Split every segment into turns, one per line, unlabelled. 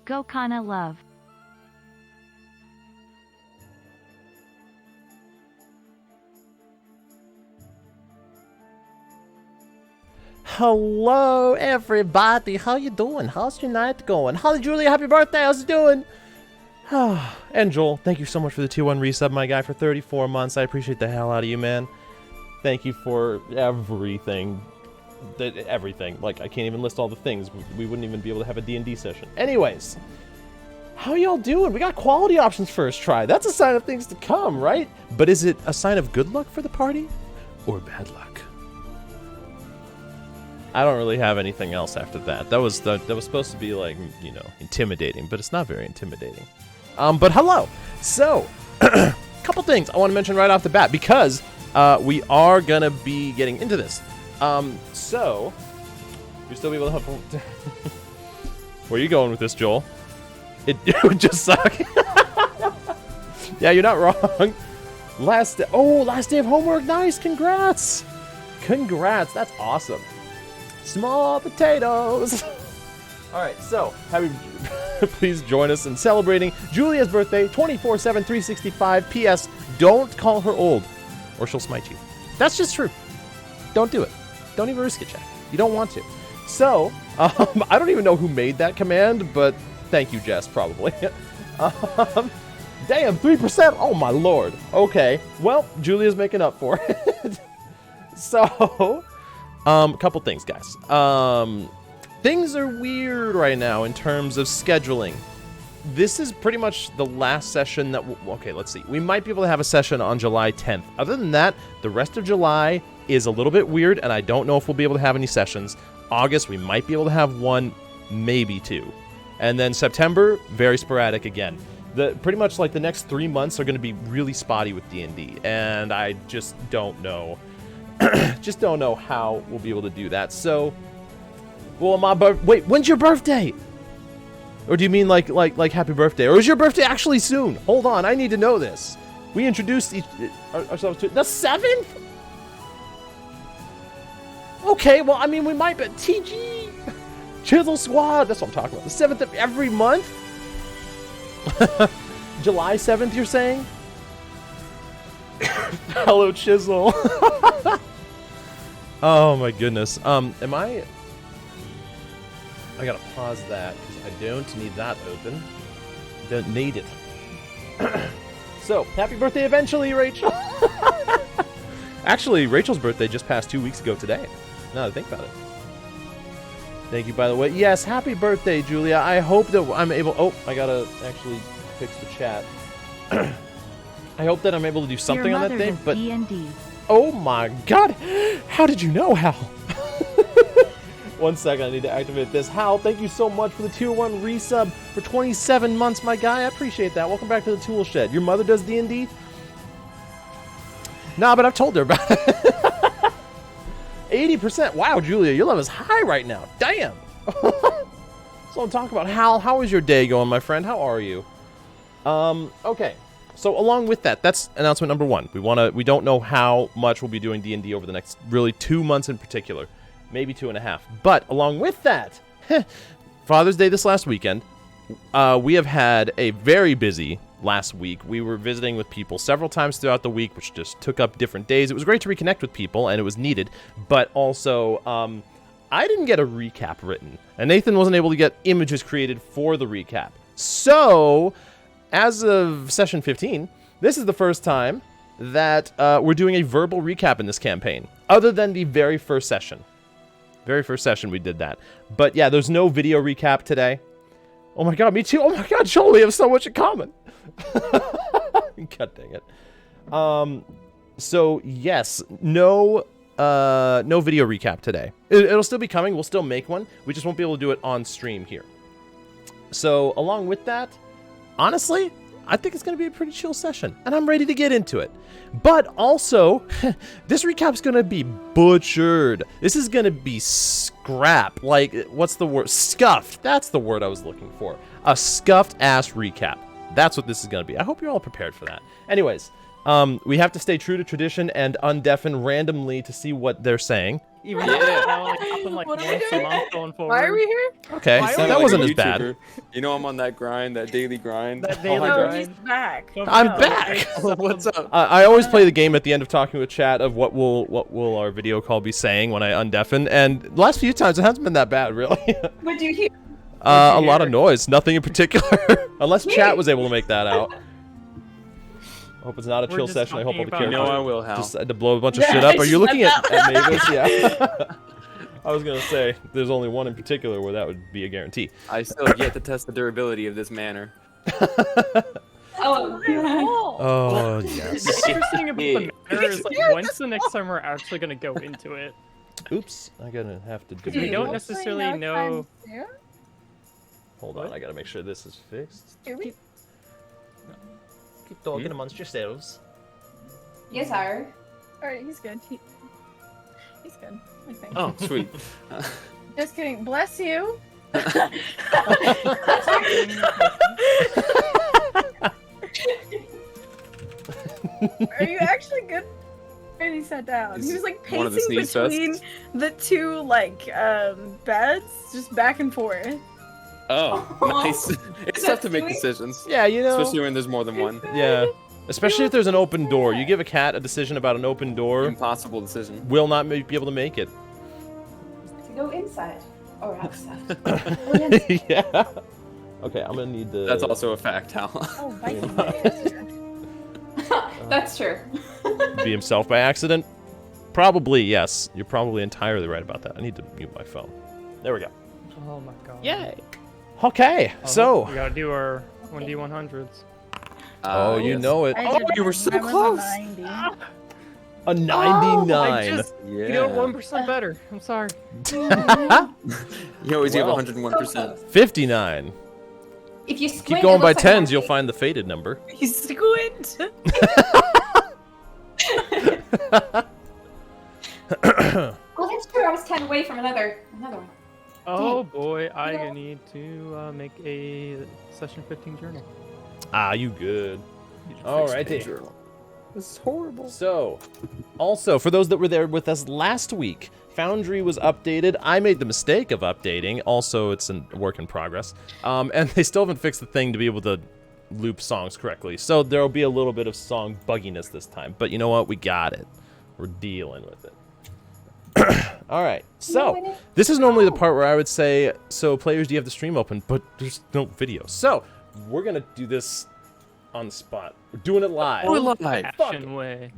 Go Kana love.
Hello, everybody. How you doing? How's your night going? Holly Julia, happy birthday. How's it doing? And Joel, thank you so much for the tier 1 resub, my guy, for 34 months. I appreciate the hell out of you, man. Thank you for everything. Everything. Like, I can't even list all the things. We wouldn't even be able to have a D&D session. Anyways, how y'all doing? We got quality options first try. That's a sign of things to come, right? But is it a sign of good luck for the party? Or bad luck? I don't really have anything else after that. That was supposed to be, like, you know, intimidating, but it's not very intimidating. But hello. So, couple things I want to mention right off the bat, because we are gonna be getting into this. So you still be able to help. Where are you going with this, Joel? It would just suck. Yeah, you're not wrong. Last day of homework. Nice. Congrats. That's awesome. Small potatoes. All right, so please join us in celebrating Julia's birthday, 24/7, 365. P.S. Don't call her old, or she'll smite you. That's just true. Don't do it. Don't even risk it, Jack. You don't want to. So, I don't even know who made that command, but thank you, Jess, probably. Damn, 3%. Oh my lord. Okay. Well, Julia's making up for it. So. Couple things, guys. Things are weird right now in terms of scheduling. This is pretty much the last session that... Okay, let's see. We might be able to have a session on July 10th. Other than that, the rest of July is a little bit weird, and I don't know if we'll be able to have any sessions. August, we might be able to have one, maybe two. And then September, very sporadic again. Pretty much like the next 3 months are going to be really spotty with D&D, and I just don't know. Just don't know how we'll be able to do that. So, well, wait, when's your birthday? Or do you mean like happy birthday? Or is your birthday actually soon? Hold on, I need to know this. We introduced ourselves to the 7th? Okay, well, I mean, we might be TG Chisel Squad. That's what I'm talking about. The 7th of every month? July 7th, you're saying? Hello, Chisel. Oh my goodness. I gotta pause that because I don't need that open. Don't need it. So, happy birthday eventually, Rachel. Actually, Rachel's birthday just passed 2 weeks ago today. Now that I think about it. Thank you, by the way. Yes, happy birthday, Julia. I hope that I'm able... Oh, I gotta actually fix the chat. I hope that I'm able to do something on that thing, but...
D&D.
Oh my god! How did you know, Hal? 1 second, I need to activate this. Hal, thank you so much for the tier 1 resub for 27 months, my guy. I appreciate that. Welcome back to the tool shed. Your mother does D&D? Nah, but I've told her about it. 80%. Wow, Julia, your level is high right now. Damn! So I'm talking about. Hal, how is your day going, my friend? How are you? Okay. So along with that, that's announcement number 1. We don't know how much we'll be doing D&D over the next really 2 months in particular, maybe 2.5. But along with that, Father's Day this last weekend, we have had a very busy last week. We were visiting with people several times throughout the week, which just took up different days. It was great to reconnect with people, and it was needed. But also, I didn't get a recap written, and Nathan wasn't able to get images created for the recap. So... as of session 15, this is the first time that we're doing a verbal recap in this campaign, other than the very first session. Very first session we did that. But yeah, there's no video recap today. Oh my god, me too. Oh my god, Joel, we have so much in common. God dang it. So yes, no video recap today. It'll still be coming. We'll still make one. We just won't be able to do it on stream here. So along with that, honestly, I think it's going to be a pretty chill session, and I'm ready to get into it. But also, this recap's going to be butchered. This is going to be scrap. Like, what's the word? Scuffed. That's the word I was looking for. A scuffed-ass recap. That's what this is going to be. I hope you're all prepared for that. Anyways, we have to stay true to tradition and undeafen randomly to see what they're saying.
Even
Yeah.
that only happen like
What are we
once a
doing?
month going forward.
Why are we here?
Okay,
Why
that
are we
wasn't
like
as
a
bad.
YouTuber. You know I'm on that grind, that daily grind.
That
Oh
daily
my
Oh,
God.
he's back.
I'm back.
What's up?
I always play the game at the end of talking with chat of what will our video call be saying when I undeafen, and the last few times it hasn't been that bad, really.
What'd you hear?
A lot of noise, nothing in particular, unless chat was able to make that out. I hope it's not a
We're
chill
just
session. I hope all the
talking
You
characters
know I will, Hal.
just had to blow a bunch of shit up. Are you looking at Mavis? Yeah. I was gonna say there's only one in particular where that would be a guarantee.
I still have yet to test the durability of this manor.
Oh,
Oh yes.
The interesting about the manor is like, when's the next time we're actually gonna go into it?
Oops, I'm gonna have to do.
We don't necessarily know.
Hold on, I gotta make sure this is fixed.
Do we?
Keep talking amongst yourselves.
Yes, sir.
Alright, he's good. He's good. I think.
Oh, sweet.
Just kidding. Bless you. Are you actually good? And he sat down. He was like
One of the
pacing
sneeze
between
fests.
the two beds, just back and forth.
Oh, nice. It's tough to make decisions,
Yeah, you know.
especially when there's more than one.
Yeah. Especially if there's an open door. You give a cat a decision about an open door,
Impossible decision.
will not be able to make it.
To go inside or outside.
Yeah. Okay, I'm gonna need the.
That's also a fact, Hal.
Oh, bite me.
That's true.
Be himself by accident? Probably, yes. You're probably entirely right about that. I need to mute my phone. There we go.
Oh my god.
Yay. Okay,
Oh,
so.
we gotta do our 1d100s.
Oh, you
yes.
know it.
I did
you were
mine.
so
Mine was a
close.
90.
A 99.
I just
Yeah.
you know 1% better. I'm sorry.
You always
Well.
give 101%.
59.
If you squint,
Keep
it
going by
looks like
tens,
a
you'll find the faded number.
You squint.
Well, that's true. I was 10 away from another one.
Oh boy, I need to make a session 15 journal.
Ah, you good. Alrighty.
Journal. This is horrible.
So, also, for those that were there with us last week, Foundry was updated. I made the mistake of updating. Also, it's a work in progress. And they still haven't fixed the thing to be able to loop songs correctly. So there will be a little bit of song bugginess this time. But you know what? We got it. We're dealing with it. All right. So this is normally the part where I would say, so players, do you have the stream open? But there's no video. So we're going to do this on the spot. We're doing it live.
Action way.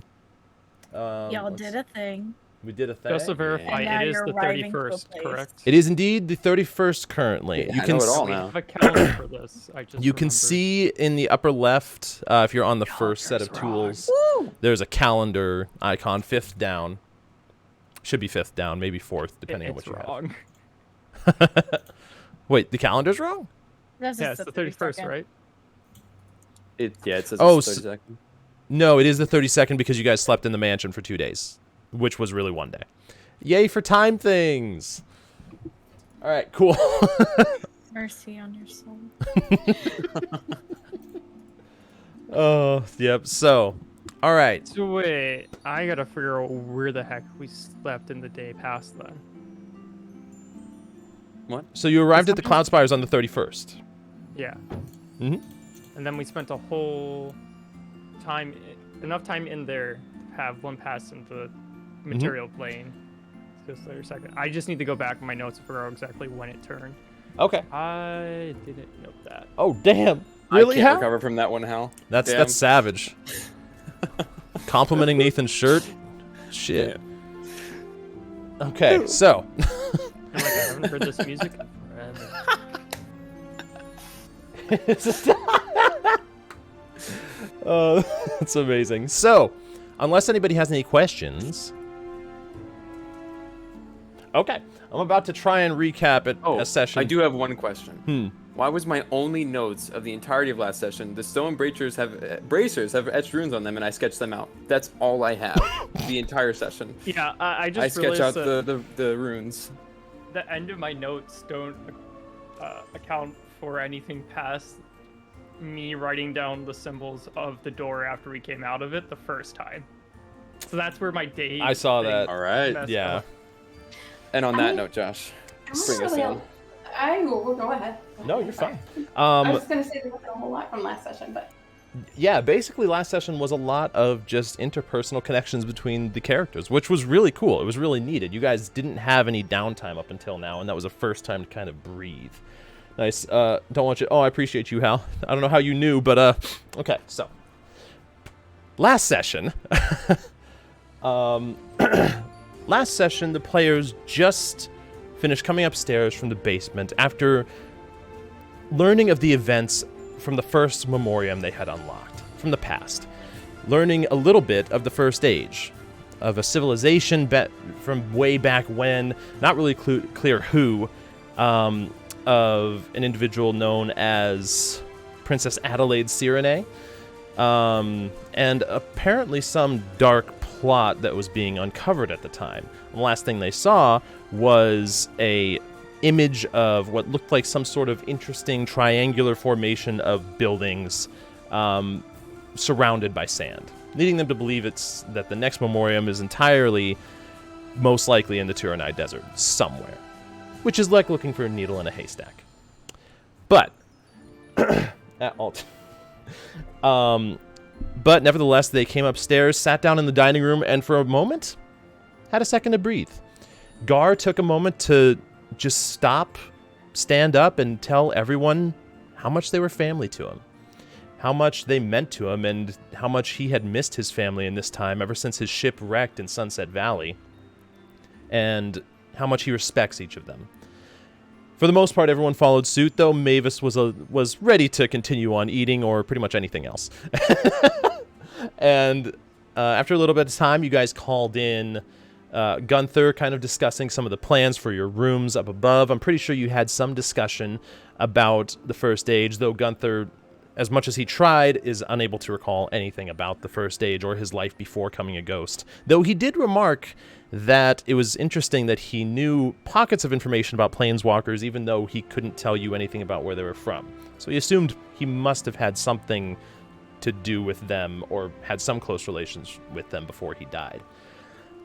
Y'all did a thing.
We did a thing.
Just to verify,
And now
it is
you're
the
arriving to a
31st,
place.
correct?
It is indeed the 31st currently.
Yeah,
You
I
can
know it all
We
now.
have a calendar for this. I just
you can
remembered.
see in the upper left, if you're on the first set of tools, there's a calendar icon, 5th down. Should be 5th down, maybe 4th, depending on what
It's
you
wrong.
have. Wait, the calendar's wrong?
That's
Yeah,
just
it's the 31st,
32nd.
right?
Yeah, it says
Oh,
it's 30 seconds.
No, it is the 32nd because you guys slept in the mansion for 2 days, which was really 1 day. Yay for time things! All right, cool.
Mercy on your soul.
Oh, yep. So, all right.
So wait, I gotta figure out where the heck we slept in the day past then.
What?
So you arrived at the Cloud Spires on the 31st.
Yeah.
Mhm.
And then we spent a whole time, enough time in there to have one pass into the material plane. So it's 32nd. I just need to go back in my notes to figure out exactly when it turned.
Okay.
I didn't note that.
Oh, damn. Really,
I can't
Hal?
recover from that one, Hal.
That's
Damn.
savage. Complimenting Nathan's shirt? Shit. Okay, so.
I'm like, I haven't heard this music in forever.
That's amazing. So, unless anybody has any questions. Okay, I'm about to try and recap it
Oh,
a session.
I do have one question. Why was my only notes of the entirety of last session the stone bracers have etched runes on them and I sketched them out? That's all I have the entire session.
Yeah, I just
I sketch out
realized that
the runes.
the end of my notes don't account for anything past me writing down the symbols of the door after we came out of it the first time. So that's where my day.
I saw that.
All right.
messed
Yeah.
up.
And on
I
that
mean,
note, Josh,
I'm not
bring us
really
in.
I will go ahead.
No, you're fine.
I was gonna say there wasn't a whole lot from last session, but
Yeah, basically last session was a lot of just interpersonal connections between the characters, which was really cool. It was really needed. You guys didn't have any downtime up until now, and that was the first time to kind of breathe. Nice. Don't want you... Oh, I appreciate you, Hal. I don't know how you knew, but, okay, so. Last session... last session, the players just finished coming upstairs from the basement after learning of the events from the first memoriam they had unlocked from the past, learning a little bit of the First Age, of a civilization from way back when, not really clear who, of an individual known as Princess Adelaide Cyrenay, and apparently some dark plot that was being uncovered at the time. The last thing they saw was a image of what looked like some sort of interesting triangular formation of buildings surrounded by sand, leading them to believe that the next memoriam is entirely, most likely, in the Turanai Desert somewhere, which is like looking for a needle in a haystack. But but nevertheless, they came upstairs, sat down in the dining room, and for a moment had a second to breathe. Gar took a moment to just stop, stand up, and tell everyone how much they were family to him, how much they meant to him, and how much he had missed his family in this time ever since his ship wrecked in Sunset Valley, and how much he respects each of them. For the most part, everyone followed suit, though Mavis was ready to continue on eating or pretty much anything else. And after a little bit of time, you guys called in Gunther, kind of discussing some of the plans for your rooms up above. I'm pretty sure you had some discussion about the First Age, though Gunther, as much as he tried, is unable to recall anything about the First Age or his life before coming a ghost. Though he did remark that it was interesting that he knew pockets of information about planeswalkers, even though he couldn't tell you anything about where they were from. So he assumed he must have had something to do with them or had some close relations with them before he died.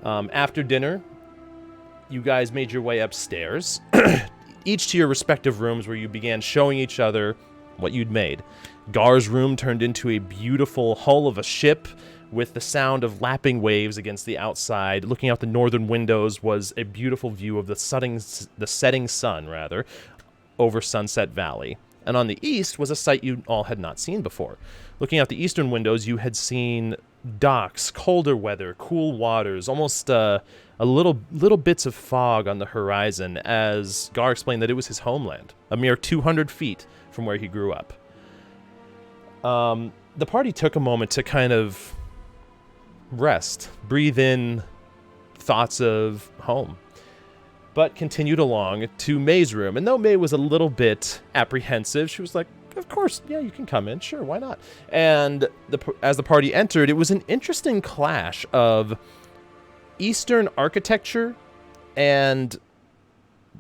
After dinner, you guys made your way upstairs, each to your respective rooms, where you began showing each other what you'd made. Gar's room turned into a beautiful hull of a ship with the sound of lapping waves against the outside. Looking out the northern windows was a beautiful view of the setting sun, over Sunset Valley. And on the east was a sight you all had not seen before. Looking out the eastern windows, you had seen docks, colder weather, cool waters, almost little bits of fog on the horizon, as Gar explained that it was his homeland, a mere 200 feet from where he grew up. The party took a moment to kind of rest, breathe in thoughts of home, but continued along to May's room. And though May was a little bit apprehensive, she was like, of course, yeah, you can come in, sure, why not? And as the party entered, it was an interesting clash of Eastern architecture and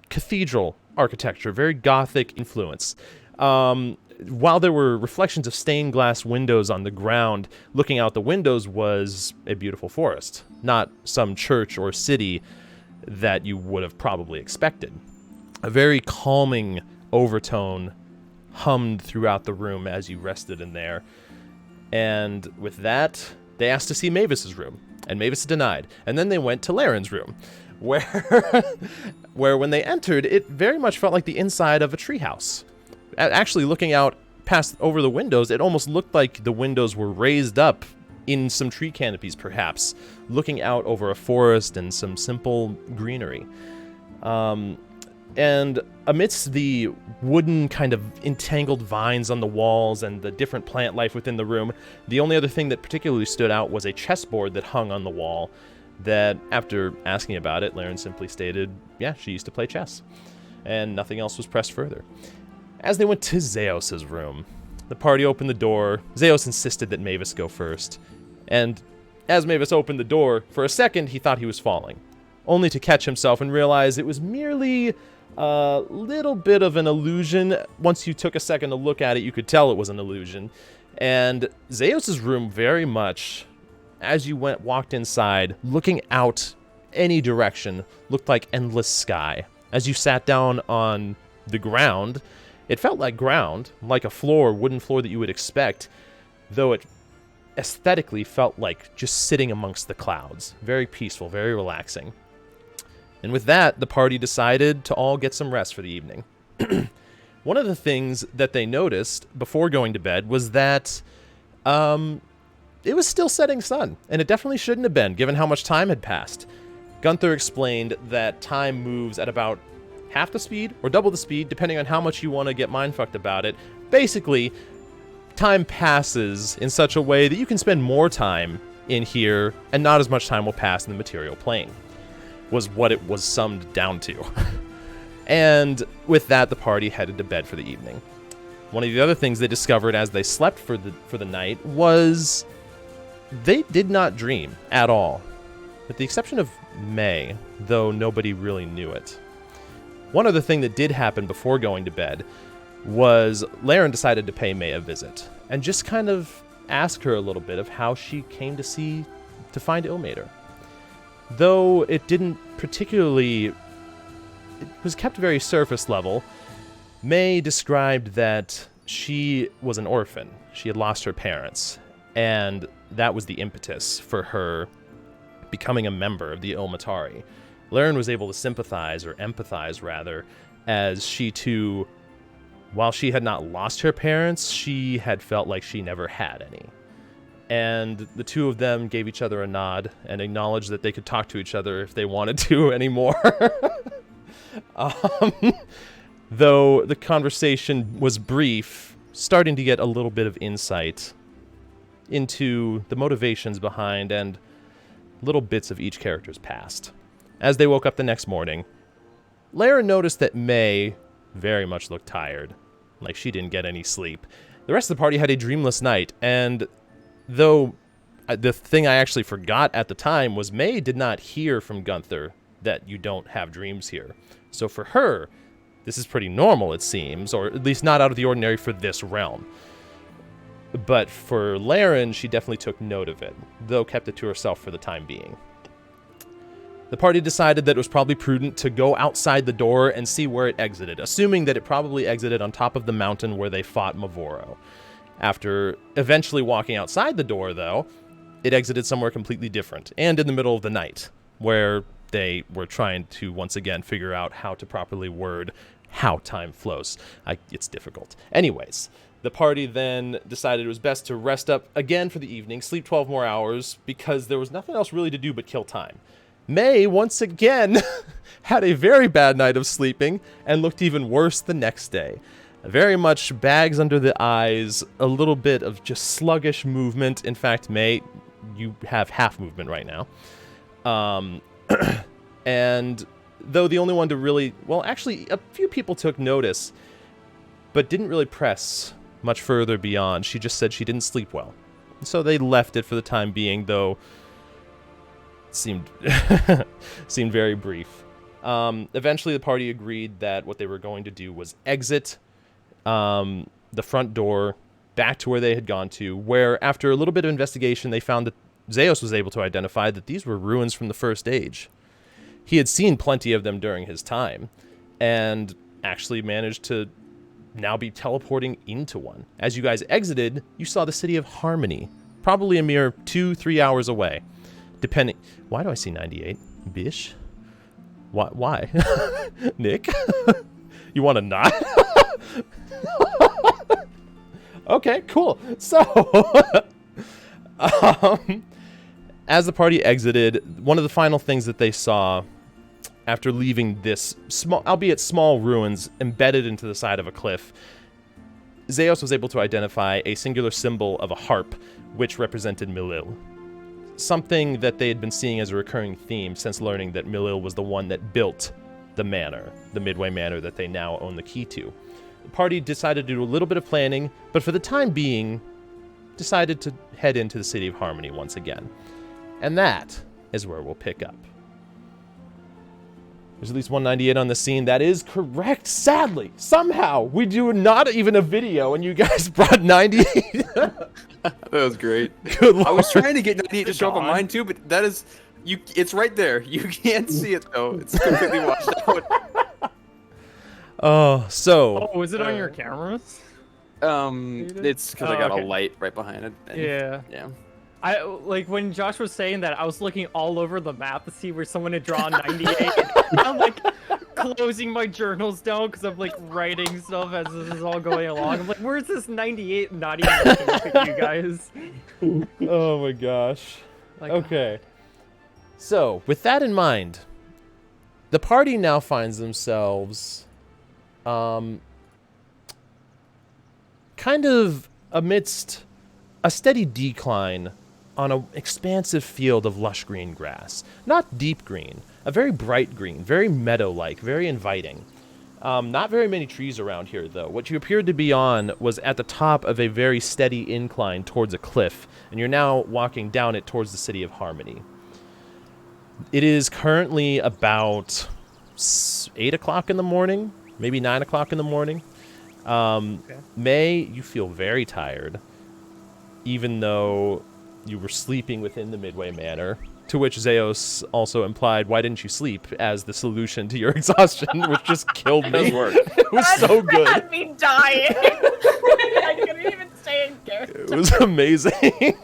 cathedral architecture, very Gothic influence. While there were reflections of stained glass windows on the ground, looking out the windows was a beautiful forest, not some church or city that you would have probably expected. A very calming overtone hummed throughout the room as you rested in there. And with that, they asked to see Mavis's room, and Mavis denied. And then they went to Laren's room, where when they entered, it very much felt like the inside of a treehouse. Actually, looking out past over the windows, it almost looked like the windows were raised up in some tree canopies, perhaps, looking out over a forest and some simple greenery. And amidst the wooden kind of entangled vines on the walls and the different plant life within the room, the only other thing that particularly stood out was a chessboard that hung on the wall that, after asking about it, Laren simply stated, yeah, she used to play chess. And nothing else was pressed further. As they went to Zeos' room, the party opened the door. Zeos insisted that Mavis go first. And as Mavis opened the door, for a second he thought he was falling, only to catch himself and realize it was merely a little bit of an illusion. Once you took a second to look at it, you could tell it was an illusion. And Zeos' room very much, as you walked inside, looking out any direction looked like endless sky. As you sat down on the ground, it felt like ground, like a wooden floor that you would expect, though it aesthetically felt like just sitting amongst the clouds. Very peaceful, very relaxing. And with that, the party decided to all get some rest for the evening. One of the things that they noticed before going to bed was that it was still setting sun, and it definitely shouldn't have been, given how much time had passed. Gunther explained that time moves at about half the speed or double the speed, depending on how much you want to get mindfucked about it. Basically, time passes in such a way that you can spend more time in here, and not as much time will pass in the material plane, was what it was summed down to. And with that, the party headed to bed for the evening. One of the other things they discovered as they slept for the night was they did not dream at all, with the exception of May, though nobody really knew it. One other thing that did happen before going to bed was Laren decided to pay May a visit and just kind of ask her a little bit of how she came to find Ilmater. Though it didn't particularly... It was kept very surface level. May described that she was an orphan. She had lost her parents, and that was the impetus for her becoming a member of the Ilmatari. Laren was able to sympathize, or empathize rather, as she too, while she had not lost her parents, she had felt like she never had any. And the two of them gave each other a nod and acknowledged that they could talk to each other if they wanted to anymore. Though the conversation was brief, starting to get a little bit of insight into the motivations behind and little bits of each character's past. As they woke up the next morning, Laren noticed that May very much looked tired, like she didn't get any sleep. The rest of the party had a dreamless night, and though the thing I actually forgot at the time was May did not hear from Gunther that you don't have dreams here. So for her, this is pretty normal, it seems, or at least not out of the ordinary for this realm. But for Laren, she definitely took note of it, though kept it to herself for the time being. The party decided that it was probably prudent to go outside the door and see where it exited, assuming that it probably exited on top of the mountain where they fought Mavoro. After eventually walking outside the door, though, it exited somewhere completely different, and in the middle of the night, where they were trying to once again figure out how to properly word how time flows. It's difficult. Anyways, the party then decided it was best to rest up again for the evening, sleep 12 more hours, because there was nothing else really to do but kill time. May, once again, had a very bad night of sleeping and looked even worse the next day. Very much bags under the eyes, a little bit of just sluggish movement. In fact, May, you have half movement right now. And though the only one to really... Well, actually, a few people took notice, but didn't really press much further beyond. She just said she didn't sleep well. So they left it for the time being, though seemed very brief. Eventually, the party agreed that what they were going to do was exit the front door back to where they had gone to, where after a little bit of investigation, they found that Zeus was able to identify that these were ruins from the First Age. He had seen plenty of them during his time, and actually managed to now be teleporting into one. As you guys exited, you saw the city of Harmony, probably a mere 2-3 hours away. Depending... Why do I see 98? Bish? Why? Nick? You want to not? Okay, cool. So, as the party exited, one of the final things that they saw after leaving this small, albeit small, ruins embedded into the side of a cliff, Zeus was able to identify a singular symbol of a harp, which represented Milil. Something that they had been seeing as a recurring theme since learning that Milil was the one that built the manor, the Midway Manor that they now own the key to. The party decided to do a little bit of planning, but for the time being, decided to head into the City of Harmony once again. And that is where we'll pick up. There's at least 198 on the scene. That is correct. Sadly, somehow, we do not even a video, and you guys brought 98.
That was great.
Good Lord.
I was trying to get 98 to show up on mine too, but that is It's right there. You can't see it though. It's completely washed out.
Oh, so
Oh, is it on your cameras?
It's because I got
okay.
a light right behind it. And,
Yeah.
Yeah.
I like when Josh was saying that, I was looking all over the map to see where someone had drawn 98. I'm like closing my journals down because I'm like writing stuff as this is all going along. I'm like, where's this 98? Not even looking at you guys.
oh my gosh.
Like,
Okay. So, with that in mind, the party now finds themselves kind of amidst a steady decline on an expansive field of lush green grass. Not deep green, a very bright green, very meadow-like, very inviting. Not very many trees around here, though. What you appeared to be on was at the top of a very steady incline towards a cliff, and you're now walking down it towards the city of Harmony. It is currently about 8 o'clock in the morning, maybe 9 o'clock in the morning.
Okay.
May, you feel very tired, even though you were sleeping within the Midway Manor, to which Zeos also implied, why didn't you sleep, as the solution to your exhaustion, which just killed me.
Does work.
It was so good.
Had me dying. I couldn't even stay in character.
It was amazing.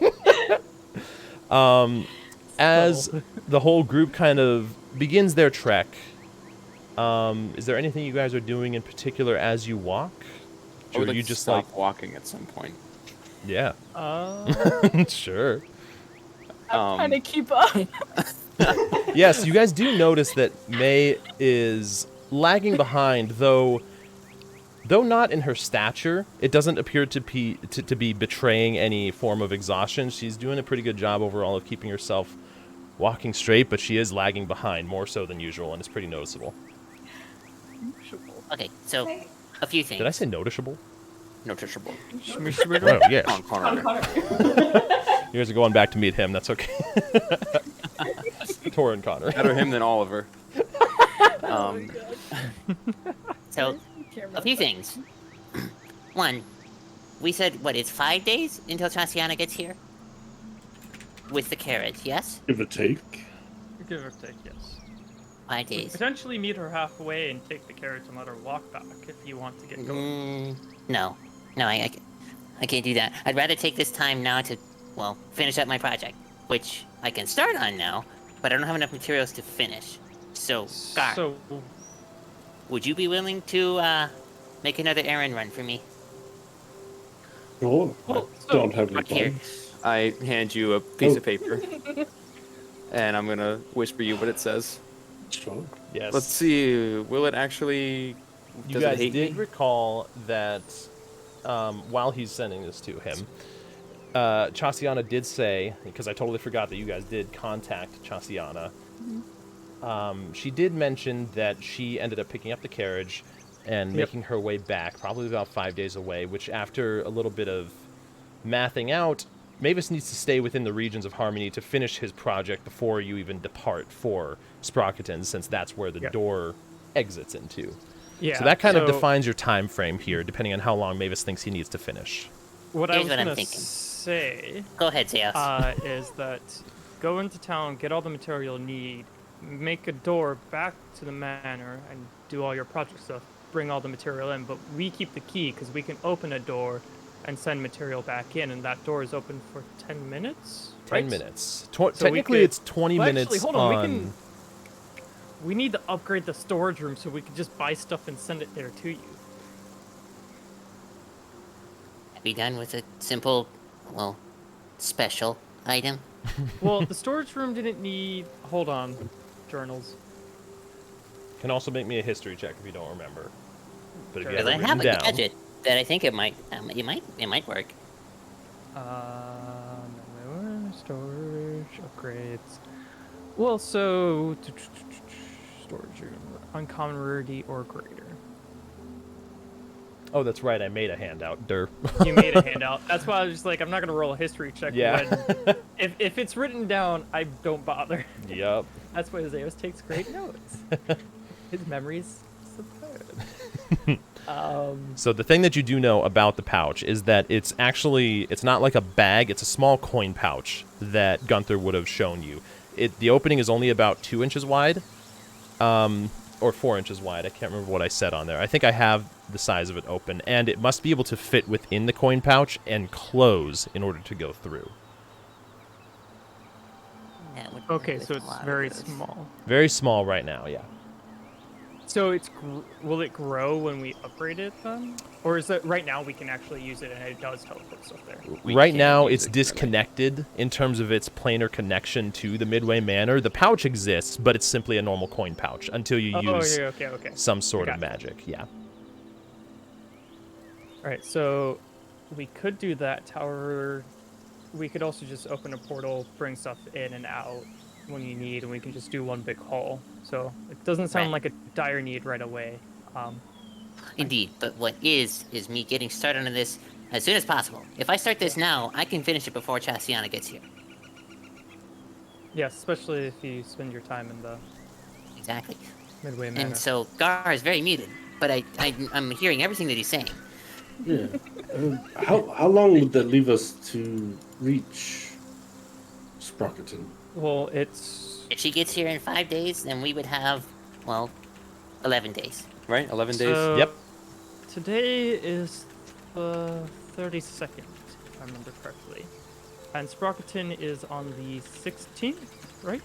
As the whole group kind of begins their trek, is there anything you guys are doing in particular as you walk?
I would
Or
like
you
to
just
stop
like,
walking at some point.
yeah, sure.
I'm trying to keep up.
Yes, you guys do notice that May is lagging behind, though not in her stature. It doesn't appear to be betraying any form of exhaustion. She's doing a pretty good job overall of keeping herself walking straight, but she is lagging behind more so than usual, and it's pretty noticeable.
Okay, so a few things.
Did I say noticeable?
Noticeable.
Oh, yeah.
On Connor.
You guys are going back to meet him. That's okay. Tor and Connor.
Better him than Oliver.
So, a few things. One, we said, what, it's 5 days until Tatiana gets here? With the carriage, yes?
Give or take.
Give or take, yes.
5 days.
Potentially meet her halfway and take the carriage and let her walk back if you want to get going.
No, I can't do that. I'd rather take this time now to, well, finish up my project, which I can start on now, but I don't have enough materials to finish. So, Gar,
So,
would you be willing to make another errand run for me?
Sure.
Well,
I don't have any
Here.
plans.
I hand you a piece of paper. And I'm gonna whisper you what it says.
Sure.
Yes.
Let's see. Will it actually...
You
does it
guys
hate
did
me?
recall that while he's sending this to him, Chasiana did say, because I totally forgot that you guys did contact Chasiana, she did mention that she ended up picking up the carriage and making her way back, probably about 5 days away, which after a little bit of mathing out, Mavis needs to stay within the regions of Harmony to finish his project before you even depart for Sprocketon, since that's where the door exits into.
yeah.
So that kind of
so
defines your time frame here, depending on how long Mavis thinks he needs to finish.
What I
Here's
was
what I'm
gonna
thinking.
say
Go ahead, Zeus.
is that go into town, get all the material you need, make a door back to the manor, and do all your project stuff. Bring all the material in, but we keep the key because we can open a door and send material back in, and that door is open for 10 minutes.
10
right?
minutes.
So we
Technically,
could-
it's 20
Well,
minutes
actually, hold on.
on...
We need to upgrade the storage room so we can just buy stuff and send it there to you.
Be done with a simple, well, special item.
Well, the storage room didn't need. Hold on, journals.
Can also make me a history check if you don't remember. But if you
Because
have
Because
it
I have a
written down...
gadget that I think it might work.
Storage upgrades. Well, so storage room, uncommon rarity or greater.
Oh, that's right. I made a handout. Durr.
You made a handout. That's why I was just like, I'm not gonna roll a history check.
Yeah.
When, if it's written down, I don't bother.
Yep.
That's why Zeus takes great notes. His memory's superb.
So the thing that you do know about the pouch is that it's not like a bag, it's a small coin pouch that Gunther would have shown you. the opening is only about 2 inches wide, or 4 inches wide. I can't remember what I said on there. I think I have the size of it open, and it must be able to fit within the coin pouch and close in order to go through.
That would
Okay,
work
so
with a
it's
lot of
very
those.
small.
Very small right now, yeah.
So will it grow when we upgrade it then? Or is it right now we can actually use it and it does teleport stuff there?
We
Right
can't
now,
use
it's
it currently.
disconnected in terms of its planar connection to the Midway Manor. The pouch exists, but it's simply a normal coin pouch until you
Oh,
use
okay.
some sort of
Gotcha.
magic. Yeah.
Alright, so we could do that tower. We could also just open a portal, bring stuff in and out when you need, and we can just do one big haul. So it doesn't sound
Right.
like a dire need right away.
Indeed, but what is me getting started on this as soon as possible. If I start this now, I can finish it before Chastiana gets here.
Yes, especially if you spend your time in the
Exactly.
Midway Manor.
And so Gar is very muted, but I'm hearing everything that he's saying.
Yeah. How long would that leave us to reach Sprocketon?
Well, it's
If she gets here in 5 days, then we would have, well, 11 days.
Right? 11 days.
so
Yep.
Today is the 32nd, if I remember correctly. And Sprocketon is on the 16th, right?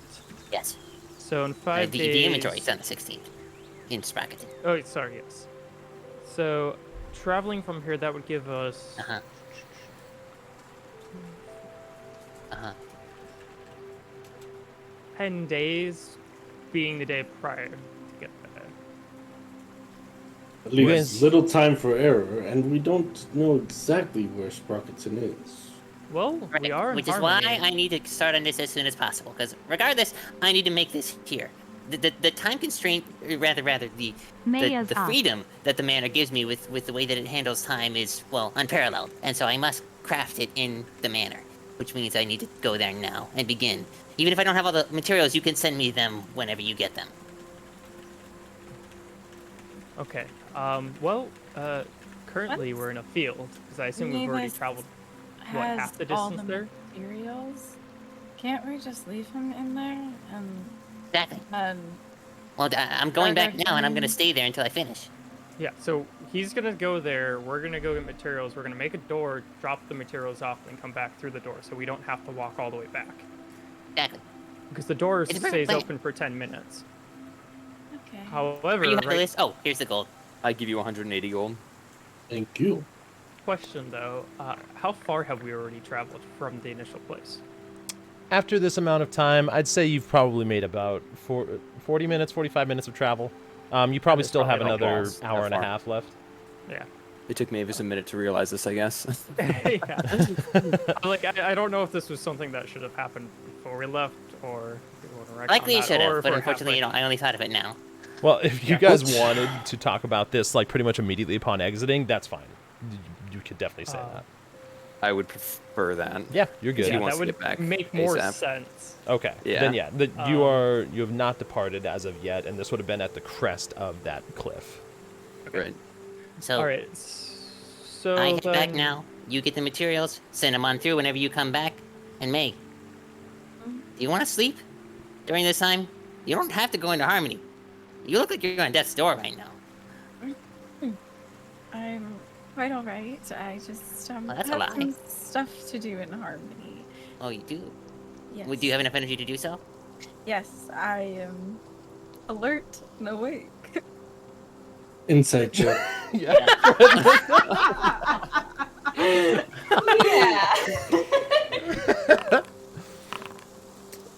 Yes.
So in 5
the,
days...
the inventory is on the 16th in Sprocketon.
Oh, sorry, yes. So, traveling from here, that would give us...
Uh-huh. Uh-huh.
10 days, being the day prior to get there.
That leaves
Yes.
little time for error, and we don't know exactly where Sprocketon is.
Well,
Right,
we are in
which is why
Harmony.
I need to start on this as soon as possible. Because regardless, I need to make this here. The time constraint, rather the freedom that the manor gives me with the way that it handles time is, well, unparalleled. And so I must craft it in the manor, which means I need to go there now and begin. Even if I don't have all the materials, you can send me them whenever you get them.
Okay. Currently we're in a field, because I assume we've already
Mavis
traveled,
Has
half the
all
distance
the
there?
materials. Can't we just leave him in there
Exactly.
and
Well, I'm going back
Further
now, and I'm going to
down.
stay there until I finish.
Yeah, so he's gonna go there, we're gonna go get materials, we're gonna make a door, drop the materials off, and come back through the door, so we don't have to walk all the way back.
Exactly.
Because the door
It's a perfect
stays
plan.
open for 10 minutes.
okay?
However,
You have the
right,
list? Oh, here's the gold.
I give you 180 gold.
Thank you.
question though, how far have we already traveled from the initial place?
After this amount of time, I'd say you've probably made about 40 minutes, 45 minutes of travel. You probably
That's
still have
probably
another
not
hour and a
far.
half left.
Yeah.
It took Mavis a minute to realize this, I guess.
Yeah. Like, I don't know if this was something that should have happened before we left, or if we want to wreck
Likely
on
it
that,
should
or
have,
if
but
we're
unfortunately,
halfway.
I only thought of it now.
Well, if you guys wanted to talk about this, like, pretty much immediately upon exiting, that's fine. You could definitely say that.
I would prefer that.
Yeah, you're good.
He
Yeah,
wants
that
to
would
get back
make more
ASAP.
sense.
Okay.
Yeah.
Then yeah, you have not departed as of yet, and this would have been at the crest of that cliff.
Right.
So
All right. So
I head back
then-
now. You get the materials, send them on through whenever you come back. And May, do you want to sleep during this time? You don't have to go into Harmony. You look like you're on death's door right now.
I'm quite alright. I just
Well, that's a
have
lie.
some stuff to do in Harmony.
Oh, you do?
Yes.
Would you have enough energy to do so?
Yes, I am alert and awake.
Inside check.
Yeah.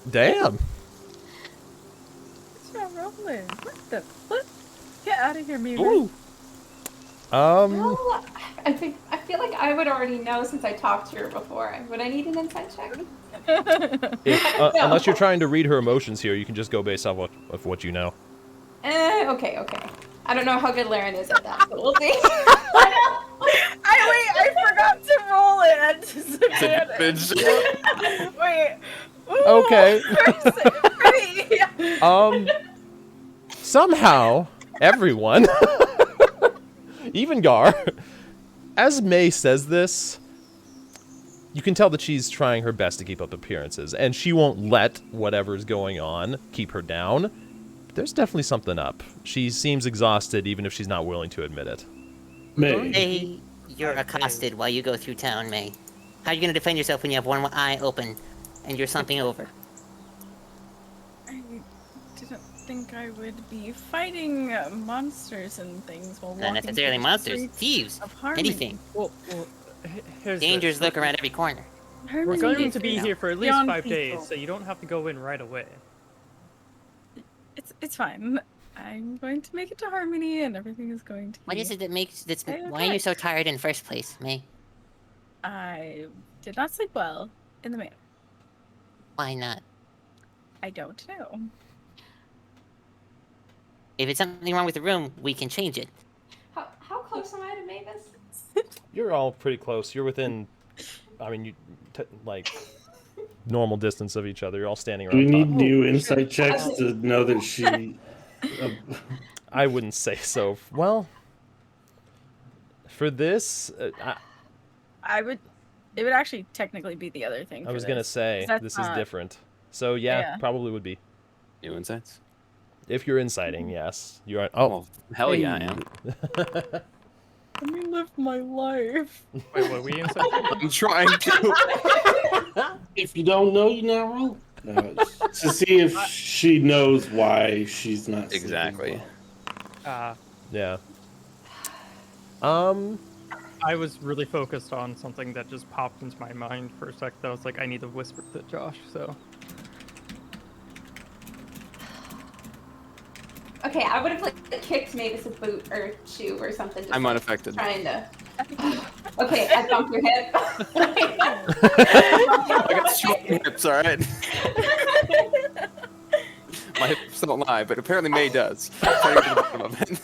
Damn.
What's your rolling? What the flip? Get out of here, Mavis.
Ooh.
Well, I feel like I would already know since I talked to her before. Would I need an insight check?
Unless you're trying to read her emotions here, you can just go based off what you know.
Okay. I don't know how good Laren is at that, but we'll see.
I forgot to roll it at disadvantage. Wait. Ooh,
Okay.
Pretty.
Somehow, everyone, even Gar, as May says this, you can tell that she's trying her best to keep up appearances, and she won't let whatever's going on keep her down. But there's definitely something up. She seems exhausted, even if she's not willing to admit it.
May.
Say you're accosted while you go through town, May. How are you going to defend yourself when you have one eye open and you're slumping over?
I didn't think I would be fighting monsters and things while
Not
walking
necessarily
through the
monsters,
streets
thieves,
of Harmony.
anything.
Well, here's
Dangers
this.
lurk around every corner.
We're
Harmony
going
is,
to be
you know,
here for at least
beyond
5
people.
days, so you don't have to go in right away.
It's fine. I'm going to make it to Harmony, and everything is going to.
What
be
is it that makes that's?
Okay.
Why are you so tired in the first place, May?
I did not sleep well in the mail.
Why not?
I don't know.
If it's something wrong with the room, we can change it.
How close am I to Mavis?
You're all pretty close. You're within, I mean, like, normal distance of each other. You're all standing
Do we
around
need
top.
new insight checks to know that she?
I wouldn't say so. Well, for this,
I would. It would actually technically be the other thing.
I
for
was gonna
this,
say
'cause that's
this is
not-
different. So yeah,
Yeah.
probably would be.
New insights?
If you're inciting, yes. You are. Oh,
Well, hell yeah, I am.
Let me live my life.
Wait, what we inside?
I'm trying to.
If you don't know, you now roll. To see if she knows why she's not sleeping
Exactly.
well.
yeah.
I was really focused on something that just popped into my mind for a sec. That was like, I need to whisper to Josh. So
Okay, I would have like kicked Mavis's boot or shoe or something. Just,
I'm
like,
unaffected.
Trying to. Okay, I bumped your hip.
I got strong hips, alright? My hips don't lie, but apparently May does. I'm trying to get to the bottom of it.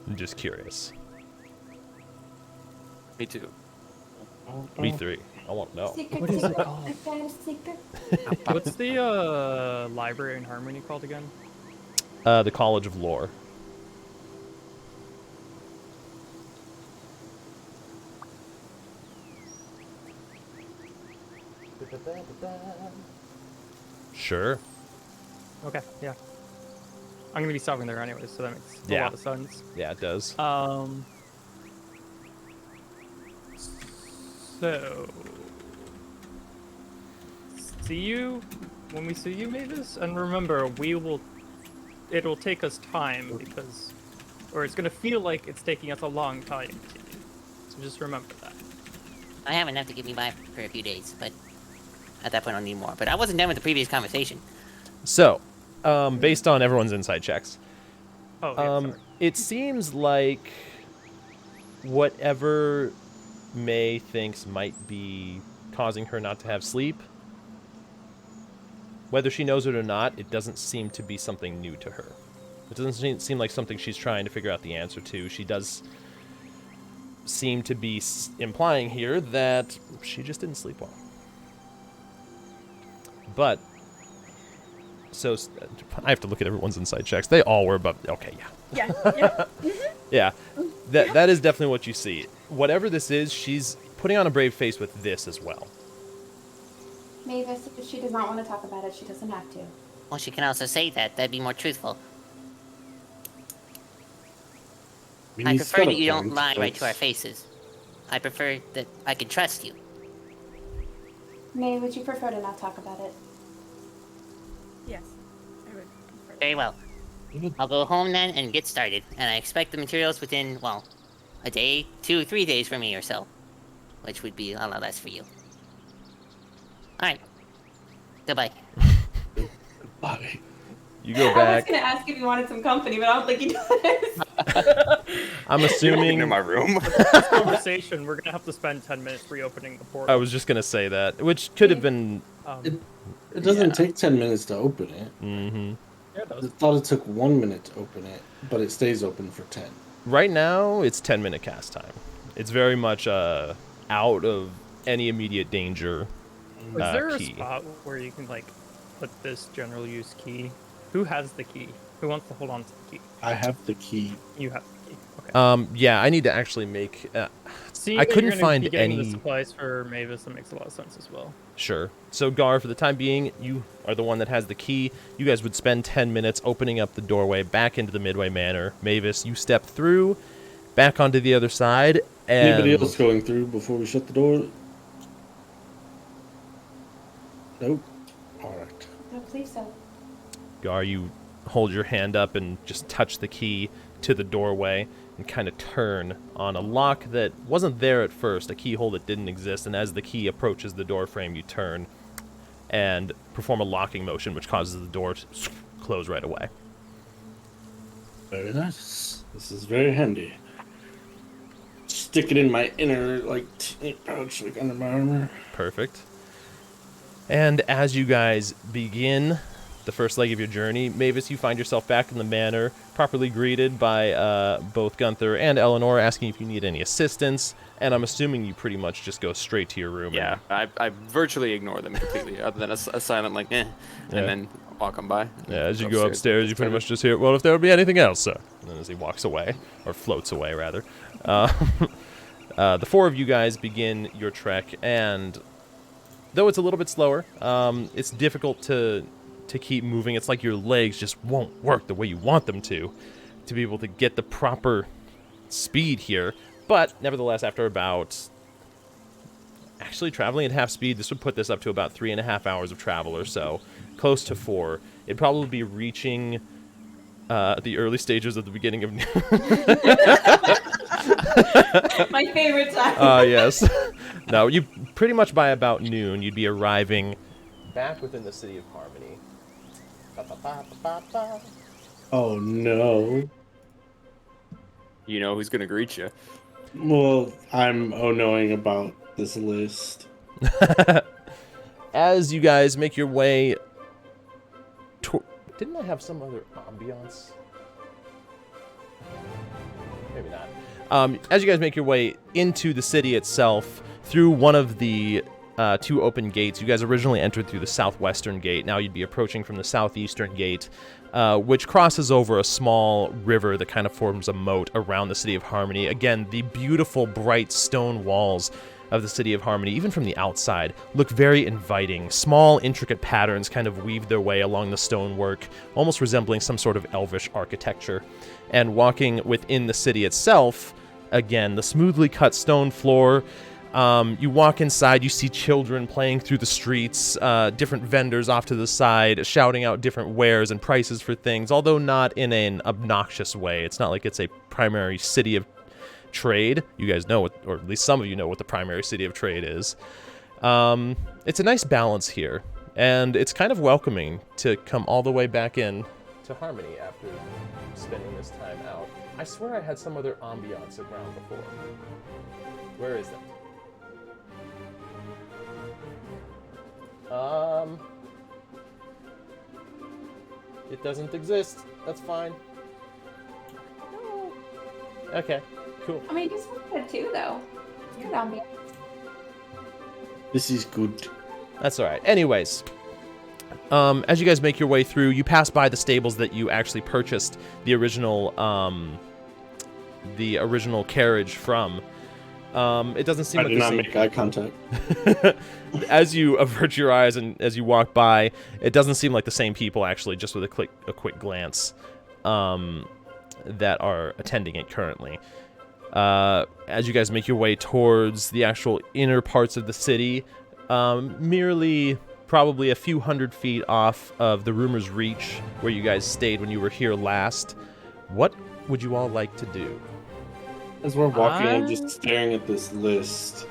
I'm just curious.
Me too.
Me three. I want to know.
Secret,
What is it
secret.
called?
I got a secret.
what's the library in Harmony called again?
The College of Lore. Sure.
Okay, yeah. I'm gonna be stopping there anyway, so that makes a
Yeah.
lot of sense.
Yeah, it does.
So see you when we see you, Mavis, and remember, it'll take us time because, or it's gonna feel like it's taking us a long time. So just remember that.
I have enough to get me by for a few days, but at that point I'll need more. But I wasn't done with the previous conversation.
So, based on everyone's insight checks,
Oh, yeah, sorry.
it seems like whatever May thinks might be causing her not to have sleep, whether she knows it or not, it doesn't seem to be something new to her. It doesn't seem like something she's trying to figure out the answer to. She does seem to be implying here that she just didn't sleep well. But, so, I have to look at everyone's inside checks. They all were above, okay, yeah.
Yeah.
Yeah, that is definitely what you see. Whatever this is, she's putting on a brave face with this as well.
Mavis, if she does not want to talk about it, she doesn't have to.
Well, she can also say that. That'd be more truthful.
mean,
I
he's
prefer
got a
that you don't
point,
lie right
but-
to our faces. I prefer that I can trust you.
May, would you prefer to not talk about it?
Yes. I would prefer
Very well. I'll go home then and get started. And I expect the materials within, well, a day, 2 or 3 days for me or so. Which would be a lot less for you. Alright. Goodbye.
Bye.
You go
I was
back.
gonna ask if you wanted some company, but I don't think he does.
I'm assuming.
in my room.
This conversation, we're gonna have to spend 10 minutes reopening the portal.
I was just gonna say that, which could have been.
It doesn't take 10 minutes to open it.
Mm-hmm.
Yeah, it
I
does.
thought it took 1 minute to open it, but it stays open for 10.
Right now, it's 10-minute cast time. It's very much out of any immediate danger.
Is there
Key.
a spot where you can like put this general use key? Who has the key? Who wants to hold on to the key?
I have the key.
You have the
Yeah, I need to actually make.
See,
I couldn't
you're gonna
find
be getting
any.
the supplies for Mavis. That makes a lot of sense as well.
Sure. So, Gar, for the time being, you are the one that has the key. You guys would spend 10 minutes opening up the doorway back into the Midway Manor. Mavis, you step through, back onto the other side, and...
Anybody else going through before we shut the door? Nope. All right.
I don't believe so.
Gar, you hold your hand up and just touch the key to the doorway and kind of turn on a lock that wasn't there at first, a keyhole that didn't exist, and as the key approaches the door frame, you turn and perform a locking motion, which causes the door to close right away.
Very nice. This is very handy. Stick it in my inner, pouch, under my armor.
Perfect. And as you guys begin the first leg of your journey, Mavis, you find yourself back in the manor, properly greeted by both Gunther and Eleanor, asking if you need any assistance. And I'm assuming you pretty much just go straight to your room.
Yeah, I virtually ignore them completely, other than a silent
Yeah.
and then walk them by.
Yeah, as you go upstairs, you pretty much just hear, well, if there would be anything else, sir. And then as he walks away, or floats away, rather. The four of you guys begin your trek, and though it's a little bit slower, it's difficult to keep moving. It's like your legs just won't work the way you want them to be able to get the proper speed here. But nevertheless, after about... Actually, traveling at half speed, this would put this up to about 3.5 hours of travel or so. Close to 4. It'd probably be reaching the early stages of the beginning of...
My favorite time.
Yes. No, you pretty much by about noon, you'd be arriving back within the city of Harmony.
Oh, no.
You know who's gonna greet you.
Well, I'm knowing about this list.
As you guys make your way... Didn't I have some other ambiance? Maybe not. As you guys make your way into the city itself, through one of the 2 open gates, you guys originally entered through the southwestern gate. Now you'd be approaching from the southeastern gate, which crosses over a small river that kind of forms a moat around the city of Harmony. Again, the beautiful, bright stone walls of the city of Harmony, even from the outside, look very inviting. Small, intricate patterns kind of weave their way along the stonework, almost resembling some sort of elvish architecture. And walking within the city itself, again, the smoothly cut stone floor. You walk inside, you see children playing through the streets, different vendors off to the side, shouting out different wares and prices for things, although not in an obnoxious way. It's not like it's a primary city of trade. You guys know what, or at least some of you know what the primary city of trade is. It's a nice balance here, and it's kind of welcoming to come all the way back in to Harmony after spending this time out. I swear I had some other ambiance around before. Where is that? It doesn't exist. That's fine. No. Okay, cool.
I mean, this one's good too, though. It's good on me.
This is good.
That's all right. Anyways, as you guys make your way through, you pass by the stables that you actually purchased the original carriage from. It doesn't seem
I
like
did
the
not
same...
make eye contact.
As you avert your eyes and as you walk by, it doesn't seem like the same people actually, just with a quick glance, that are attending it currently. As you guys make your way towards the actual inner parts of the city, merely probably a few hundred feet off of the Rumor's Reach, where you guys stayed when you were here last, what would you all like to do?
As we're walking, I'm just staring at this list.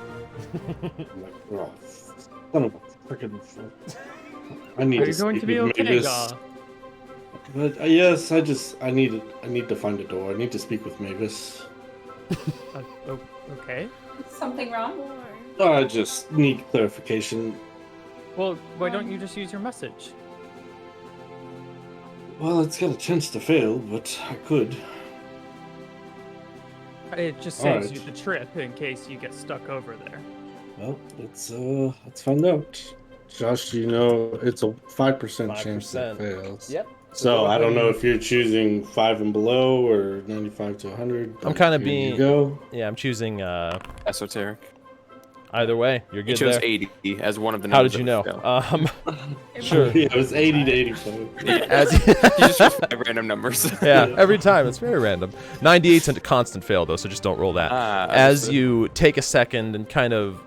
I'm like, oh, son of a freaking... I need
Are
to
you going
speak
to be
with
okay,
Mavis.
Ga?
But yes, I need to find a door. I need to speak with Mavis.
Okay.
Is something wrong?
I just need clarification.
Well, why don't you just use your message?
Well, it's got a chance to fail, but I could.
It just saves
Alright.
you the trip in case you get stuck over there.
Well, let's find out. Josh, you know it's a 5% chance that
5%.
fails.
Yep.
So I don't know if you're choosing 5 and below or 95 to 100.
I'm kind of
here
being.
You go.
Yeah, I'm choosing.
Esoteric.
Either way, you're
He
good
chose
there.
80 as one of the
How
numbers
did you
that
know?
would fail.
Sure.
Yeah, it was 80 to 85.
As
He just chose 5 random numbers.
yeah, every time. It's very random. 98's a constant fail, though, so just don't roll that. As
Understood.
you take a second and kind of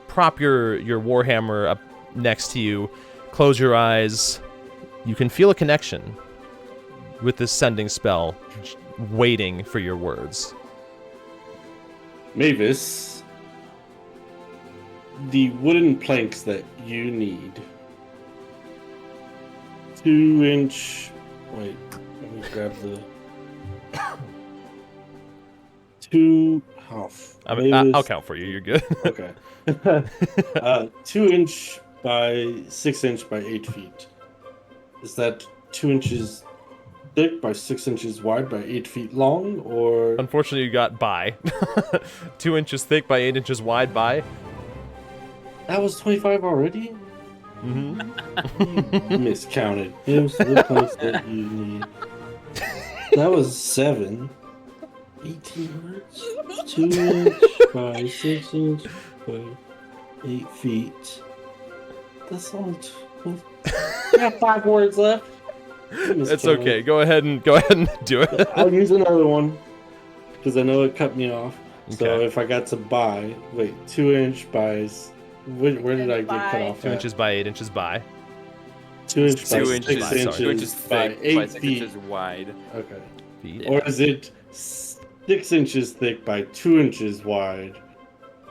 prop your Warhammer up next to you, close your eyes, you can feel a connection with this sending spell, waiting for your words.
Mavis, the wooden planks that you need. 2-inch. Wait, let me grab the. 2.
I'll count for you. You're good.
Okay. 2-inch by 6-inch by 8 feet. Is that 2 inches thick by 6 inches wide by 8 feet long, or
Unfortunately, you got by. 2 inches thick by 8 inches wide by.
that was 25 already?
Mm-hmm.
You miscounted. Here's the place that you need. That was 7. 18 words. 2 inch by 6 inch by 8 feet. That's only 12. I got 5 words left.
It's okay. Go ahead and do it.
I'll use another one because I know it cut me off. So
Okay.
if I got to buy, 2-inch by. Where did I get cut off?
2 inches by 8 inches by.
2 inch by
2
6
inches,
sorry.
2 inches
by
thick,
8
by 6
feet.
inches wide.
Okay.
Feet.
Yeah.
Or is it 6 inches thick by 2 inches wide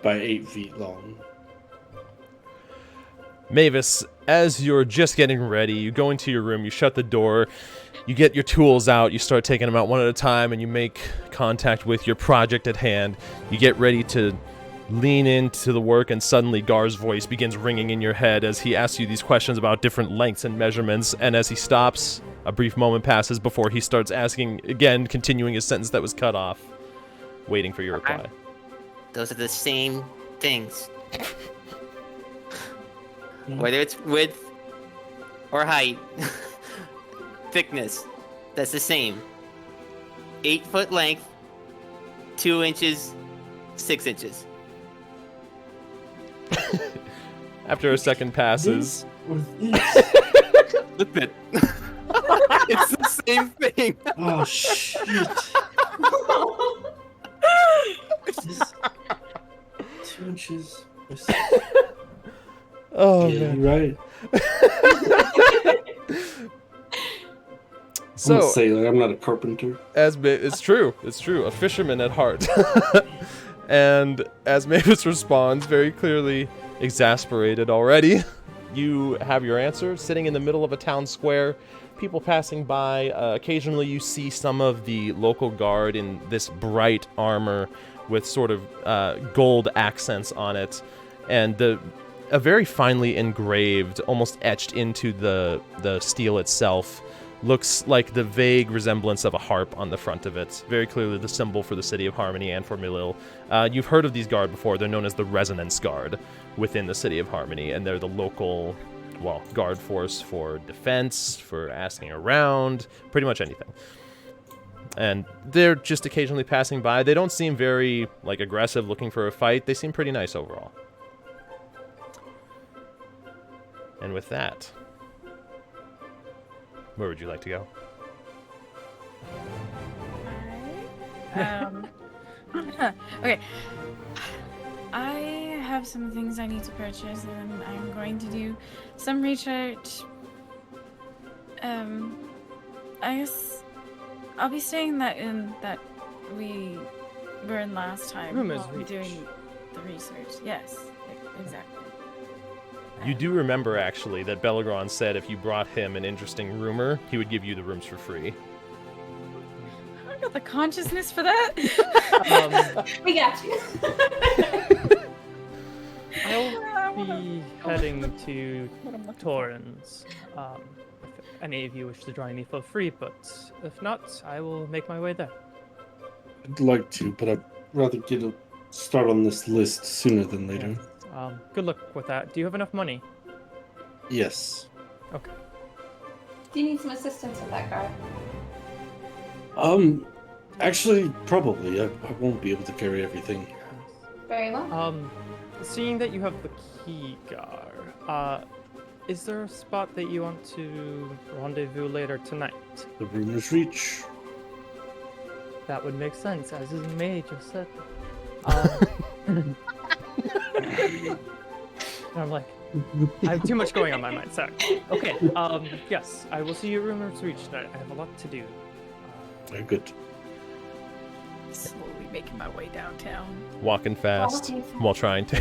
by 8 feet long?
Mavis, as you're just getting ready, you go into your room, you shut the door, you get your tools out, you start taking them out one at a time, and you make contact with your project at hand. You get ready to lean into the work, and suddenly Gar's voice begins ringing in your head as he asks you these questions about different lengths and measurements, and as he stops, a brief moment passes before he starts asking again, continuing his sentence that was cut off, waiting for your reply.
Those are the same things. Whether it's width or height, thickness, that's the same. 8 foot length, 2 inches, 6 inches.
After a second passes,
Or this?
Flip it. It's the same thing.
Oh shit! This 2 inches.
oh
Yeah,
man.
you're right. I'm a
So,
sailor. I'm not a carpenter.
it's true, a fisherman at heart. And as Mavis responds, very clearly exasperated already, you have your answer. Sitting in the middle of a town square, people passing by. Occasionally you see some of the local guard in this bright armor with sort of gold accents on it, and a very finely engraved, almost etched into the steel itself, looks like the vague resemblance of a harp on the front of it. Very clearly the symbol for the City of Harmony and for Melil. You've heard of these guard before. They're known as the Resonance Guard within the City of Harmony, and they're the local, guard force for defense, for asking around, pretty much anything. And they're just occasionally passing by. They don't seem very, aggressive, looking for a fight. They seem pretty nice overall. And with that, where would you like to go?
Okay. I have some things I need to purchase, and I'm going to do some research. I guess I'll be staying that we were in last time
Room is
while we're
reach.
doing the research. Yes, exactly.
You do remember, actually, that Belagron said if you brought him an interesting rumor, he would give you the rooms for free.
I got the consciousness for that.
We got you.
I'll be heading to Torrens. If any of you wish to join me for free, but if not, I will make my way there.
I'd like to, but I'd rather get a start on this list sooner than later.
Yes. Good luck with that. Do you have enough money?
Yes.
Okay.
Do you need some assistance with that, guard?
Actually, probably. I won't be able to carry everything.
Very well.
Seeing that you have the key, Gar, is there a spot that you want to rendezvous later tonight?
The rumors reach.
That would make sense, as is May just said. And I'm like, I have too much going on my mind. Sorry. Okay. Yes, I will see you at Rumors Reach tonight. I have a lot to do.
Very good.
Slowly making my way downtown.
Walking fast
Okay.
while trying to.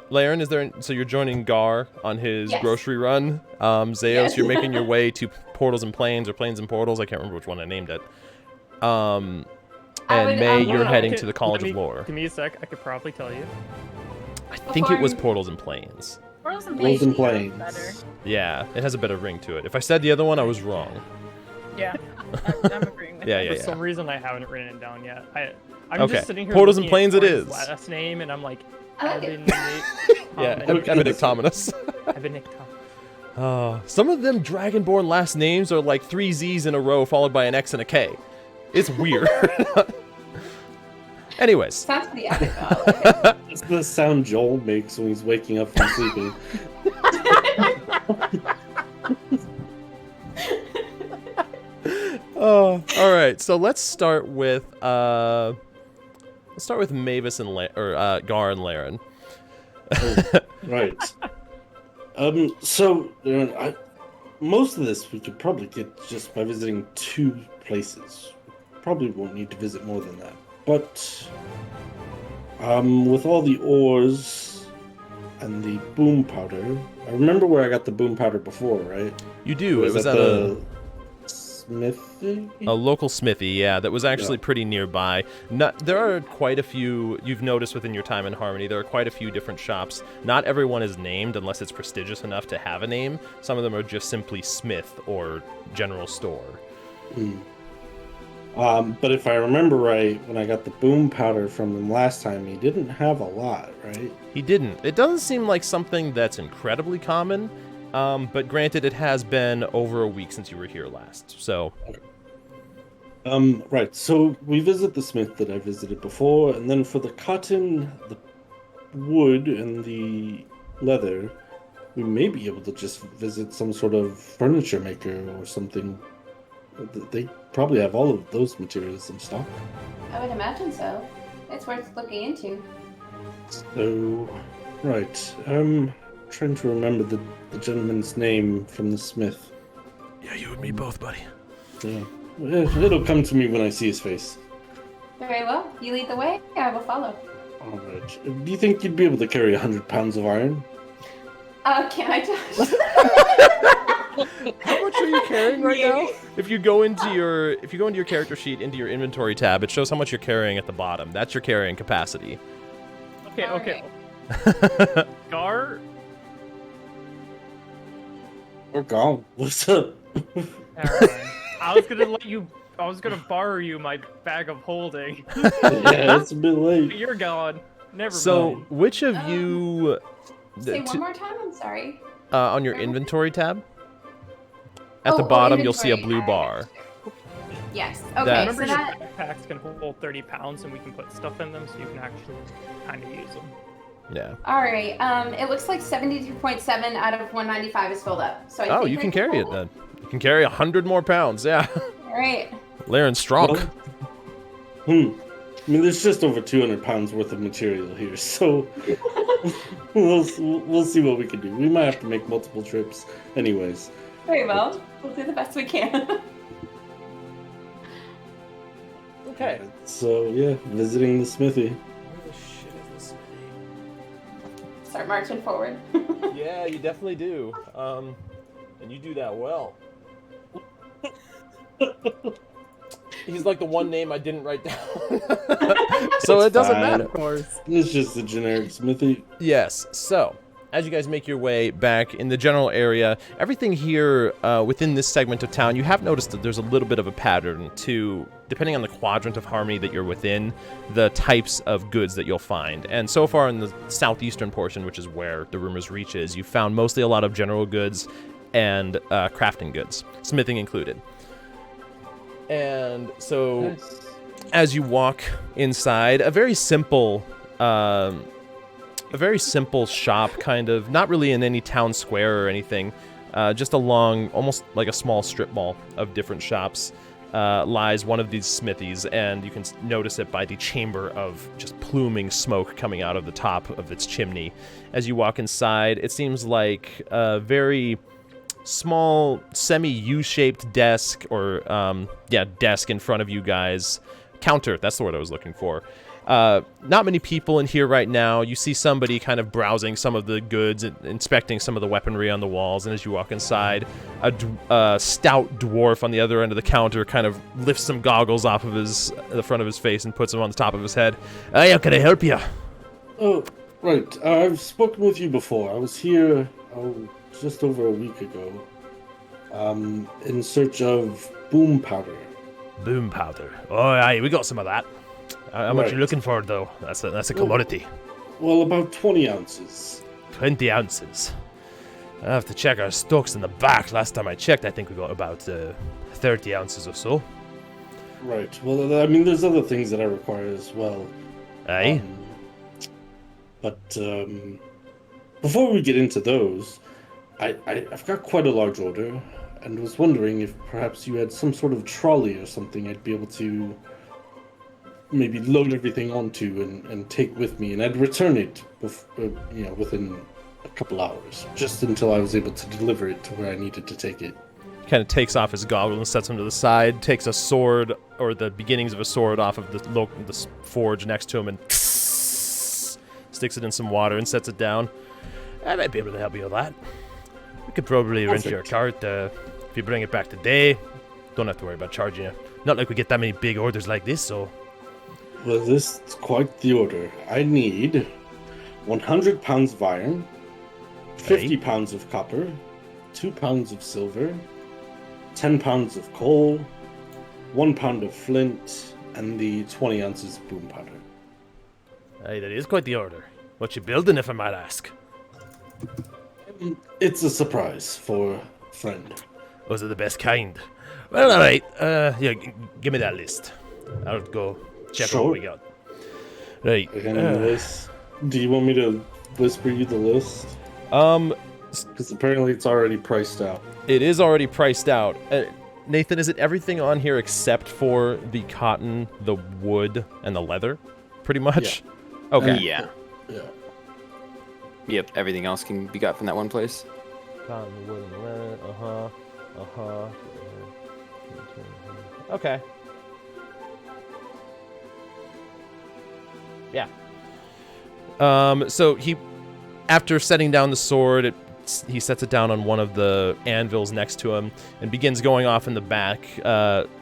Laren, is there? So you're joining Gar on his
Yes.
grocery run. Zeos,
Yes.
you're making your way to Portals and Plains or Plains and Portals. I can't remember which one I named it. And May, you're heading to the College of Lore.
Give me a sec. I could probably tell you.
I think it was Portals and Plains.
Portals and
Portals and
Plains
Plains.
better.
Yeah, it has a better ring to it. If I said the other one, I was wrong.
Yeah, I'm agreeing with
Yeah,
that.
For
yeah.
some reason, I haven't written it down yet. I'm
Okay.
just sitting here.
Portals and
looking at
Plains it
Corey's
is.
Last name, and I'm like,
I like it.
Yeah,
Okay.
Ebonictominus.
Evan
Some of them Dragonborn last names are like 3 Z's in a row followed by an X and a K. It's weird. Anyways.
Sounds pretty epic, though. I like it.
That's the sound Joel makes when he's waking up from sleeping.
Oh, all right. So let's start with Mavis and Gar and Laren.
Right. So most of this we could probably get just by visiting 2 places. Probably won't need to visit more than that. But with all the ores and the boom powder, I remember where I got the boom powder before, right?
You do. It was
at
at
the smithy.
a local smithy, yeah, that was actually pretty nearby. There are quite a few, you've noticed within your time in Harmony, there are quite a few different shops. Not everyone is named unless it's prestigious enough to have a name. Some of them are just simply Smith or General Store.
But if I remember right, when I got the boom powder from him last time, he didn't have a lot, right?
He didn't. It doesn't seem like something that's incredibly common, but granted, it has been over a week since you were here last, so...
Right, so we visit the smith that I visited before, and then for the cotton, the wood, and the leather, we may be able to just visit some sort of furniture maker or something. They probably have all of those materials in stock.
I would imagine so. It's worth looking into.
So, right, trying to remember the gentleman's name from the smith.
Yeah, you and me both, buddy.
Yeah. It'll come to me when I see his face.
Very well. You lead the way. I will follow.
All right. Do you think you'd be able to carry 100 pounds of iron?
Can I touch?
How much are you carrying right now? If you go into your character sheet into your inventory tab, it shows how much you're carrying at the bottom. That's your carrying capacity.
Okay. Gar.
We're gone. What's up?
Alright. I was gonna borrow you my bag of holding.
Yeah, it's a bit late.
You're gone. Never
So,
mind.
which of you
Say one more time. I'm sorry.
on your inventory tab? At the
Oh,
bottom, you'll see a
inventory.
blue bar.
Yes.
That-
Okay.
Remember
So
your
that.
backpacks can hold 30 pounds and we can put stuff in them so you can actually kind of use them.
Yeah.
All right. It looks like 72.7 out of 195 is filled up. So I
Oh,
think
you
I
can carry it
hold
then. You can carry 100 more pounds. Yeah.
All right.
Laren's strong.
Well, I mean, there's just over 200 pounds worth of material here, so we'll see what we can do. We might have to make multiple trips, anyways.
Very well. We'll do the best we can.
Okay.
So yeah, visiting the smithy.
Where the shit is this?
Start marching forward.
Yeah, you definitely do. And you do that well. He's like the one name I didn't write down. So it doesn't
fine.
matter.
Of course.
It's just a generic smithy.
Yes, so as you guys make your way back in the general area, everything here within this segment of town, you have noticed that there's a little bit of a pattern to, depending on the quadrant of Harmony that you're within, the types of goods that you'll find. And so far in the southeastern portion, which is where the Rumor's Reach is, you've found mostly a lot of general goods and crafting goods, smithing included. And so, as you walk inside, a very simple shop, kind of, not really in any town square or anything, just along almost like a small strip mall of different shops, lies one of these smithies, and you can notice it by the chamber of just pluming smoke coming out of the top of its chimney. As you walk inside, it seems like a very small semi-U-shaped desk, or desk in front of you guys. Counter, that's the word I was looking for. Not many people in here right now. You see somebody kind of browsing some of the goods, inspecting some of the weaponry on the walls, and as you walk inside, a stout dwarf on the other end of the counter kind of lifts some goggles off of the front of his face and puts them on the top of his head. Hey, how can I help you?
Oh, right. I've spoken with you before. I was here just over a week ago, in search of boom powder.
Boom powder. Oh, aye, we got some of that. How much are you looking for, though? That's a commodity.
Well, about 20 ounces.
20 ounces. I have to check our stocks in the back. Last time I checked, I think we got about 30 ounces or so.
Right. Well, I mean, there's other things that I require as well.
Aye.
Before we get into those, I've got quite a large order, and was wondering if perhaps you had some sort of trolley or something I'd be able to maybe load everything onto and take with me, and I'd return it within a couple hours, just until I was able to deliver it to where I needed to take it.
Kind of takes off his goggles and sets them to the side, takes a sword, or the beginnings of a sword, off of the forge next to him, and sticks it in some water and sets it down. I might be able to help you with that. We could probably rent your cart if you bring it back today. Don't have to worry about charging you. Not like we get that many big orders like this, so...
Well, this is quite the order. I need 100 pounds of iron, 50 pounds of copper, 2 pounds of silver, 10 pounds of coal, 1 pound of flint, and the 20 ounces of boom powder.
Hey, that is quite the order. What you building, if I might ask?
It's a surprise for a friend.
Those are the best kind. Well, alright. Give me that list. I'll go check out what we got. Right.
Do you want me to whisper you the list? Because apparently it's already priced out.
It is already priced out. Nathan, is it everything on here except for the cotton, the wood, and the leather? Pretty much? Yeah. Okay.
Yeah. Yep, everything else can be got from that one place.
Cotton, wood, and leather. Okay. Yeah. So he, after setting down the sword, he sets it down on one of the anvils next to him and begins going off in the back,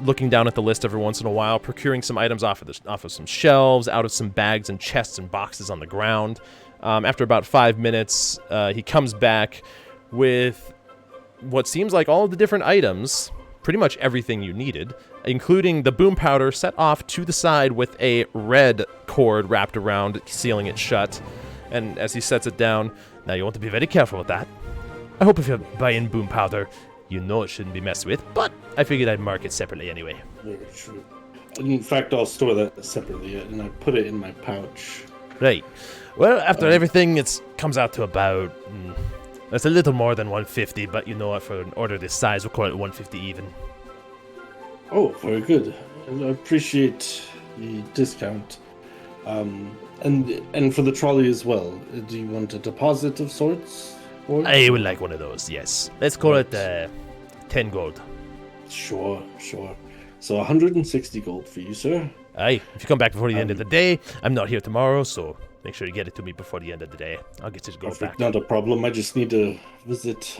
looking down at the list every once in a while, procuring some items off of some shelves, out of some bags and chests and boxes on the ground. After about 5 minutes, he comes back with what seems like all of the different items, pretty much everything you needed, including the boom powder set off to the side with a red cord wrapped around, sealing it shut. And as he sets it down, now you want to be very careful with that. I hope if you're buying boom powder, you know it shouldn't be messed with, but I figured I'd mark it separately anyway.
Very true. In fact, I'll store that separately, and I put it in my pouch.
Right. Well, after everything, it comes out to about... it's a little more than 150, but you know what, for an order this size, we'll call it 150 even.
Oh, very good. I appreciate the discount. And for the trolley as well, do you want a deposit of sorts?
I would like one of those, yes. Let's call it 10 gold.
Sure. So 160 gold for you, sir.
Aye, if you come back before the end of the day, I'm not here tomorrow, so make sure you get it to me before the end of the day. I'll get you to go back.
Not a problem. I just need to visit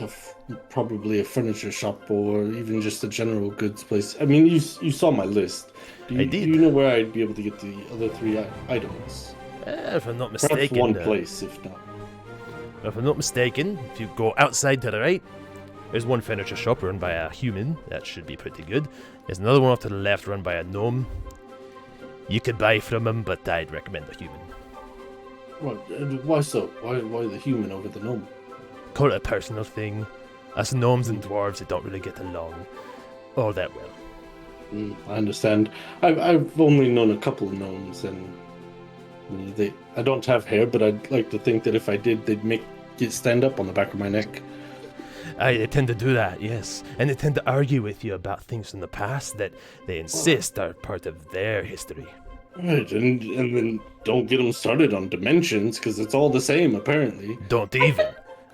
probably a furniture shop or even just a general goods place. I mean, you saw my list.
I did.
Do you know where I'd be able to get the other 3 items?
If I'm not mistaken.
Perhaps one place, if not.
If I'm not mistaken, if you go outside to the right, there's one furniture shop run by a human. That should be pretty good. There's another one off to the left run by a gnome. You could buy from him, but I'd recommend the human.
What? Why so? Why the human over the gnome?
Call it a personal thing. Us gnomes and dwarves that don't really get along all that well.
I understand. I've only known a couple of gnomes, and I don't have hair, but I'd like to think that if I did, they'd make it stand up on the back of my neck.
They tend to do that, yes. And they tend to argue with you about things from the past that they insist are part of their history.
Right, and then don't get them started on dimensions, because it's all the same, apparently.
Don't even.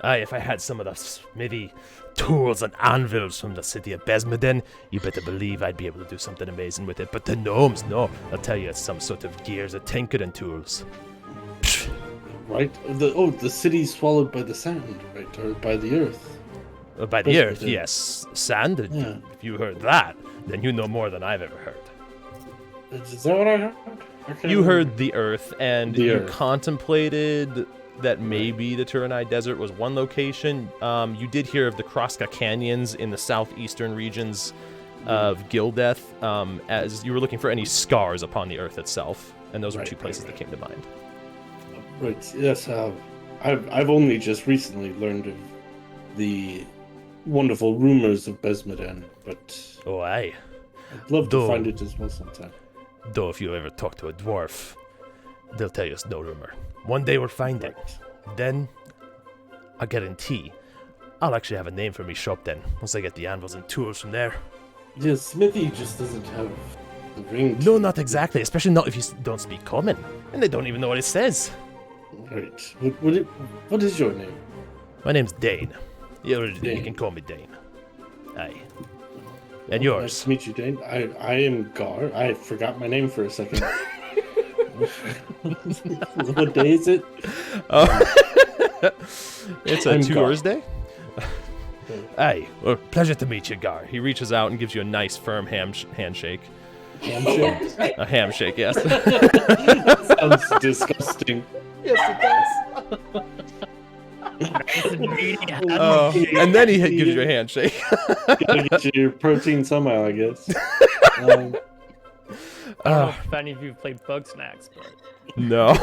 If I had some of the smithy tools and anvils from the city of Besmeden, you better believe I'd be able to do something amazing with it. But the gnomes, no. I'll tell you, it's some sort of gears of tinkering tools.
Right? The city's swallowed by the sand, right? Or by the earth.
By the earth, yes. Sand?
Yeah.
If you heard that, then you know more than I've ever heard.
Is that what I heard?
You heard the earth, and
The
you
earth.
contemplated that maybe the Turanai Desert was one location. You did hear of the Kroska Canyons in the southeastern regions of Gildeth, as you were looking for any scars upon the earth itself, and those were two places that came to mind.
Right, yes. I've only just recently learned of the wonderful rumors of Besmeden, but
Oh, aye.
I'd love to
Though-
find it as well sometime.
Though if you ever talk to a dwarf, they'll tell you it's no rumor. One day we'll find it. Then, I guarantee, I'll actually have a name for me shop then, once I get the anvils and tools from there.
Yeah, Smithy just doesn't have the ring.
No, not exactly, especially not if you don't speak common. And they don't even know what it says.
Right. What is your name?
My name's Dane. You
Dane.
can call me Dane. Aye. And
Nice
yours?
to meet you, Dane. I am Gar. I forgot my name for a second. What day is it?
It's a
I'm
Tuesday. Aye. Well, pleasure to meet you, Gar. He reaches out and gives you a nice, firm handshake.
Handshake?
A handshake, yes.
Sounds disgusting.
And then he gives you a handshake.
Gotta get your protein somehow, I guess.
I don't know if any of you played Bug Snacks, but
No.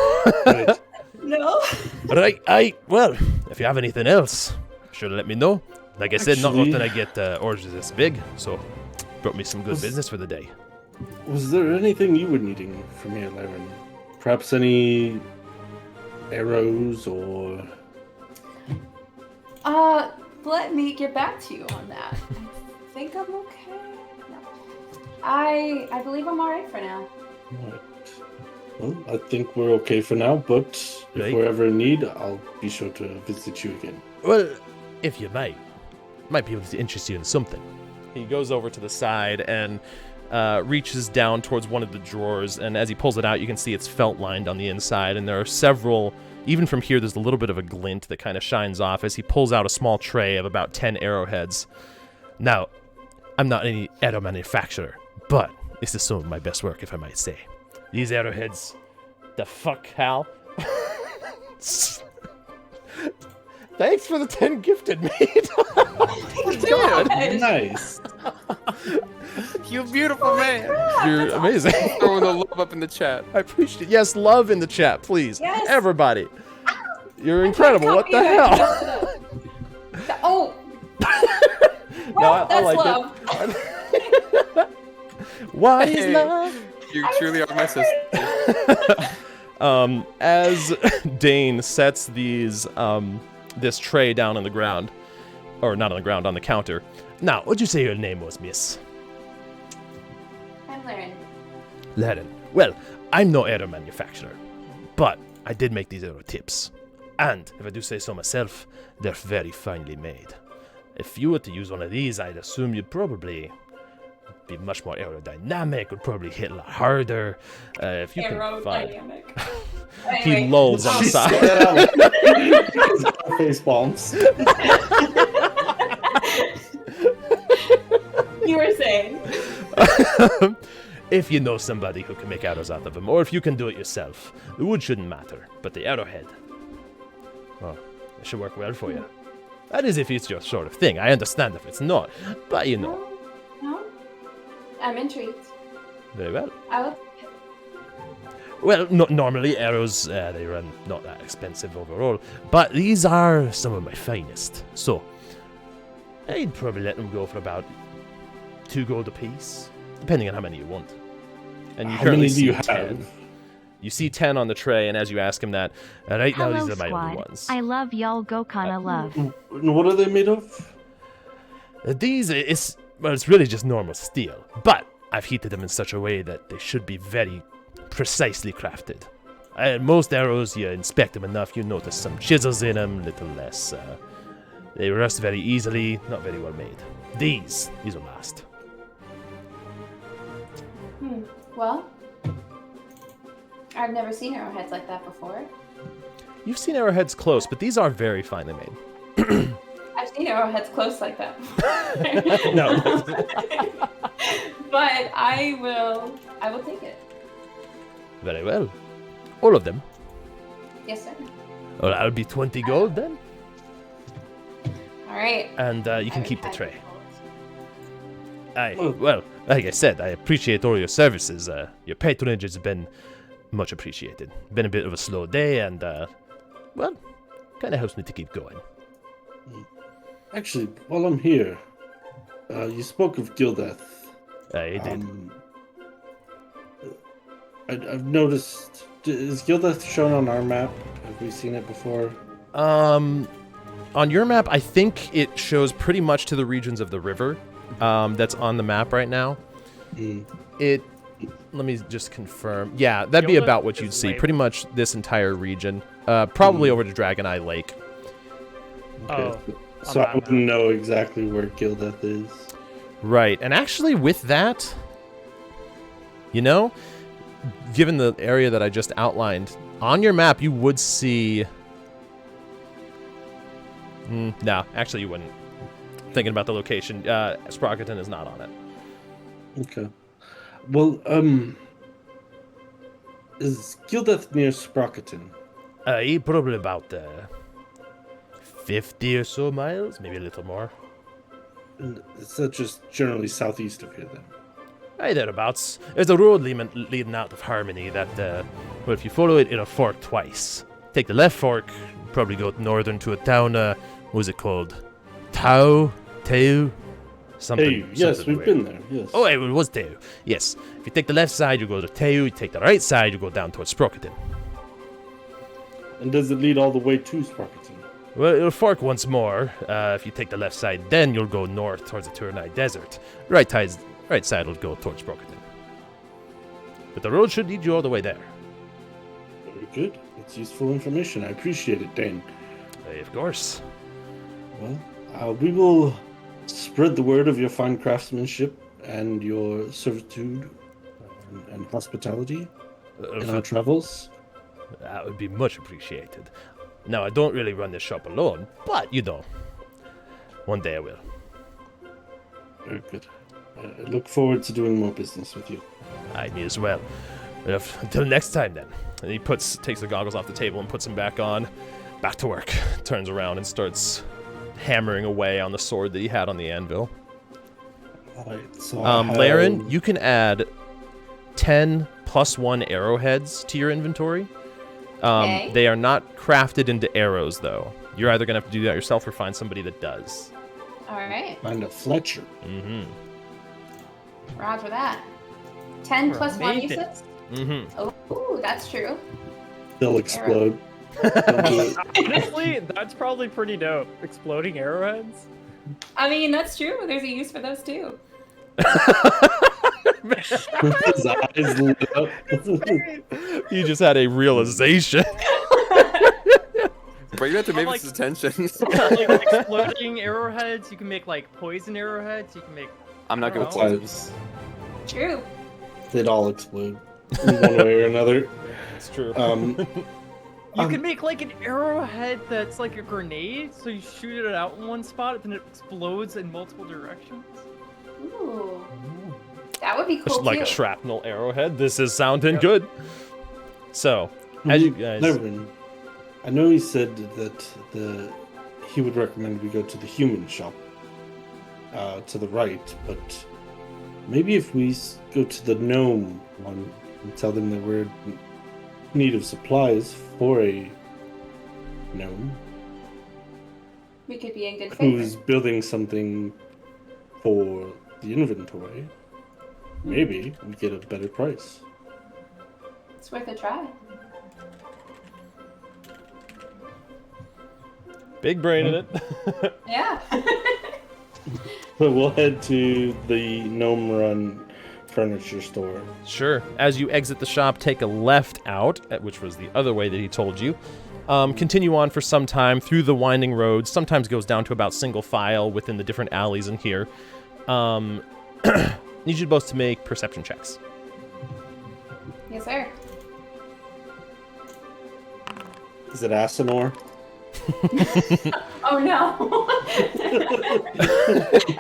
Right.
No.
Right, well, if you have anything else, sure to let me know. Like I said, not
Actually-
often I get orders this big, so brought me some good business for the day.
Was there anything you were needing from here, Laren? Perhaps any arrows or...
Let me get back to you on that. I think I'm okay. No. I believe I'm alright for now.
Right. Well, I think we're okay for now, but if
Right.
we're ever in need, I'll be sure to visit you again.
Well, if you might be able to interest you in something. He goes over to the side and reaches down towards one of the drawers, and as he pulls it out, you can see it's felt lined on the inside, and there are several. Even from here, there's a little bit of a glint that kind of shines off as he pulls out a small tray of about 10 arrowheads. Now, I'm not any arrow manufacturer, but this is some of my best work, if I might say. These arrowheads, the fuck, Hal? Thanks for the 10 gifted, mate.
Nice.
You beautiful man.
You're amazing.
Throwing the love up in the chat.
I appreciate it. Yes, love in the chat, please.
Yes.
Everybody. You're incredible. What the hell?
Oh.
No, I
That's
like
love.
it. Why is
Hey.
love?
You truly are my sister.
As Dane sets this tray down on the ground, or not on the ground, on the counter. Now, what'd you say your name was, miss?
I'm Laren.
Laren. Well, I'm no arrow manufacturer, but I did make these arrow tips. And, if I do say so myself, they're very finely made. If you were to use one of these, I'd assume you'd probably be much more aerodynamic, would probably hit a lot harder. If you can find...
Aerodynamic.
He
Anyway.
lolls on the side.
Face palms.
You were saying.
If you know somebody who can make arrows out of them, or if you can do it yourself, the wood shouldn't matter, but the arrowhead, well, It should work well for you. That is if it's your sort of thing. I understand if it's not, but you know.
No. I'm intrigued.
Very well.
I will.
Well, normally arrows, they run not that expensive overall, but these are some of my finest. So, I'd probably let them go for about 2 gold apiece, depending on how many you want. And you
How
currently
many do you
see 10.
have?
You see 10 on the tray, and as you ask him that, right now
Hello,
these are my
squad.
only ones.
I love y'all. Go kinda love.
What are they made of?
These it's really just normal steel, but I've heated them in such a way that they should be very precisely crafted. Most arrows, you inspect them enough, you notice some chisels in them, little less. They rust very easily, not very well made. These will last.
Well, I've never seen arrowheads like that before.
You've seen arrowheads close, but these are very finely made.
I've seen arrowheads close like that.
No.
But I will take it.
Very well. All of them.
Yes, sir.
Well, that'll be 20 gold then,
All right.
and you can
I-
keep the
I-
tray. Well, like I said, I appreciate all your services. Your patronage has been much appreciated. Been a bit of a slow day, and well, kind of helps me to keep going.
Actually, while I'm here, you spoke of Gildeth.
I did.
I've noticed. Is Gildeth shown on our map? Have we seen it before?
On your map, I think it shows pretty much to the regions of the river that's on the map right now. It. Let me just confirm. Yeah, that'd be
Gildeth
about what you'd
is
see.
labeled.
Pretty much this entire region. Probably over to Dragon Eye Lake.
Oh,
So
on
I
that
wouldn't know exactly where Gildeth is.
Right, and actually with that, you know, given the area that I just outlined, on your map you would see... no, actually you wouldn't. Thinking about the location, Sprocketon is not on it.
Okay. Well, is Gildeth near Sprocketon?
Probably about 50 or so miles, maybe a little more.
And is that just generally southeast of here then?
Right thereabouts. There's a road leading out of Harmony that, well, if you follow it, it'll fork twice. Take the left fork, probably go northern to a town, what was it called? Tau? Something.
Hey, yes,
something
we've
weird.
been there, yes.
Oh, it was Tau. Yes. If you take the left side, you go to Tau. You take the right side, you go down towards Sprocketon.
And does it lead all the way to Sprocketon?
Well, it'll fork once more. If you take the left side, then you'll go north towards the Turnai Desert. Right side will go towards Sprocketon. But the road should lead you all the way there.
Very good. It's useful information. I appreciate it, Dane.
Of course.
Well, we will spread the word of your fine craftsmanship and your servitude and hospitality in our travels.
That would be much appreciated. Now, I don't really run this shop alone, but, you know, one day I will.
Very good. I look forward to doing more business with you.
Me as well. Until next time, then. And he takes the goggles off the table and puts them back on. Back to work. Turns around and starts hammering away on the sword that he had on the anvil.
All right, so
Laren, you can add 10 plus 1 arrowheads to your inventory.
Okay.
They are not crafted into arrows, though. You're either going to have to do that yourself or find somebody that does.
All right.
Find a Fletcher.
Mm-hmm.
Roger that. 10 plus 1, you
Amazing.
said?
Mm-hmm.
Oh, that's true.
They'll explode. Don't do it.
honestly, that's probably pretty dope. Exploding arrowheads.
I mean, that's true. There's a use for those too.
His eyes lit up.
You just had a realization.
Bring that to
I'm
Mavis' attention.
Like exploding arrowheads. You can make like poison arrowheads. You can make.
I'm not good with
Oh.
poisons.
True.
They'd all explode in one way or another.
It's true.
You can make like an arrowhead that's like a grenade. So you shoot it out in one spot, and then it explodes in multiple directions.
Ooh. That would be cool
Just like
too.
a shrapnel arrowhead. This is sounding good. So, as you guys...
Laren, I know he said that he would recommend we go to the human shop to the right, but maybe if we go to the gnome one and tell them that we're in need of supplies for a gnome
We could be in good
who's
favor.
building something for the inventory, maybe we get a better price.
It's worth a try.
Big brain in it.
Yeah.
But we'll head to the gnome run furniture store.
Sure. As you exit the shop, take a left out, which was the other way that he told you. Continue on for some time through the winding roads. Sometimes goes down to about single file within the different alleys in here. Need you both to make perception checks.
Yes, sir.
Is it Asinor?
Oh no.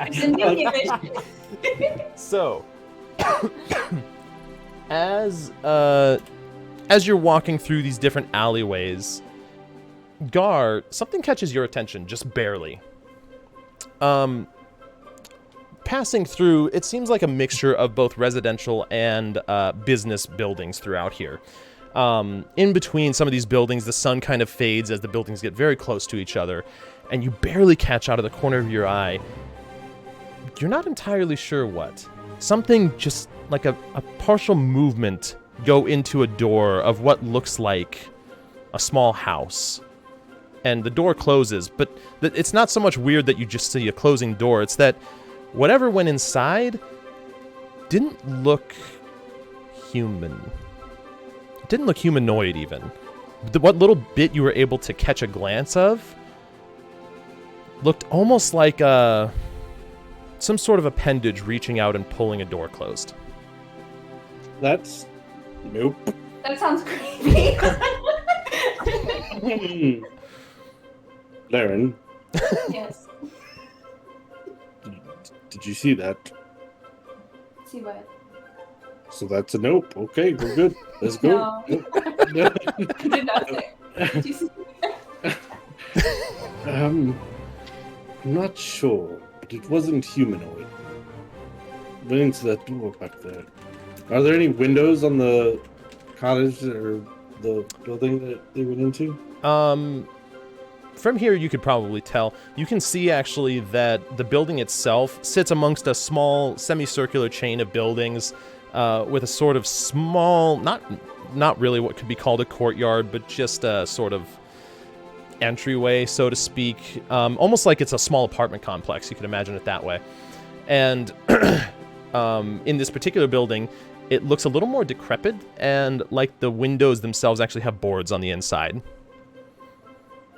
It's in the image.
So, as you're walking through these different alleyways, Gar, something catches your attention, just barely. Passing through, it seems like a mixture of both residential and business buildings throughout here. In between some of these buildings, the sun kind of fades as the buildings get very close to each other, and you barely catch out of the corner of your eye. You're not entirely sure what. Something just like a partial movement go into a door of what looks like a small house. And the door closes, but it's not so much weird that you just see a closing door. It's that whatever went inside didn't look human. It didn't look humanoid even. What little bit you were able to catch a glance of looked almost like some sort of appendage reaching out and pulling a door closed.
That's... Nope.
That sounds creepy.
Laren,
Yes.
did you see that?
See what?
So that's a nope. Okay, we're good. Let's go.
No. I did not say. Did you see?
I'm not sure, but it wasn't humanoid. Went into that door back there. Are there any windows on the cottage or the building that they went into?
From here, you could probably tell. You can see, actually, that the building itself sits amongst a small semicircular chain of buildings with a sort of small, not really what could be called a courtyard, but just a sort of entryway, so to speak. Almost like it's a small apartment complex. You could imagine it that way. And in this particular building, it looks a little more decrepit, and like the windows themselves actually have boards on the inside.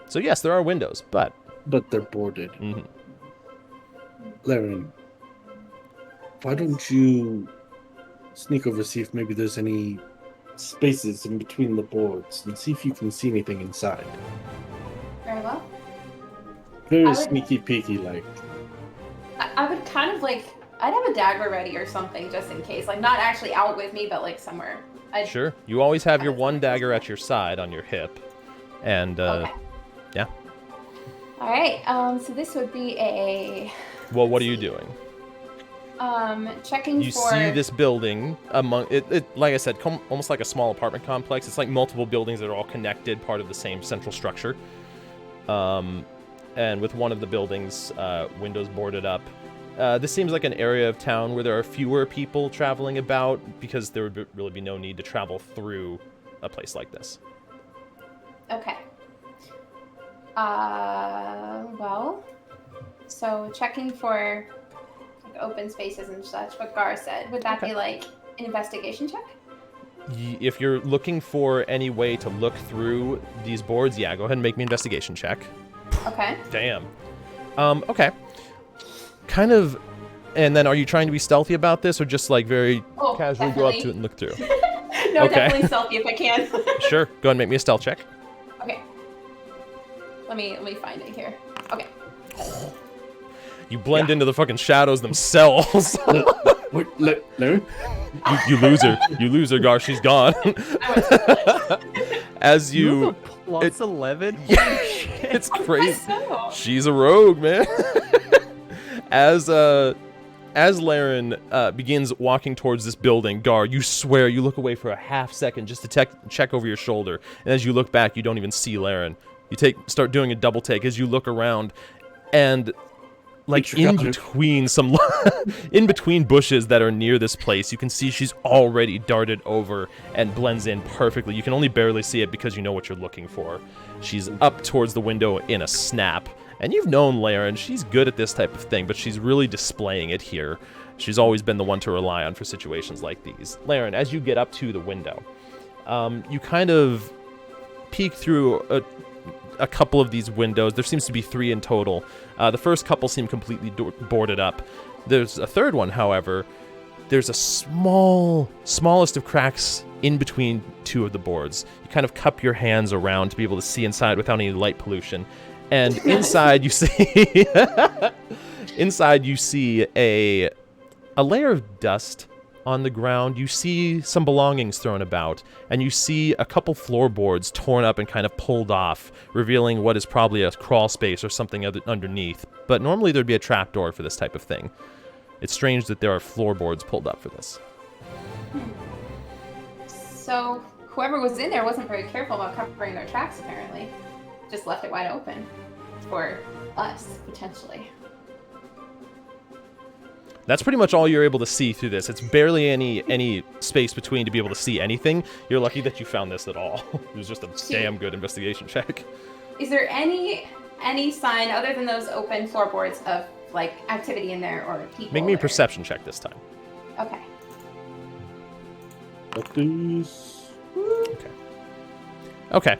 So yes, there are windows, but
they're boarded.
Mm-hmm.
Laren, why don't you sneak over, see if maybe there's any spaces in between the boards, and see if you can see anything inside.
Very well.
Very
I would-
sneaky peeky like.
I would kind of like, I'd have a dagger ready or something just in case. Like, not actually out with me, but like somewhere.
Sure. You always have your one dagger at your side on your hip. And,
Okay.
yeah.
All right. So this would be a.
Well, what are you doing?
Checking
You
for.
see this building among it like I said, almost like a small apartment complex. It's like multiple buildings that are all connected, part of the same central structure. And with one of the buildings, windows boarded up. This seems like an area of town where there are fewer people traveling about, because there would really be no need to travel through a place like this.
Okay. Well, so checking for like open spaces and such, what Gar said, would that be like an investigation check?
If you're looking for any way to look through these boards, yeah, go ahead and make me an investigation check.
Okay.
Damn. Okay. Kind of, and then are you trying to be stealthy about this, or just like very casually go up to it and look through?
No,
Okay.
definitely stealthy if I can.
Sure. Go ahead and make me a stealth check.
Okay. Let me find it here. Okay.
You blend into the fucking shadows themselves.
Wait, Laren?
You loser. You loser, Gar. She's gone. As you
Lost 11?
Yeah, it's crazy.
So.
She's a rogue, man. As Laren begins walking towards this building, Gar, you swear you look away for a half second just to check over your shoulder, and as you look back, you don't even see Laren. You start doing a double take as you look around, and like in between bushes that are near this place, you can see she's already darted over and blends in perfectly. You can only barely see it because you know what you're looking for. She's up towards the window in a snap. And you've known Laren, she's good at this type of thing, but she's really displaying it here. She's always been the one to rely on for situations like these. Laren, as you get up to the window, you kind of peek through a couple of these windows. There seems to be 3 in total. The first couple seem completely boarded up. There's a third one, however. There's a smallest of cracks in between 2 of the boards. You kind of cup your hands around to be able to see inside without any light pollution. And inside you see a layer of dust on the ground. You see some belongings thrown about, and you see a couple floorboards torn up and kind of pulled off, revealing what is probably a crawl space or something underneath. But normally there'd be a trapdoor for this type of thing. It's strange that there are floorboards pulled up for this.
So whoever was in there wasn't very careful about covering their tracks, apparently. Just left it wide open for us, potentially.
That's pretty much all you're able to see through this. It's barely any space between to be able to see anything. You're lucky that you found this at all. It was just a damn good investigation check.
Is there any sign other than those open floorboards of like activity in there or people?
Make me a perception check this time.
Okay.
Okay.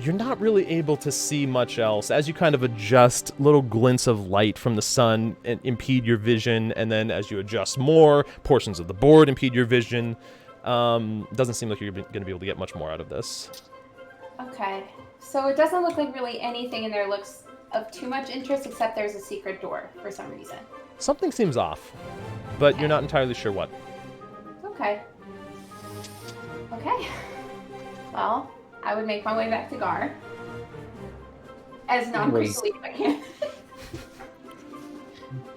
You're not really able to see much else. As you kind of adjust, little glints of light from the sun impede your vision, and then as you adjust more, portions of the board impede your vision. Doesn't seem like you're going to be able to get much more out of this.
Okay. So it doesn't look like really anything in there looks of too much interest, except there's a secret door for some reason.
Something seems off, but you're not entirely sure what.
Okay. Well, I would make my way back to Gar. As non-creepily as I can.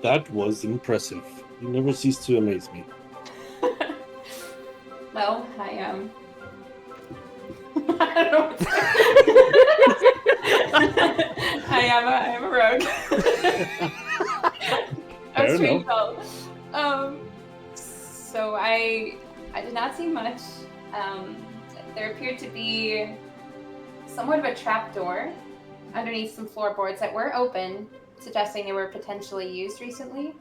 That was impressive. You never cease to amaze me.
Well, I don't know what to say. I am a rogue.
Fair
I'm strange
enough.
though. So I did not see much. There appeared to be somewhat of a trapdoor underneath some floorboards that were open, suggesting they were potentially used recently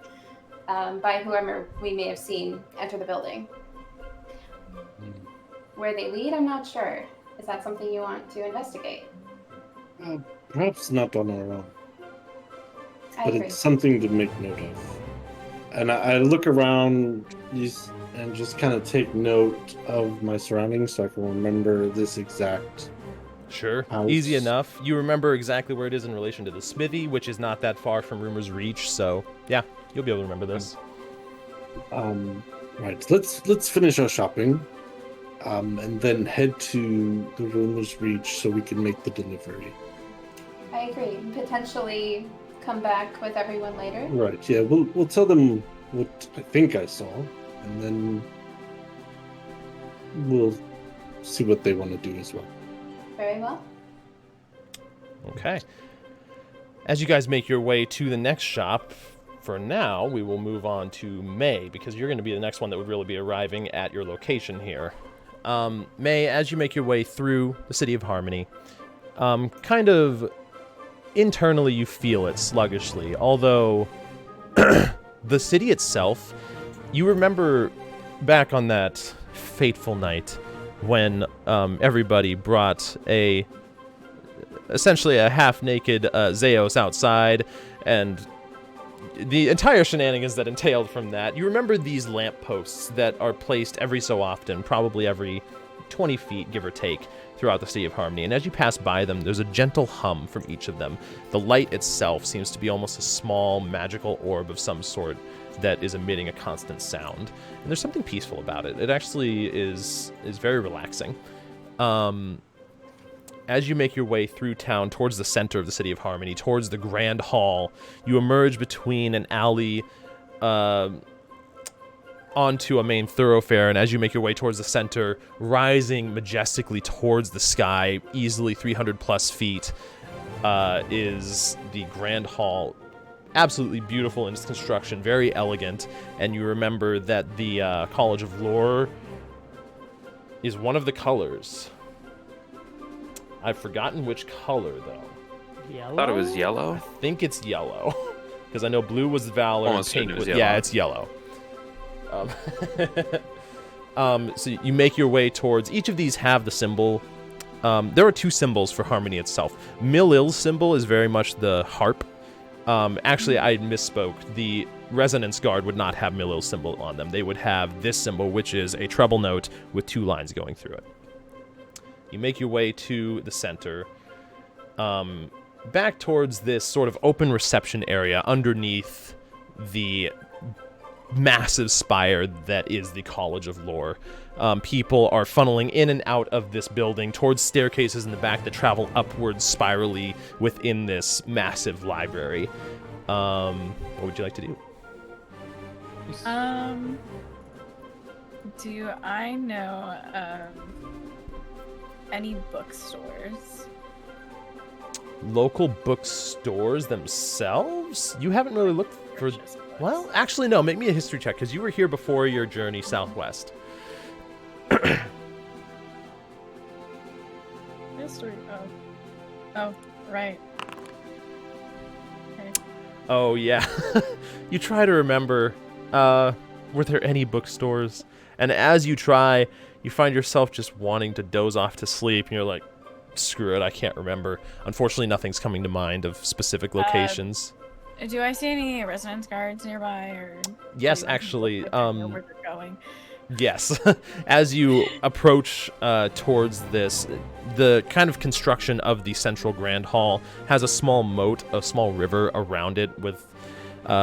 by whoever we may have seen enter the building. Where they lead, I'm not sure. Is that something you want to investigate?
Perhaps not on our own,
I
but
agree.
it's something to make note of. And I look around and just kind of take note of my surroundings so I can remember this exact
Sure.
house.
Easy enough. You remember exactly where it is in relation to the smithy, which is not that far from Rumor's Reach, so yeah, you'll be able to remember this.
Right. Let's finish our shopping, and then head to the Rumor's Reach so we can make the delivery.
I agree. Potentially come back with everyone later.
Right. Yeah. We'll tell them what I think I saw, and then we'll see what they want to do as well.
Very well.
Okay. As you guys make your way to the next shop, for now, we will move on to May, because you're going to be the next one that would really be arriving at your location here. May, as you make your way through the City of Harmony, kind of internally you feel it sluggishly, although the city itself, you remember back on that fateful night when everybody brought essentially a half-naked Zeos outside, and the entire shenanigans that entailed from that. You remember these lampposts that are placed every so often, probably every 20 feet, give or take, throughout the City of Harmony, and as you pass by them, there's a gentle hum from each of them. The light itself seems to be almost a small magical orb of some sort that is emitting a constant sound, and there's something peaceful about it. It actually is very relaxing. as you make your way through town towards the center of the City of Harmony, towards the Grand Hall, you emerge between an alley onto a main thoroughfare, and as you make your way towards the center, rising majestically towards the sky, easily 300 plus feet, is the Grand Hall. Absolutely beautiful in its construction, very elegant, and you remember that the College of Lore is one of the colors. I've forgotten which color, though.
Yellow?
I thought it was yellow.
I think it's yellow, because I know blue was Valor,
Almost
and pink
certain it was
was...
yellow.
Yeah, it's yellow. So you make your way towards... Each of these have the symbol. There are two symbols for Harmony itself. Millil's symbol is very much the harp. Actually, I misspoke. The Resonance Guard would not have Millil's symbol on them. They would have this symbol, which is a treble note with 2 lines going through it. You make your way to the center, back towards this sort of open reception area underneath the massive spire that is the College of Lore. People are funneling in and out of this building towards staircases in the back that travel upwards spirally within this massive library. What would you like to do?
Do I know any bookstores?
Local bookstores themselves? You haven't really looked for...
Just
Well, actually, no. Make me a history check, because you were here before your journey southwest.
history. Oh, right. Okay.
Oh, yeah. You try to remember, were there any bookstores? And as you try, you find yourself just wanting to doze off to sleep, and you're like, screw it, I can't remember. Unfortunately, nothing's coming to mind of specific locations.
Do I see any Resonance Guards nearby, or?
Yes,
do you
actually,
look like I know where they're going?
Yes. As you approach towards this, the kind of construction of the central Grand Hall has a small moat, a small river around it with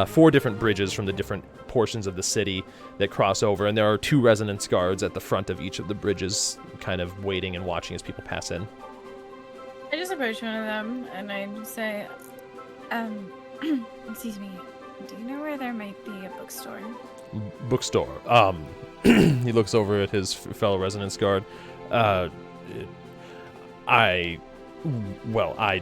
4 different bridges from the different portions of the city that cross over, and there are 2 Resonance Guards at the front of each of the bridges, kind of waiting and watching as people pass in.
I just approach one of them, and I say, excuse me, do you know where there might be a bookstore?
Bookstore. He looks over at his fellow Resonance Guard. I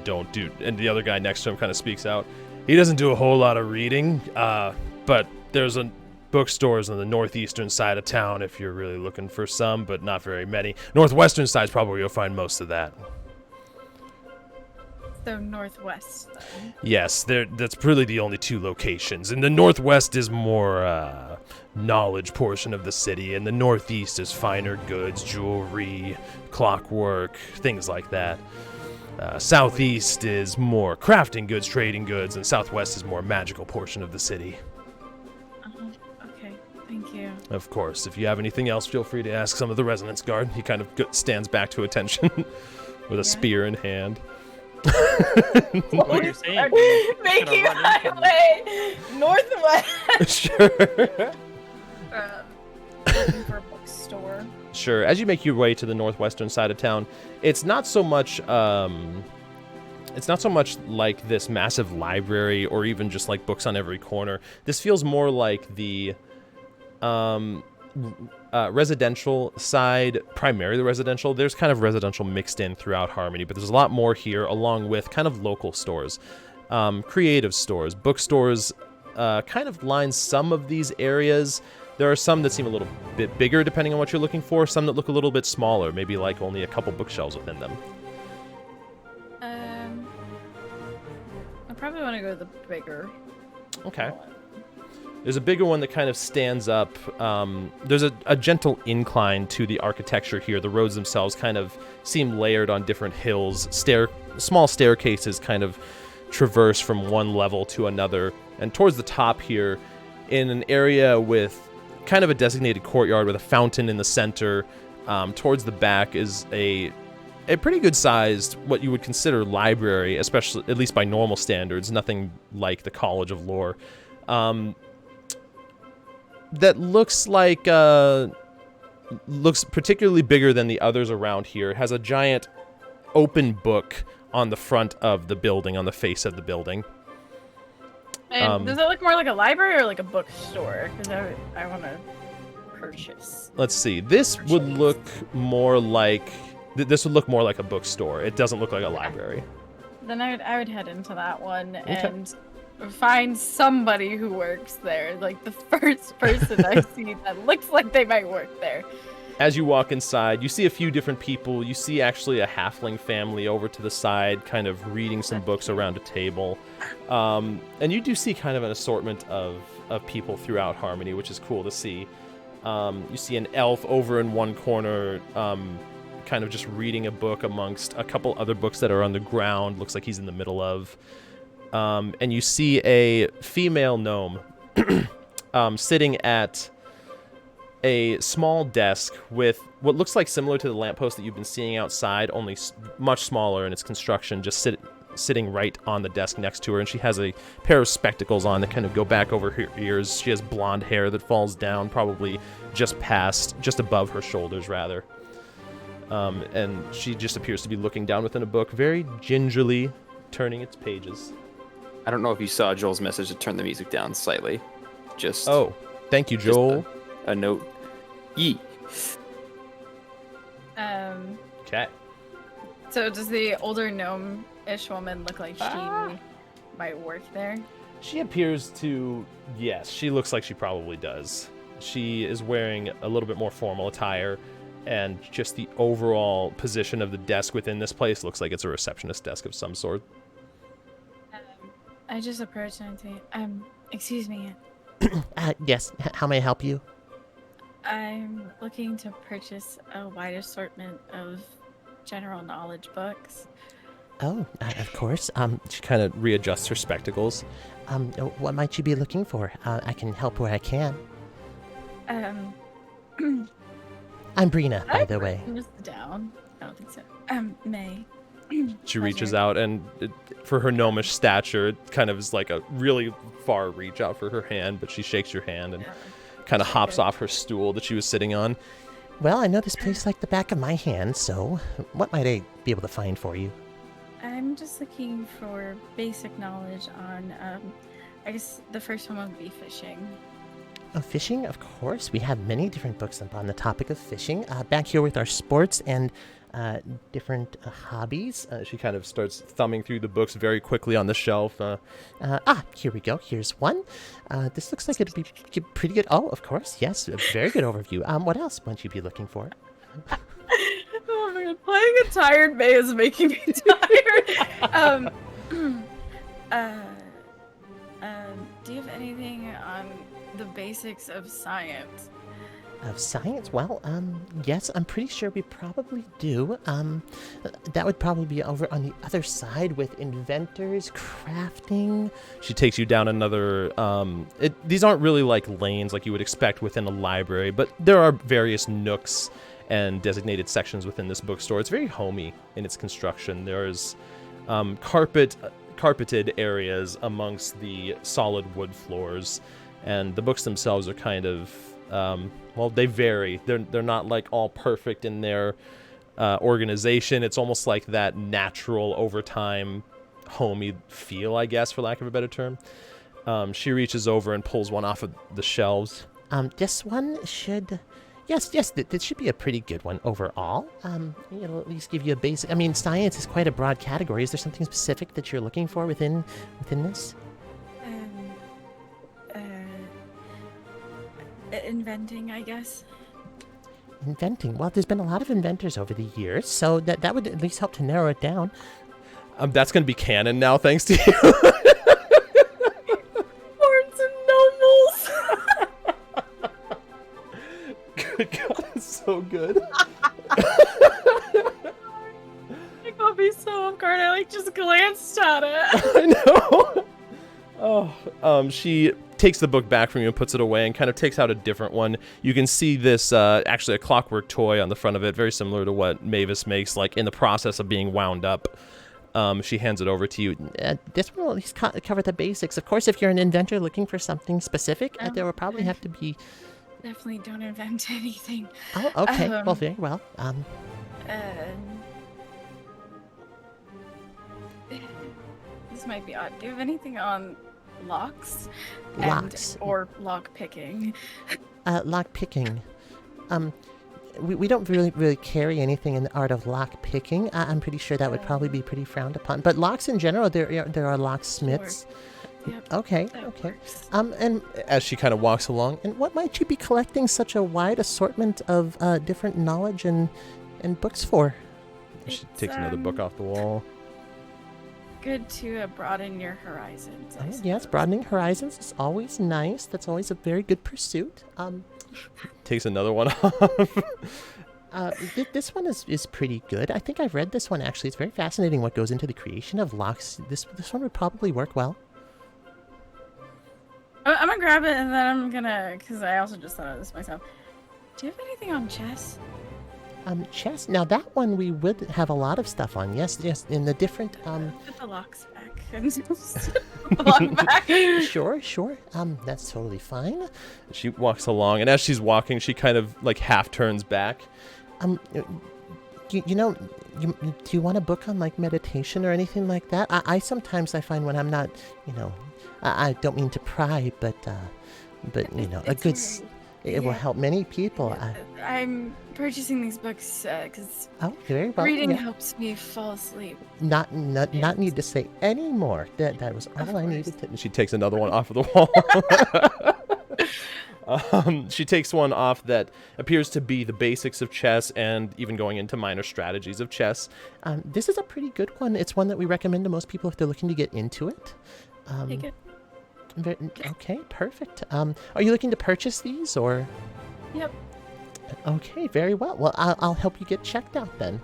don't do... And the other guy next to him kind of speaks out. He doesn't do a whole lot of reading, but there's bookstores on the northeastern side of town if you're really looking for some, but not very many. Northwestern side's probably where you'll find most of that.
So northwest, then.
Yes, that's really the only 2 locations. And the northwest is more knowledge portion of the city, and the northeast is finer goods, jewelry, clockwork, things like that. Southeast is more crafting goods, trading goods, and southwest is more magical portion of the city.
Okay, thank you.
Of course, if you have anything else, feel free to ask some of the Resonance Guard. He kind of stands back to attention with a spear in hand.
What you're saying?
Making highway northwest.
Sure.
Looking for a bookstore.
Sure. As you make your way to the northwestern side of town, it's not so much like this massive library or even just like books on every corner. This feels more like the residential side, primarily residential. There's kind of residential mixed in throughout Harmony, but there's a lot more here, along with kind of local stores, creative stores, bookstores, kind of line some of these areas. There are some that seem a little bit bigger, depending on what you're looking for. Some that look a little bit smaller, maybe like only a couple bookshelves within them.
I probably want to go to the bigger.
Okay. There's a bigger one that kind of stands up. There's a gentle incline to the architecture here. The roads themselves kind of seem layered on different hills. Small staircases kind of traverse from one level to another. And towards the top here, in an area with kind of a designated courtyard with a fountain in the center, towards the back is a pretty good-sized, what you would consider library, especially at least by normal standards. Nothing like the College of Lore. That looks particularly bigger than the others around here. It has a giant open book on the front of the building, on the face of the building.
And does it look more like a library or like a bookstore? Because I want to purchase.
Let's see. This would look more like a bookstore. It doesn't look like a library.
Then I would head into that one and find somebody who works there. Like the first person I see that looks like they might work there.
As you walk inside, you see a few different people. You see actually a halfling family over to the side, kind of reading some books around a table. And you do see kind of an assortment of people throughout Harmony, which is cool to see. You see an elf over in one corner, kind of just reading a book amongst a couple other books that are on the ground. Looks like he's in the middle of. And you see a female gnome sitting at a small desk with what looks like similar to the lamppost that you've been seeing outside, only much smaller in its construction, just sitting right on the desk next to her. And she has a pair of spectacles on that kind of go back over her ears. She has blonde hair that falls down probably just above her shoulders, rather. And she just appears to be looking down within a book, very gingerly turning its pages.
I don't know if you saw Joel's message to turn the music down slightly. Just
oh, thank you, Joel.
A note. E.
Okay.
So does the older gnome-ish woman look like she might work there?
She appears to, yes, she looks like she probably does. She is wearing a little bit more formal attire, and just the overall position of the desk within this place looks like it's a receptionist desk of some sort.
I just approached and say, excuse me.
Yes, how may I help you?
I'm looking to purchase a wide assortment of general knowledge books.
Oh, of course.
She kind of readjusts her spectacles.
What might you be looking for? I can help where I can. I'm Brina, by the way.
Just down. I don't think so. May.
She reaches out, and for her gnomish stature, it kind of is like a really far reach out for her hand, but she shakes your hand and kind of hops off her stool that she was sitting on.
Well, I know this place like the back of my hand, so what might I be able to find for you?
I'm just looking for basic knowledge on, I guess the first one would be fishing.
Oh, fishing? Of course. We have many different books on the topic of fishing. Back here with our sports and different hobbies.
She kind of starts thumbing through the books very quickly on the shelf.
Here we go. Here's one. This looks like it'd be pretty good. Oh, of course. Yes, a very good overview. What else might you be looking for?
Oh man, playing a tired May is making me tired. Do you have anything on the basics of science?
Of science? Well, yes, I'm pretty sure we probably do. That would probably be over on the other side with inventors, crafting.
She takes you down another, these aren't really like lanes like you would expect within a library, but there are various nooks and designated sections within this bookstore. It's very homey in its construction. There's carpeted areas amongst the solid wood floors, and the books themselves are kind of, well, they vary. They're not like all perfect in their organization. It's almost like that natural over time homey feel, I guess, for lack of a better term. She reaches over and pulls one off of the shelves.
This one should, yes, this should be a pretty good one overall. It'll at least give you a basic. I mean, science is quite a broad category. Is there something specific that you're looking for within this?
Inventing, I guess.
Inventing. Well, there's been a lot of inventors over the years, so that would at least help to narrow it down.
That's going to be canon now, thanks to you.
Horns and nobles.
Good God, it's so good.
It got me so off guard. I just glanced at it.
I know. She takes the book back from you and puts it away and kind of takes out a different one. You can see this, actually a clockwork toy on the front of it, very similar to what Mavis makes, like in the process of being wound up. She hands it over to you.
This one will at least cover the basics. Of course, if you're an inventor looking for something specific, there will probably have to be...
Definitely don't invent anything.
Oh, okay. Well, very well.
this might be odd. Do you have anything on locks?
Locks.
Or lock picking?
Lock picking. We don't really carry anything in the art of lock picking. I'm pretty sure that would probably be pretty frowned upon. But locks in general, there are locksmiths.
Sure. Yep,
Okay,
that
okay.
works.
And
As she kind of walks along,
and what might you be collecting such a wide assortment of different knowledge and books for?
she
It's,
takes another book off the wall.
Good to broaden your horizons. I
Yes,
suppose.
broadening horizons is always nice. That's always a very good pursuit.
Takes another one off.
This one is pretty good. I think I've read this one actually. It's very fascinating what goes into the creation of locks. This one would probably work well.
I'm gonna grab it and then I'm gonna, because I also just thought of this myself. Do you have anything on chess?
Chess. Now that one we would have a lot of stuff on. Yes, in the different.
Put the locks back. And just put the lock back.
Sure. That's totally fine.
She walks along, and as she's walking, she kind of like half turns back.
Do you want a book on like meditation or anything like that? I sometimes I find when I'm not, I don't mean to pry, but a
It's
good.
very-
It will
yeah.
help many people.
I'm purchasing these books because
Very well.
reading
yeah.
helps me fall asleep.
Not need to say any more. That was all I needed to.
And she takes another one off of the wall. She takes one off that appears to be the basics of chess and even going into minor strategies of chess.
This is a pretty good one. It's one that we recommend to most people if they're looking to get into it.
Take it.
Okay, perfect. Are you looking to purchase these or?
Yep.
Okay, very well. Well, I'll help you get checked out then.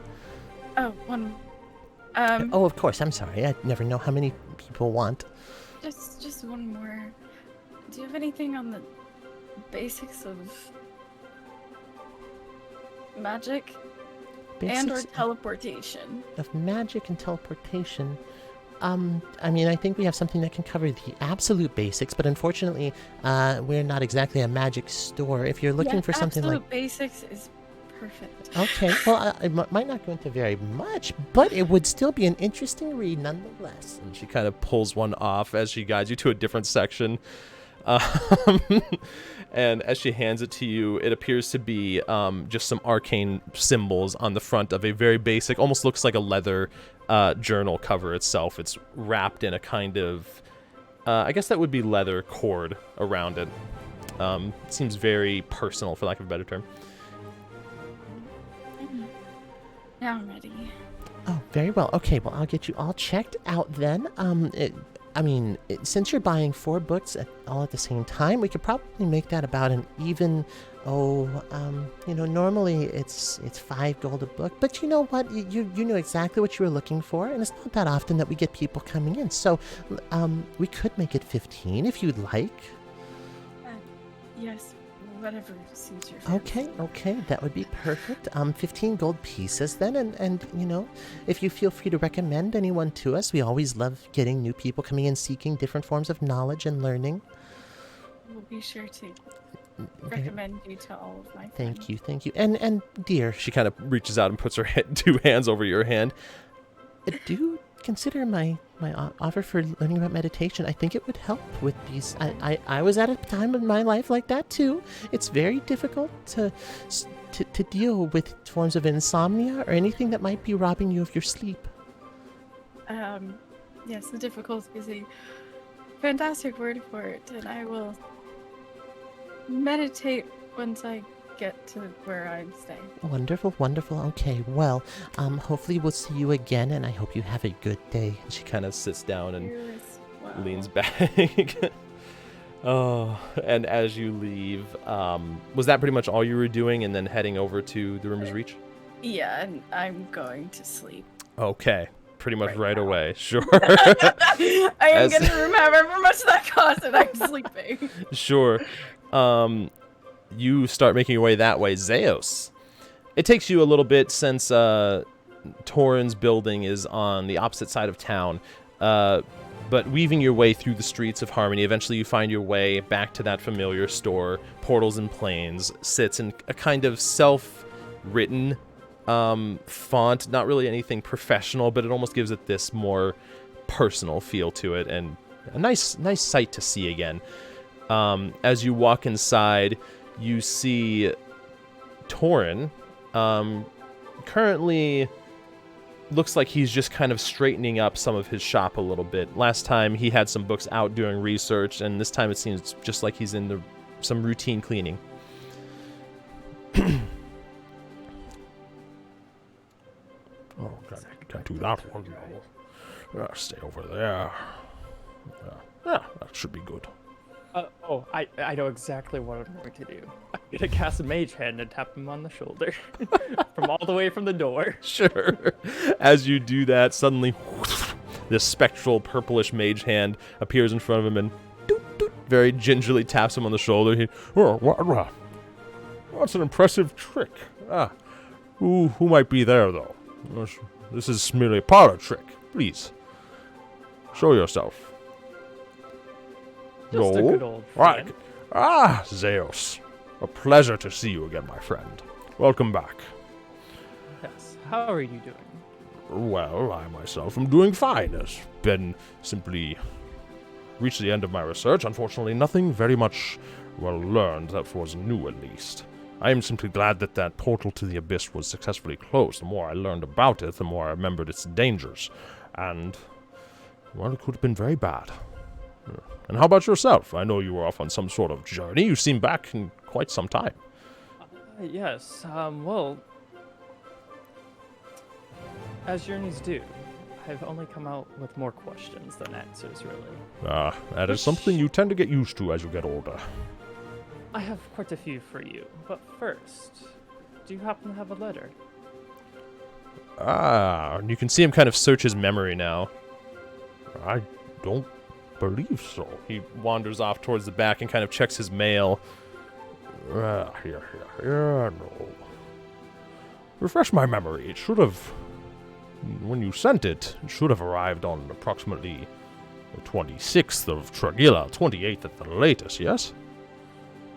Oh, one.
Oh, of course. I'm sorry. I never know how many people want.
Just one more. Do you have anything on the basics of magic and or
Basics
teleportation?
of magic and teleportation. I think we have something that can cover the absolute basics, but unfortunately, we're not exactly a magic store. If you're looking for something
absolute
like...
basics is perfect.
Okay, well, I might not go into very much, but it would still be an interesting read nonetheless.
And she kind of pulls one off as she guides you to a different section. And as she hands it to you, it appears to be just some arcane symbols on the front of a very basic, almost looks like a leather journal cover itself. It's wrapped in a kind of, I guess that would be leather cord around it. Seems very personal, for lack of a better term.
Now I'm ready.
Oh, very well. Okay, well, I'll get you all checked out then. Since you're buying 4 books all at the same time, we could probably make that about an even, normally it's 5 gold a book, but you know what? You knew exactly what you were looking for, and it's not that often that we get people coming in, so we could make it 15 if you'd like.
Yes, whatever suits your fancy.
Okay, that would be perfect. 15 gold pieces then, and if you feel free to recommend anyone to us, we always love getting new people coming in seeking different forms of knowledge and learning.
We'll be sure to recommend you to all of my friends.
Thank you. And dear,
She kind of reaches out and puts her 2 hands over your hand.
do consider my offer for learning about meditation. I think it would help with these. I was at a time in my life like that too. It's very difficult to deal with forms of insomnia or anything that might be robbing you of your sleep.
Yes, the difficult is a fantastic word for it, and I will meditate once I get to where I'm staying.
Wonderful. Okay, well, hopefully we'll see you again, and I hope you have a good day.
She kind of sits down and
You as well.
leans back. Oh, and as you leave, was that pretty much all you were doing and then heading over to the Rumor's Reach?
Yeah, and I'm going to sleep.
Okay, pretty much right
now.
away, sure.
I am
As-
going to remember how much that cost, and I'm sleeping.
Sure. You start making your way that way. Zeos. It takes you a little bit since Torin's building is on the opposite side of town. But weaving your way through the streets of Harmony, eventually you find your way back to that familiar store. Portals and Plains sits in a kind of self-written font. Not really anything professional, but it almost gives it this more personal feel to it, and a nice sight to see again. As you walk inside, you see Torin. Currently, looks like he's just kind of straightening up some of his shop a little bit. Last time he had some books out doing research, and this time it seems just like he's in some routine cleaning.
Oh, can't do that one. No. Stay over there. Yeah, that should be good.
I know exactly what I'm going to do. I'm going to cast a mage hand and tap him on the shoulder from all the way from the door.
Sure. As you do that, suddenly this spectral purplish mage hand appears in front of him and very gingerly taps him on the shoulder.
That's an impressive trick. Who might be there, though? This is merely a parlor trick. Please, show yourself.
Just a good old
Right.
friend.
Zeus. A pleasure to see you again, my friend. Welcome back.
Yes. How are you doing?
Well, I myself am doing fine. Has been simply reached the end of my research. Unfortunately, nothing very much well learned that was new, at least. I am simply glad that that portal to the abyss was successfully closed. The more I learned about it, the more I remembered its dangers. And, well, it could have been very bad. And how about yourself? I know you were off on some sort of journey. You seem back in quite some time.
Yes, well, as journeys do, I've only come out with more questions than answers, really.
That is something you tend to get used to as you get older.
I have quite a few for you, but first, do you happen to have a letter?
And you can see him kind of search his memory now.
I don't believe so.
He wanders off towards the back and kind of checks his mail.
Here, no. Refresh my memory. It should have, when you sent it, it should have arrived on approximately the 26th of Tragilla, 28th at the latest, yes?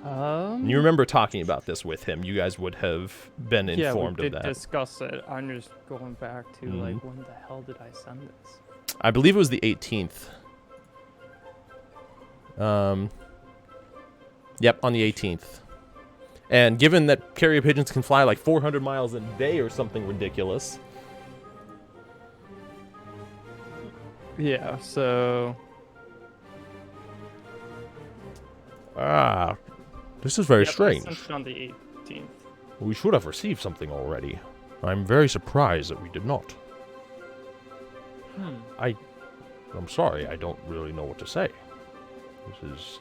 You remember talking about this with him. You guys would have been informed
of
of that.
Yeah, we did discuss it. I'm just going back to, like, when the hell did I send this?
I believe it was the 18th. Yep, on the 18th. And given that carrier pigeons can fly like 400 miles a day or something ridiculous.
Yeah, so...
This is very
I
strange.
sent it on the 18th.
We should have received something already. I'm very surprised that we did not. I'm sorry, I don't really know what to say. This is...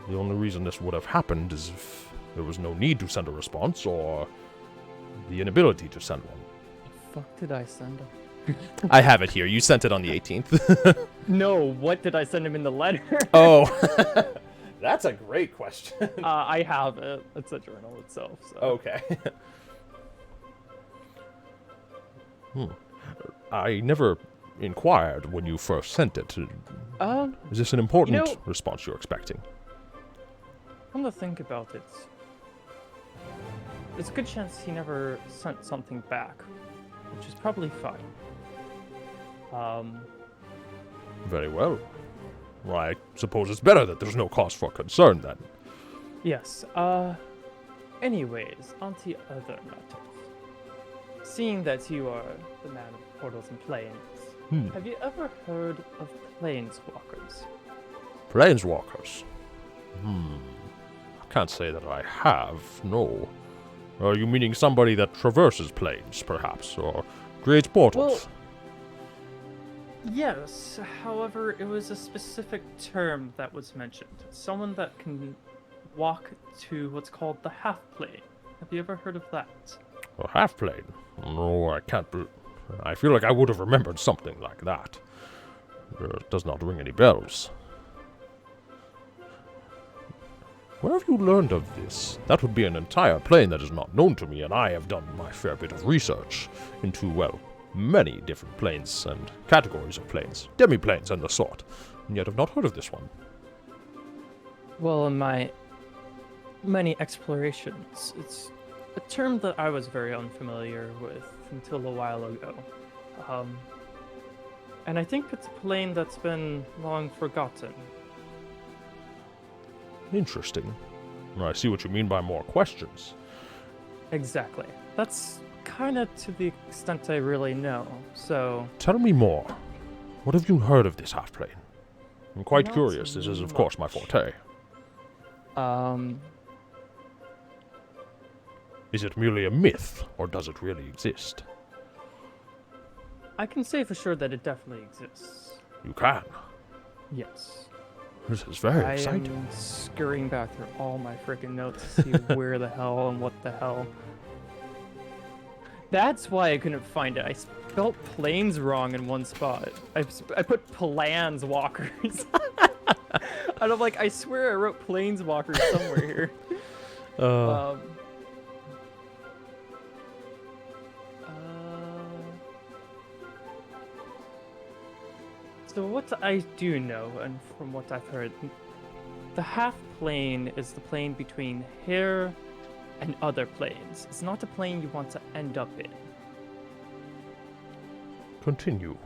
The only reason this would have happened is if there was no need to send a response, or the inability to send one.
The fuck did I send him?
I have it here. You sent it on the 18th.
No, what did I send him in the letter?
Oh. That's a great question.
I have it. It's a journal itself. So.
Okay.
I never inquired when you first sent it. Is this an important response you're expecting?
Come to think about it, there's a good chance he never sent something back, which is probably fine.
Very well. Well, I suppose it's better that there's no cause for concern, then.
Yes, anyways, on to other matters. Seeing that you are the man of portals and planes, have you ever heard of planeswalkers?
Planeswalkers? I can't say that I have, no. Are you meaning somebody that traverses planes, perhaps, or creates portals?
Well, yes, however, it was a specific term that was mentioned. Someone that can walk to what's called the half-plane. Have you ever heard of that?
A half-plane? No, I can't I feel like I would have remembered something like that. It does not ring any bells. Where have you learned of this? That would be an entire plane that is not known to me, and I have done my fair bit of research into, well, many different planes and categories of planes, demi-planes and the sort, and yet have not heard of this one.
Well, in my many explorations, it's a term that I was very unfamiliar with until a while ago. And I think it's a plane that's been long forgotten.
Interesting. I see what you mean by more questions.
Exactly. That's kind of to the extent I really know, so...
Tell me more. What have you heard of this half-plane? I'm quite
Not
curious. This is, of course, my forte. Is it merely a myth, or does it really exist?
I can say for sure that it definitely exists.
You can.
Yes.
This is very
I
exciting.
am scurrying back through all my freaking notes to see where the hell and what the hell. That's why I couldn't find it. I spelled planes wrong in one spot. I put plans walkers. And I'm like, I swear I wrote planeswalkers somewhere here. So what I do know, and from what I've heard, the half plane is the plane between here and other planes. It's not a plane you want to end up in.
Continue.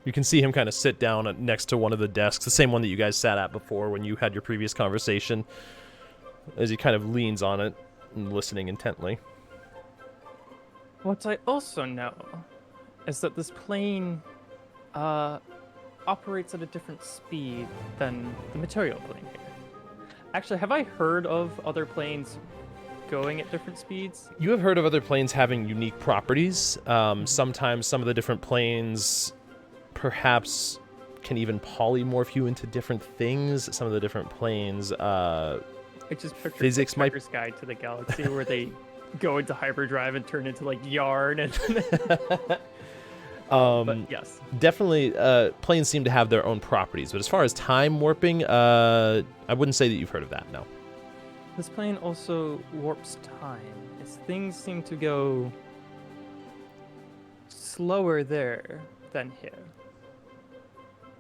You can see him kind of sit down next to one of the desks, the same one that you guys sat at before when you had your previous conversation, as he kind of leans on it and listening intently.
What I also know is that this plane operates at a different speed than the material plane here. Actually, have I heard of other planes going at different speeds?
You have heard of other planes having unique properties. Sometimes some of the different planes perhaps can even polymorph you into different things. Some of the different planes,
I just pictured
physics might...
Hitchhiker's Guide to the Galaxy where they go into hyperdrive and turn into like yarn and but yes,
definitely planes seem to have their own properties, but as far as time warping, I wouldn't say that you've heard of that. No.
This plane also warps time. Its things seem to go slower there than here.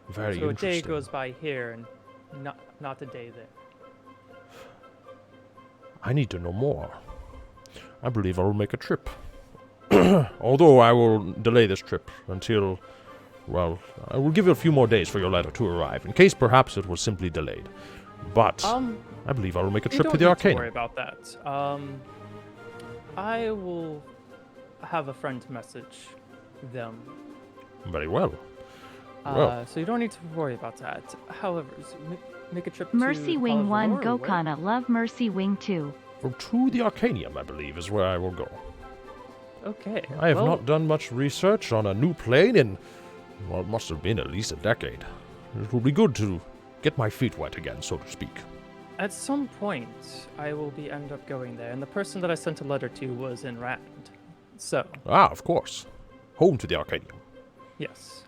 Very
so
interesting.
a day goes by here and not a day there.
I need to know more. I believe I will make a trip. Although I will delay this trip until, well, I will give it a few more days for your letter to arrive, in case perhaps it was simply delayed. But I believe I will make a trip to the Arcanum.
Don't worry about that. I will have a friend message them.
Very well.
So you don't need to worry about that. However, make a trip
Mercy
to
Wing 1
Palvador,
Gokana. Love Mercy Wing 2.
To the Arcanium, I believe, is where I will go.
Okay.
I have not done much research on a new plane in, well, it must have been at least a decade. It will be good to get my feet wet again, so to speak.
At some point, I will end up going there, and the person that I sent a letter to was in Rand. So.
Ah, of course. Home to the Arcanium.
Yes.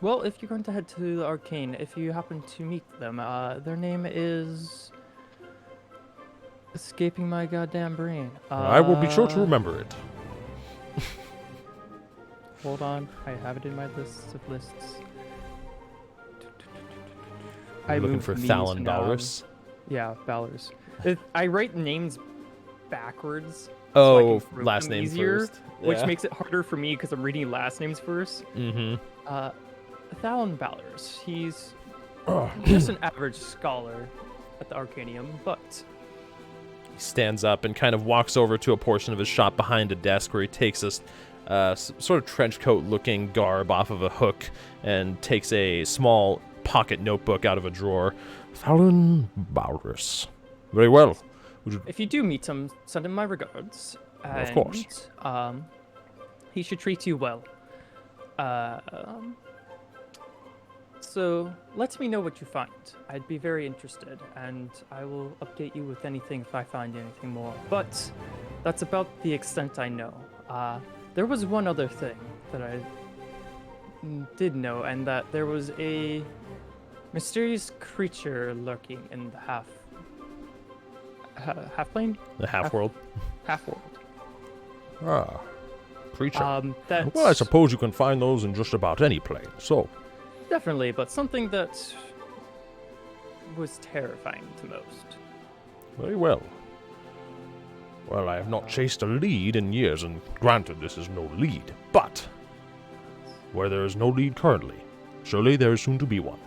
Well, if you're going to head to the Arcane, if you happen to meet them, their name is escaping my goddamn brain.
I will be sure to remember it.
Hold on, I have it in my list of lists.
I'm looking for Thalon Balrus.
Yeah, Balrus. I write names backwards.
Oh,
so
last name
easier,
first.
Which
Yeah.
makes it harder for me because I'm reading last names first.
Mm-hmm.
Thalon Balrus. He's just an average scholar at the Arcanium, but
He stands up and kind of walks over to a portion of his shop behind a desk where he takes a sort of trench coat looking garb off of a hook and takes a small pocket notebook out of a drawer.
Thalon Balrus. Very well.
if you do meet him, send him my regards. And,
Of course.
He should treat you well. So let me know what you find. I'd be very interested, and I will update you with anything if I find anything more. But that's about the extent I know. There was one other thing that I did know, and that there was a mysterious creature lurking in the half plane?
The half-world.
Half-world.
Ah, creature.
That's
Well, I suppose you can find those in just about any plane, so...
definitely, but something that was terrifying to most.
Very well. Well, I have not chased a lead in years, and granted, this is no lead, but where there is no lead currently, surely there is soon to be one.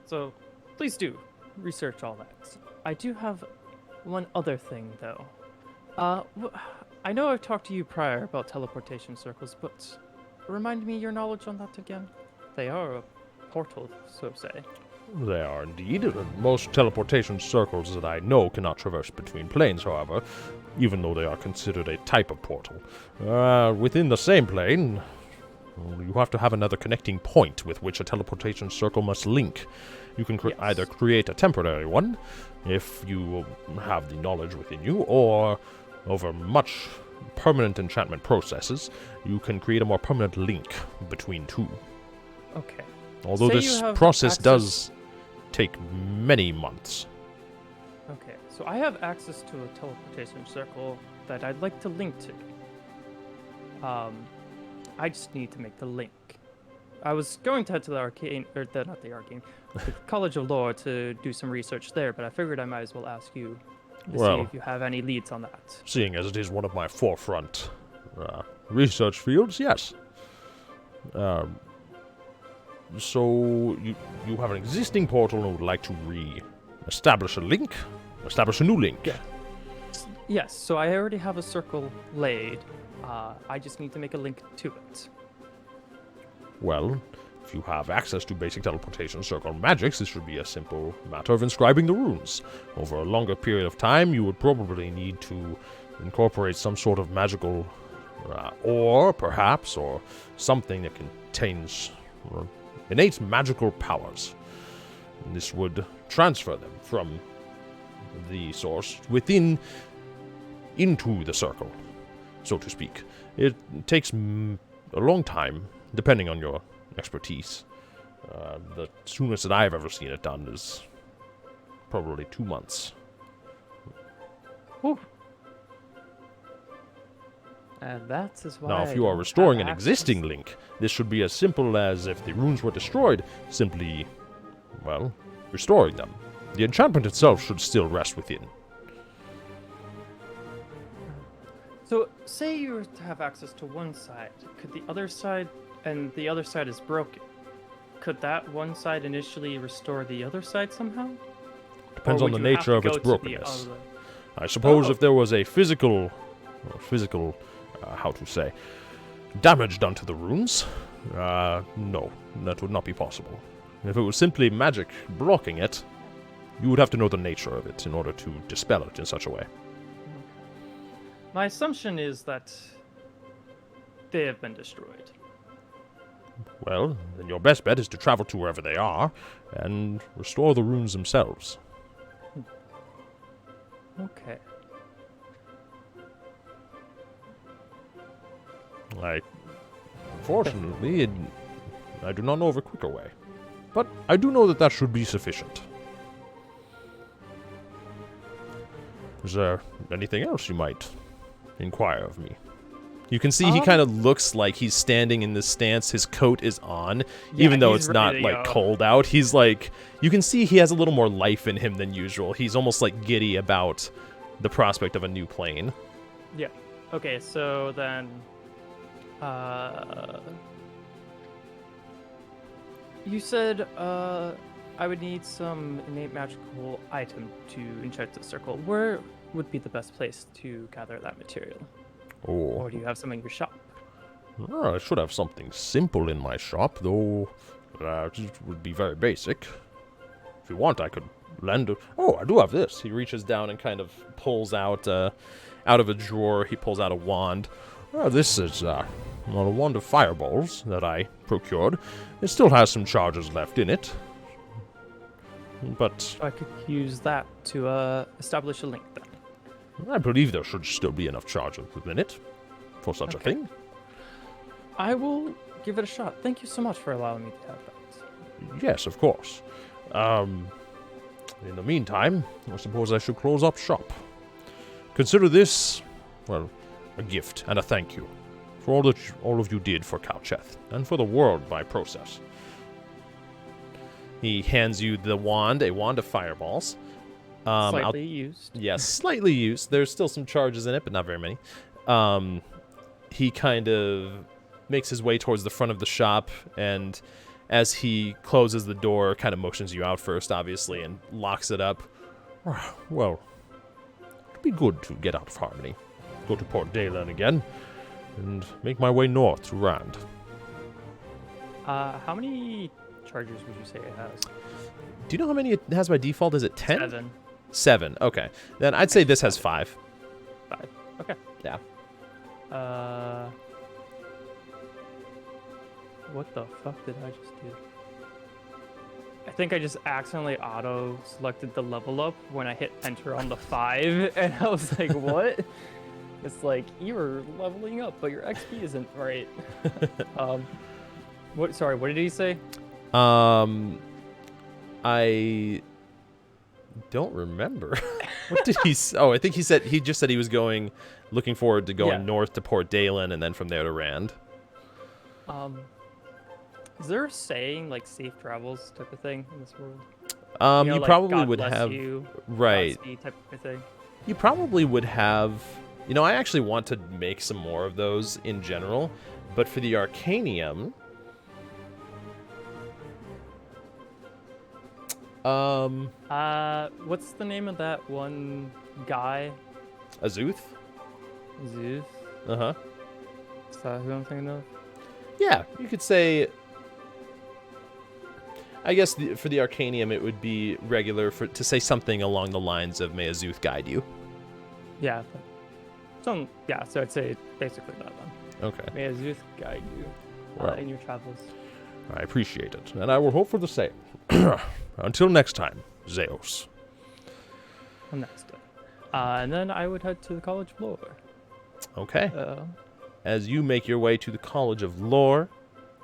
So please do research all that. I do have one other thing, though. I know I've talked to you prior about teleportation circles, but remind me your knowledge on that again. They are a portal, so to say.
They are indeed. Most teleportation circles that I know cannot traverse between planes, however, even though they are considered a type of portal. Within the same plane, you have to have another connecting point with which a teleportation circle must link. You can either create a temporary one, if you have the knowledge within you, or over much permanent enchantment processes, you can create a more permanent link between two.
Okay.
Although this process does take many months.
Okay, so I have access to a teleportation circle that I'd like to link to. I just need to make the link. I was going to head to the Arcane, or not the Arcane, the College of Lore to do some research there, but I figured I might as well ask you to see if you have any leads on that.
Seeing as it is one of my forefront research fields, yes. So you have an existing portal and would like to establish a link? Establish a new link?
Yeah. Yes, so I already have a circle laid. I just need to make a link to it.
Well, if you have access to basic teleportation circle magics, this should be a simple matter of inscribing the runes. Over a longer period of time, you would probably need to incorporate some sort of magical ore, perhaps, or something that contains innate magical powers. This would transfer them from the source into the circle, so to speak. It takes a long time, depending on your expertise. The soonest that I've ever seen it done is probably 2 months.
Whew. And that is why.
Now, if you are restoring an existing link, this should be as simple as if the runes were destroyed, simply, well, restoring them. The enchantment itself should still rest within.
So, say you were to have access to one side, could the other side, and the other side is broken, could that one side initially restore the other side somehow?
Depends on the nature of its brokenness. I suppose if there was a physical, how to say, damage done to the runes, no, that would not be possible. If it was simply magic blocking it, you would have to know the nature of it in order to dispel it in such a way.
My assumption is that they have been destroyed.
Well, then your best bet is to travel to wherever they are and restore the runes themselves.
Okay.
Unfortunately, I do not know of a quicker way. But I do know that that should be sufficient. Is there anything else you might inquire of me?
You can see he kind of looks like he's standing in this stance. His coat is on, even though it's not like cold out. He's like, you can see he has a little more life in him than usual. He's almost like giddy about the prospect of a new plane.
Yeah. Okay, so then, you said I would need some innate magical item to enchant the circle. Where would be the best place to gather that material?
Oh.
Or do you have some in your shop?
I should have something simple in my shop, though it would be very basic. If you want, I could lend Oh, I do have this.
He reaches down and kind of pulls out of a drawer, he pulls out a wand.
This is a wand of fireballs that I procured. It still has some charges left in it. But
I could use that to establish a link then.
I believe there should still be enough charges within it for such a thing.
I will give it a shot. Thank you so much for allowing me to have that.
Yes, of course. In the meantime, I suppose I should close up shop. Consider this, well, a gift and a thank you for all that all of you did for Kalcheth and for the world by process.
He hands you the wand, a wand of fireballs.
Slightly used.
Yes, slightly used. There's still some charges in it, but not very many. He kind of makes his way towards the front of the shop, and as he closes the door, kind of motions you out first, obviously, and locks it up.
Well, it'd be good to get out of Harmony, go to Port Dalen again, and make my way north to Rand.
How many chargers would you say it has?
Do you know how many it has by default? Is it 10?
7.
7, okay. Then I'd say this has 5.
5. Okay.
Yeah.
What the fuck did I just do? I think I just accidentally auto-selected the level up when I hit enter on the 5, and I was like, what? It's like, you're leveling up, but your XP isn't right. Sorry, what did he say?
I don't remember. What did he say? Oh, I think he just said he was looking forward to going north to Port Dalen and then from there to Rand.
Is there a saying like safe travels type of thing in this world?
You
like,
probably
God
would
bless
have
you,
right.
Godspeed type of thing.
You probably would have. I actually want to make some more of those in general, but for the Arcanium,
what's the name of that one guy?
Azuth?
Zeus?
Uh-huh.
Is that who I'm thinking of?
Yeah, you could say. I guess for the Arcanium, it would be regular to say something along the lines of "May Azuth guide you."
Yeah. So I'd say basically that one.
Okay.
May Azuth guide you in your travels.
I appreciate it, and I will hope for the same. Until next time, Zeus.
Next time. And then I would head to the College of Lore.
Okay. As you make your way to the College of Lore,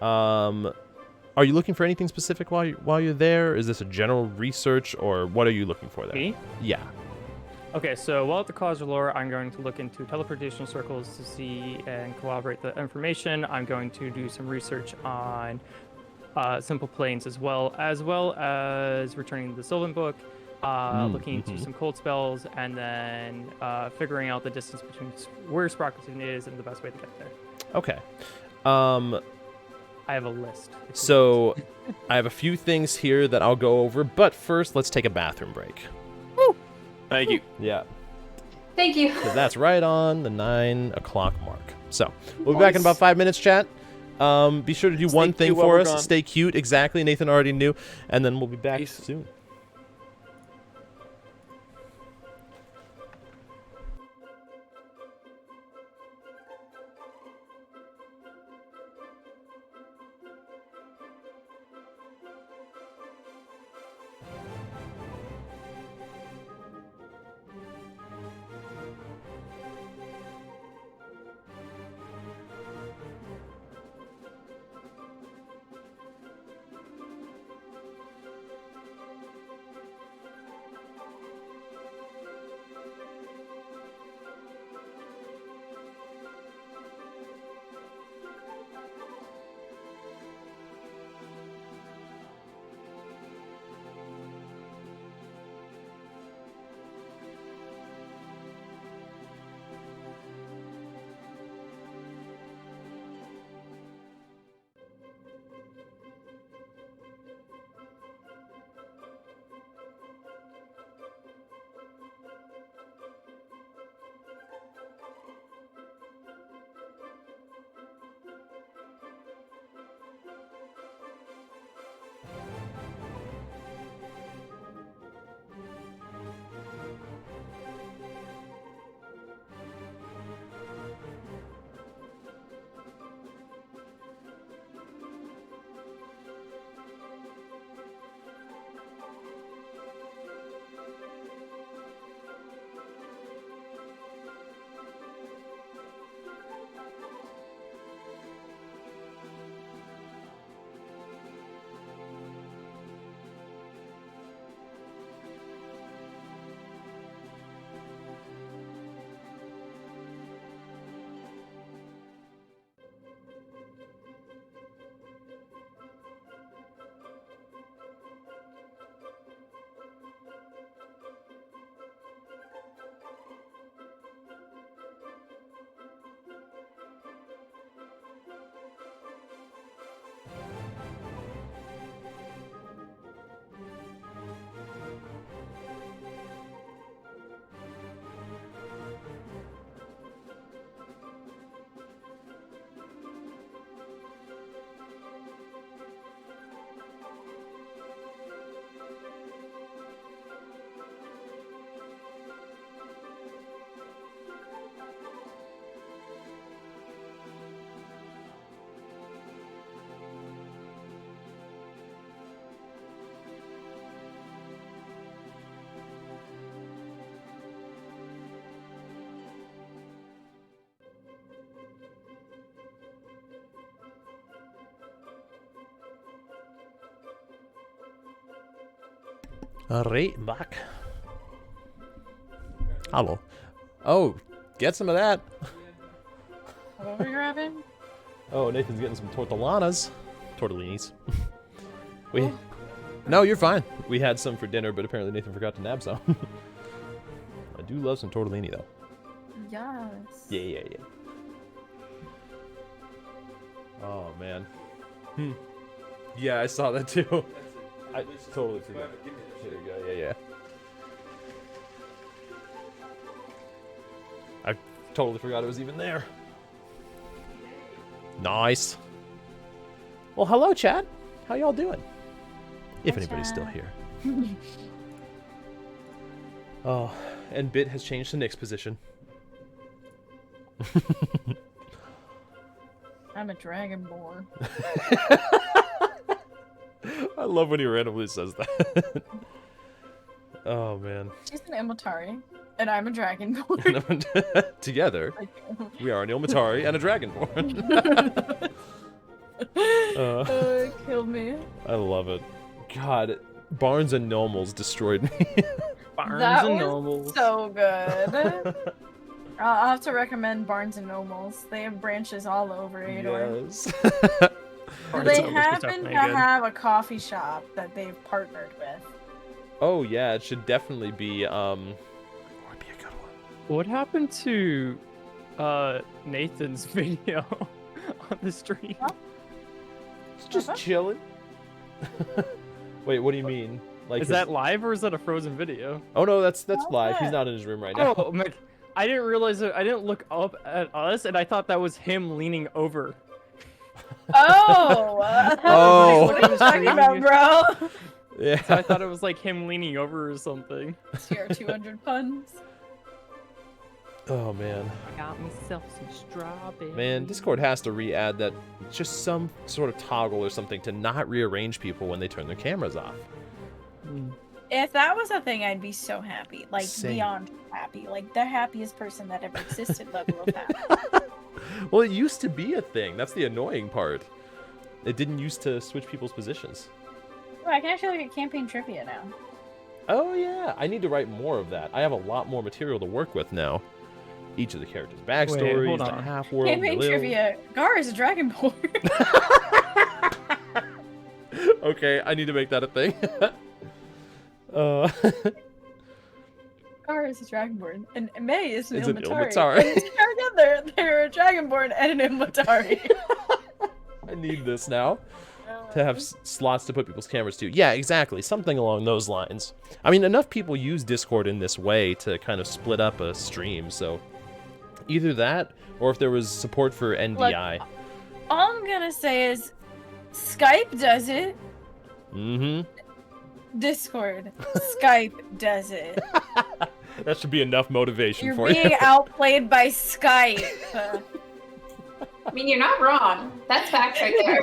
are you looking for anything specific while you're there? Is this a general research, or what are you looking for there?
Me?
Yeah.
Okay, so while at the College of Lore, I'm going to look into teleportation circles to see and corroborate the information. I'm going to do some research on simple planes as well as returning to the Sylvan Book, looking into some cold spells, and then figuring out the distance between where Sprocketon is and the best way to get there.
Okay.
I have a list.
So I have a few things here that I'll go over, but first let's take a bathroom break.
Woo! Thank you.
Yeah.
Thank you.
Because that's right on the 9 o'clock mark. So we'll be back in about 5 minutes, chat. Be sure to do one thing for us. Stay cute. Exactly. Nathan already knew. And then we'll be back soon. Alright, back. Hello. Oh, get some of that.
What were you grabbing?
Oh, Nathan's getting some tortellanas. Tortellinis. No, you're fine. We had some for dinner, but apparently Nathan forgot to nab some. I do love some tortellini, though.
Yes.
Yeah. Oh, man. Yeah, I saw that, too. I totally forgot. There you go, yeah. I totally forgot it was even there. Nice. Well, hello, chat. How y'all doing? If anybody's still here. Oh, and Bit has changed to Nick's position.
I'm a dragonborn.
I love when he randomly says that. Oh, man.
She's an Ilmatari, and I'm a dragonborn.
Together, we are an Ilmatari and a dragonborn.
It killed me.
I love it. God, Barnes and Nobles destroyed me.
Barnes
That
and
was
Nobles.
so good. I'll have to recommend Barnes and Nobles. They have branches all over Ador.
Yes.
Do they happen to have a coffee shop that they've partnered with?
Oh yeah, it should definitely be
What happened to Nathan's video on the stream?
Huh?
It's just chilling. Wait, what do you mean? Like
Is that live or is that a frozen video?
Oh no, that's live. He's not in his room right now.
Oh, I didn't realize it. I didn't look up at us, and I thought that was him leaning over.
Oh! What are you talking about, bro?
Yeah.
So I thought it was like him leaning over or something.
Tier 200 puns.
Oh man.
I got myself some strawberries.
Man, Discord has to re-add that just some sort of toggle or something to not rearrange people when they turn their cameras off.
If that was a thing, I'd be so happy. Like,
Same.
beyond happy. Like, the happiest person that ever existed level of happy.
Well, it used to be a thing. That's the annoying part. It didn't used to switch people's positions.
Oh, I can actually look at campaign trivia now.
Oh yeah, I need to write more of that. I have a lot more material to work with now. Each of the characters' backstories,
hold
the
on.
half-world,
Campaign trivia. Gar is a dragonborn.
Okay, I need to make that a thing.
Gar is a dragonborn, and May is an
It's an
Ilmatari.
Ilmatari.
And together, they're a dragonborn and an Ilmatari.
I need this now to have slots to put people's cameras to. Yeah, exactly. Something along those lines. I mean, enough people use Discord in this way to kind of split up a stream, so either that, or if there was support for NDI.
Look, all I'm gonna say is Skype does it.
Mm-hmm.
Discord. Skype does it.
That should be enough motivation
You're
for
being
you.
outplayed by Skype.
I mean, you're not wrong. That's facts right there.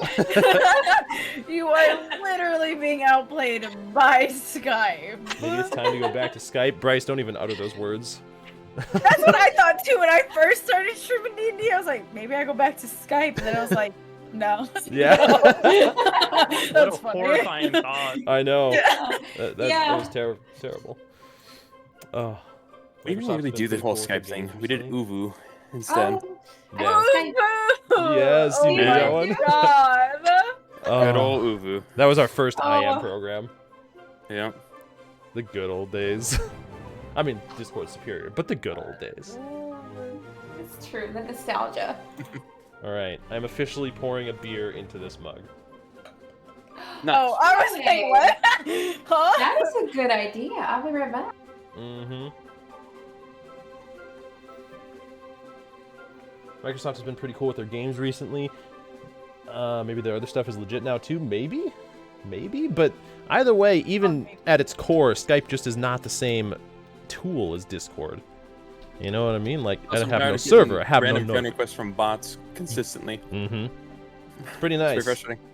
You are literally being outplayed by Skype.
Maybe it's time to go back to Skype. Bryce, don't even utter those words.
That's what I thought too when I first started streaming D&D. I was like, maybe I go back to Skype, and then I was like, no.
Yeah.
What
That's
a
funny.
horrifying thought.
I know.
Yeah.
That
Yeah.
was terrible. Oh.
We didn't
Microsoft's
really
been
do the
pretty
whole
cool with
Skype
their
thing.
games
We did
recently.
Uvu instead.
Yeah.
Oh,
Yes, you
oh
did
my
that one.
God.
Good
Oh,
old Uvu.
that was our first IM
Oh.
program.
Yeah.
The good old days. I mean, Discord's superior, but the good old days.
It's true, the nostalgia.
All right, I'm officially pouring a beer into this mug.
Nice.
Oh, I was like, what? Huh?
That is a good idea. I'll be right back.
Mm-hmm. Microsoft has been pretty cool with their games recently. Maybe their other stuff is legit now too. Maybe. But either way, even at its core, Skype just is not the same tool as Discord. You know what I mean? Like, I
Also,
don't have
tired
no
of
server.
getting
I have no
random friend
node.
requests from bots consistently.
Mm-hmm. It's pretty
It's
nice.
pretty frustrating.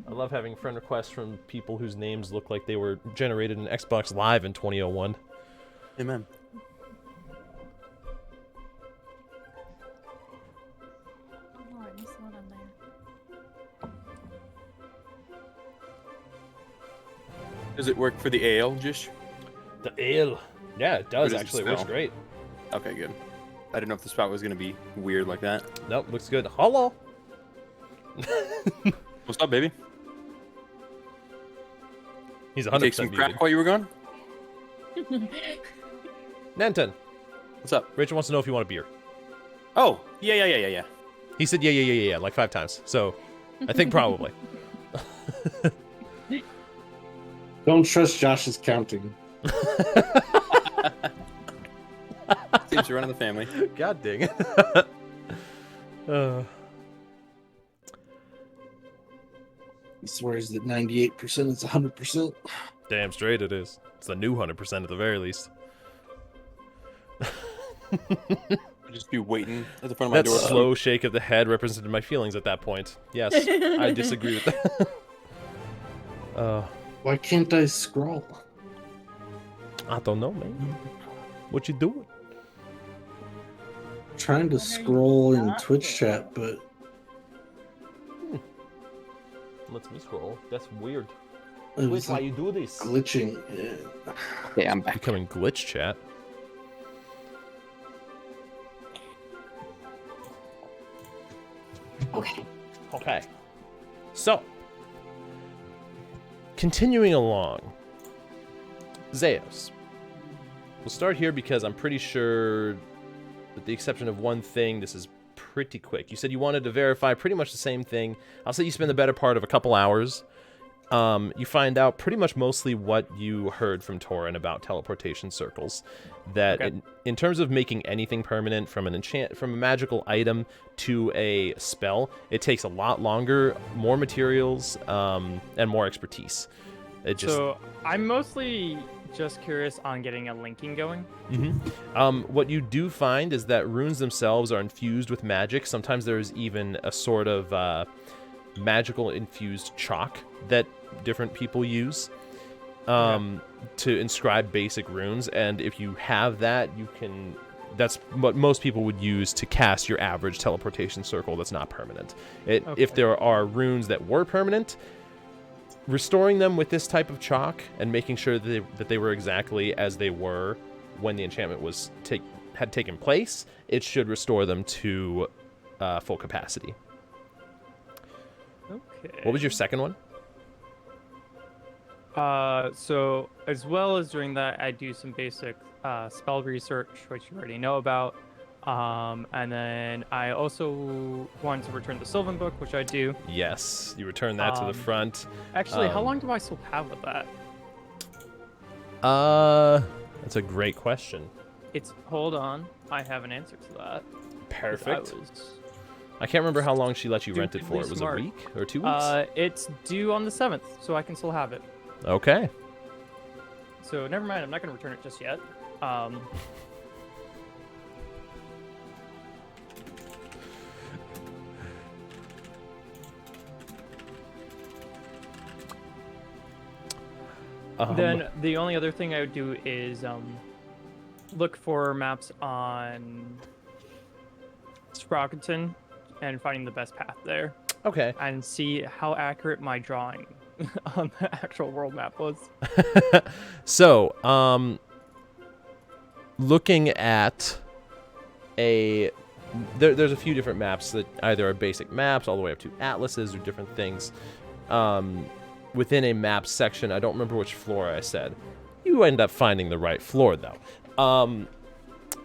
I love having friend requests from people whose names look like they were generated in Xbox Live in 2001.
Amen.
Oh, I missed one on there.
Does it work for the ale, Jish?
The ale. Yeah, it does
does it
actually. It works
smell?
great.
Okay, good. I didn't know if the spout was gonna be weird like that.
Nope, looks good. Hello.
What's up, baby?
He's
You
100%
take some
muted.
crack while you were gone?
Nanton,
What's up?
Rachel wants to know if you want a beer.
Oh, yeah.
He said yeah, like 5 times. So, I think probably.
Don't trust Josh's counting.
Seems to run in the family.
God dang it.
He swears that 98% is 100%.
Damn straight it is. It's the new 100% at the very least.
I'll just be waiting at the front of my
That
door.
slow shake of the head represented my feelings at that point. Yes, I disagree with that.
Why can't I scroll?
I don't know, man. What you doing?
Trying to scroll in Twitch chat, but
Lets me scroll. That's weird.
it was like
you do this?
glitching.
Okay, I'm back.
Becoming glitch chat. Okay. So, continuing along. Zeus. We'll start here because I'm pretty sure, with the exception of one thing, this is pretty quick. You said you wanted to verify pretty much the same thing. I'll say you spend the better part of a couple hours. You find out pretty much mostly what you heard from Torin about teleportation circles. That in terms of making anything permanent, from from a magical item to a spell, it takes a lot longer, more materials, and more expertise.
So I'm mostly just curious on getting a linking going.
What you do find is that runes themselves are infused with magic. Sometimes there's even a sort of magical infused chalk that different people use to inscribe basic runes, and if you have that, you can. That's what most people would use to cast your average teleportation circle that's not permanent. If there are runes that were permanent, restoring them with this type of chalk and making sure that they were exactly as they were when the enchantment was had taken place, it should restore them to full capacity.
Okay.
What was your second one?
So as well as doing that, I do some basic spell research, which you already know about. And then I also wanted to return the Sylvan book, which I do.
Yes, you return that to the front.
Actually, how long do I still have with that?
That's a great question.
Hold on, I have an answer to that.
Perfect. I can't remember how long she let you rent it for. It was
smart.
a week or 2 weeks?
It's due on the 7th, so I can still have it.
Okay.
So never mind, I'm not going to return it just yet. Then the only other thing I would do is look for maps on Sprocketon and finding the best path there.
Okay.
And see how accurate my drawing on the actual world map was.
So, looking at there's a few different maps that either are basic maps all the way up to atlases or different things. Within a map section, I don't remember which floor I said. You end up finding the right floor, though.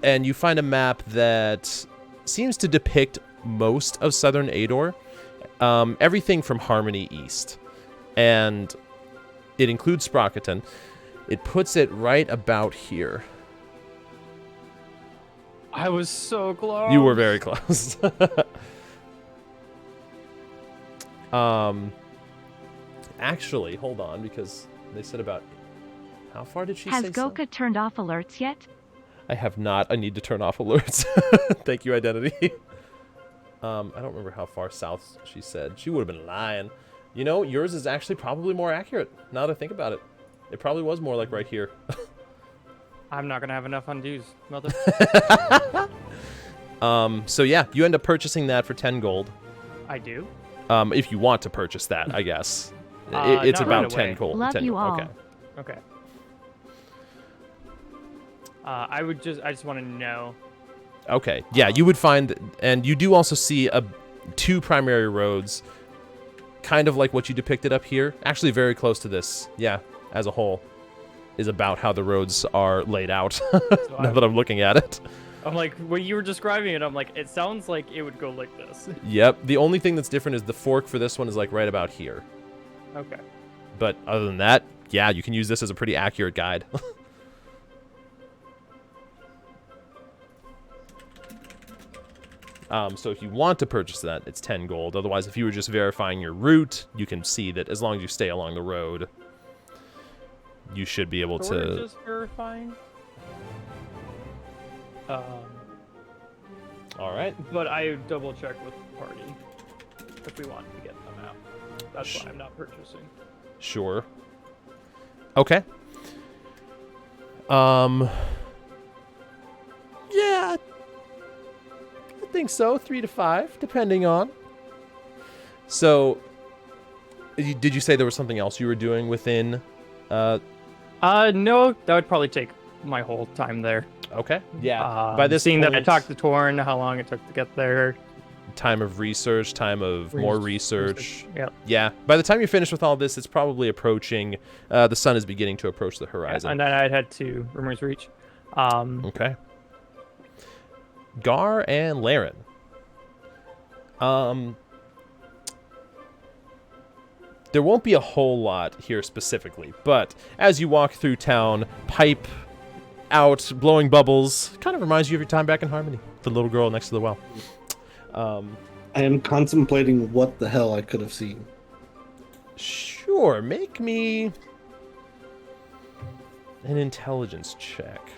And you find a map that seems to depict most of southern Ador. Everything from Harmony East. And it includes Sprocketon. It puts it right about here.
I was so close.
You were very close. Actually, hold on, because they said about... How far did she say?
Has Goka turned off alerts yet?
I have not. I need to turn off alerts. Thank you, Identity. I don't remember how far south she said. She would have been lying. You know, yours is actually probably more accurate, now that I think about it. It probably was more like right here.
I'm not going to have enough undos, mother.
So yeah, you end up purchasing that for 10 gold.
I do?
If you want to purchase that, I guess. It's
not
about
right
10
away.
gold.
Love
10
you
gold.
all.
Okay.
Okay. I just want to know.
Okay. Yeah, you would find, and you do also see two primary roads, kind of like what you depicted up here. Actually, very close to this. Yeah, as a whole, is about how the roads are laid out. Now that I'm looking at it.
I'm like, when you were describing it, I'm like, it sounds like it would go like this.
Yep. The only thing that's different is the fork for this one is like right about here.
Okay.
But other than that, yeah, you can use this as a pretty accurate guide. So if you want to purchase that, it's 10 gold. Otherwise, if you were just verifying your route, you can see that as long as you stay along the road, you should be able
So
to...
we're just verifying?
All right.
But I double check with the party if we want to get them out. That's why I'm not purchasing.
Sure. Okay. Yeah, I think so. 3 to 5, depending on. So, did you say there was something else you were doing within?
No, that would probably take my whole time there.
Okay. Yeah. By this
seeing
point,
that I talked to Torn, how long it took to get there.
Time of research, time of more research.
Yep.
Yeah. By the time you're finished with all this, it's probably approaching. The sun is beginning to approach the horizon.
Yeah, and then I'd head to Rumor's Reach.
Okay. Gar and Laren. There won't be a whole lot here specifically, but as you walk through town, pipe out, blowing bubbles, kind of reminds you of your time back in Harmony, the little girl next to the well.
I am contemplating what the hell I could have seen.
Sure, make me an intelligence check.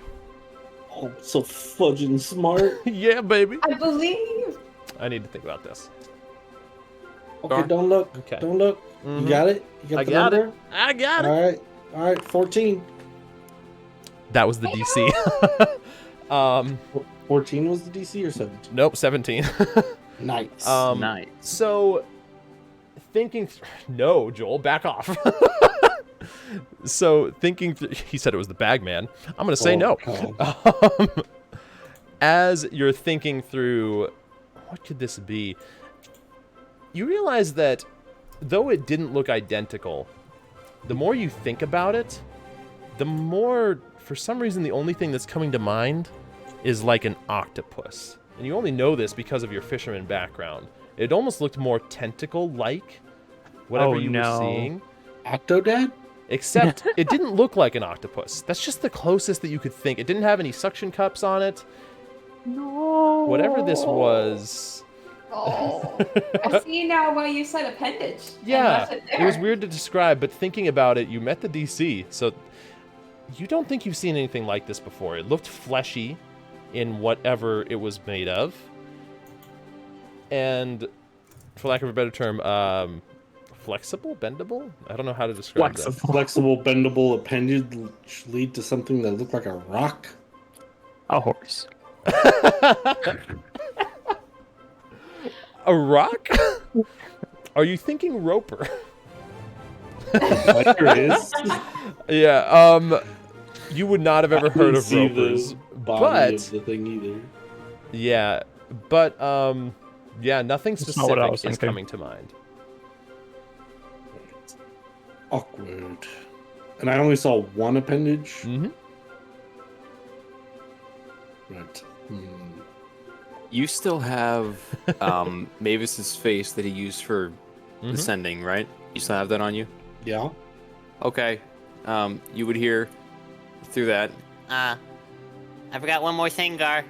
Oh, so fudging smart.
Yeah, baby.
I believe.
I need to think about this.
Okay, don't look.
Okay.
Don't look. You got it? You
I
the
got
number?
it. I got it.
All right, 14.
That was the DC.
14 was the DC or 17?
Nope, 17.
Nice.
Nice.
So, no, Joel, back off. So, he said it was the Bagman. I'm going to say no. As you're thinking through, what could this be? You realize that though it didn't look identical, the more you think about it, the more, for some reason, the only thing that's coming to mind is like an octopus. And you only know this because of your fisherman background. It almost looked more tentacle-like, whatever you were seeing.
Octodad?
Except it didn't look like an octopus. That's just the closest that you could think. It didn't have any suction cups on it.
No.
Whatever this was...
Oh, I see now why you said appendage.
Yeah, it was weird to describe, but thinking about it, you met the DC, so you don't think you've seen anything like this before. It looked fleshy in whatever it was made of, and for lack of a better term, flexible, bendable? I don't know how to describe that.
Flexible, bendable appendage lead to something that looked like a rock?
A horse.
A rock? Are you thinking Roper?
There is.
Yeah, you would not have ever heard of Ropers.
Body of the thing either.
Yeah, but yeah, nothing specific is
thinking.
coming to mind.
Awkward. And I only saw one appendage.
Mm-hmm.
Right.
You still have Mavis's face that he used for the sending, right? You still have that on you?
Yeah.
Okay. You would hear through that.
I forgot one more thing, Gar.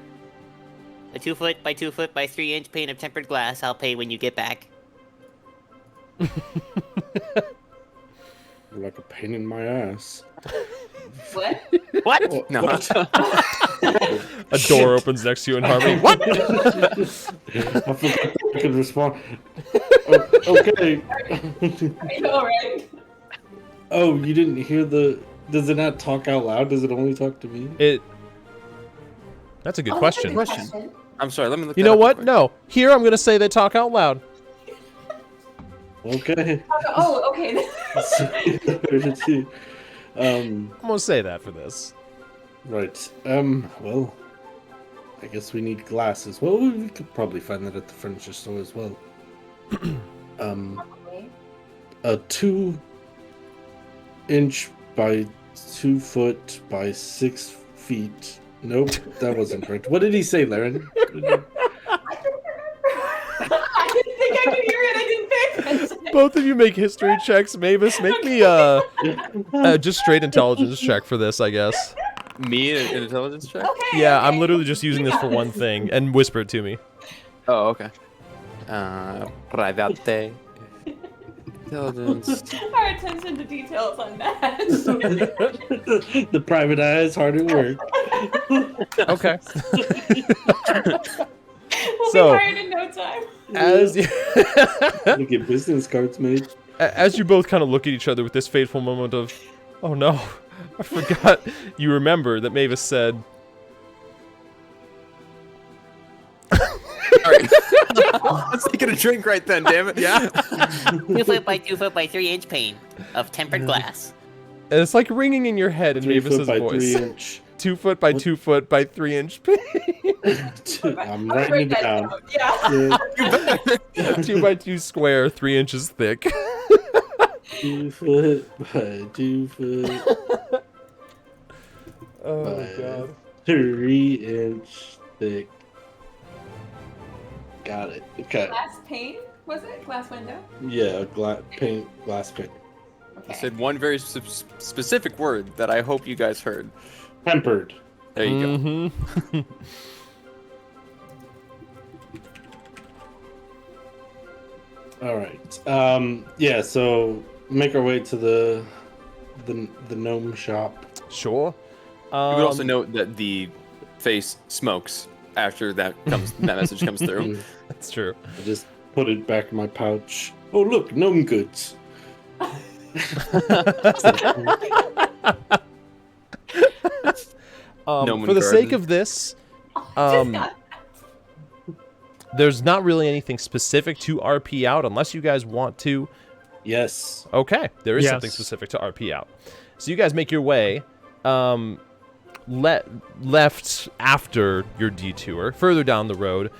A 2 foot by 2 foot by 3 inch pane of tempered glass. I'll pay when you get back.
You're like a pain in my ass.
What?
What?
No.
What?
A door opens next to you in Harmony. What?
I forgot I could respond. Okay.
I know, right?
Oh, you didn't hear the... Does it not talk out loud? Does it only talk to me?
That's a good
Oh,
question.
that's a good question.
I'm sorry, let me look
You
that
know
up
what?
real quick.
No. Here, I'm going to say they talk out loud.
Okay.
Oh, okay.
I'm gonna say that for this.
Right. Well, I guess we need glasses. Well, we could probably find that at the furniture store as well.
Probably.
A 2-inch by 2 foot by 6 feet. Nope, that wasn't correct. What did he say, Laren?
I couldn't remember. I didn't think I could hear it. I didn't pay attention.
Both of you make history checks. Mavis, make me just straight intelligence check for this, I guess.
Me an intelligence check?
Okay.
Yeah,
okay.
I'm literally just using this for one thing, and whisper it to me.
Oh, okay. Private. Intelligence.
Our attention to details on that.
The private eye is hard at work.
Okay.
We'll
So,
be hired in no time.
As you
We get business cards made.
as you both kind of look at each other with this fateful moment of, oh no, I forgot. You remember that Mavis said.
Sorry. I was taking a drink right then, damn it.
Yeah.
2 foot by 2 foot by 3 inch pane of tempered glass.
And it's like ringing in your head in
3
Mavis's
foot by
voice.
3 inch.
2 foot by 2 foot by 3 inch pane.
I'm writing it down.
Yeah.
2 by 2 square, 3 inches thick.
2 foot by 2 foot
Oh
by
god.
3-inch thick. Got it. Okay.
Glass pane, was it? Glass window?
Yeah, glass pane.
Okay.
I said one very specific word that I hope you guys heard.
Tempered.
There you go.
Mm-hmm.
All right. Yeah. So make our way to the gnome shop.
Sure.
You would also note that the face smokes after that message comes through.
That's true.
I just put it back in my pouch. Oh look, gnome goods.
For the sake of this, there's not really anything specific to RP out unless you guys want to.
Yes.
Okay, there is
Yes.
something specific to RP out. So you guys make your way left after your detour, further down the road,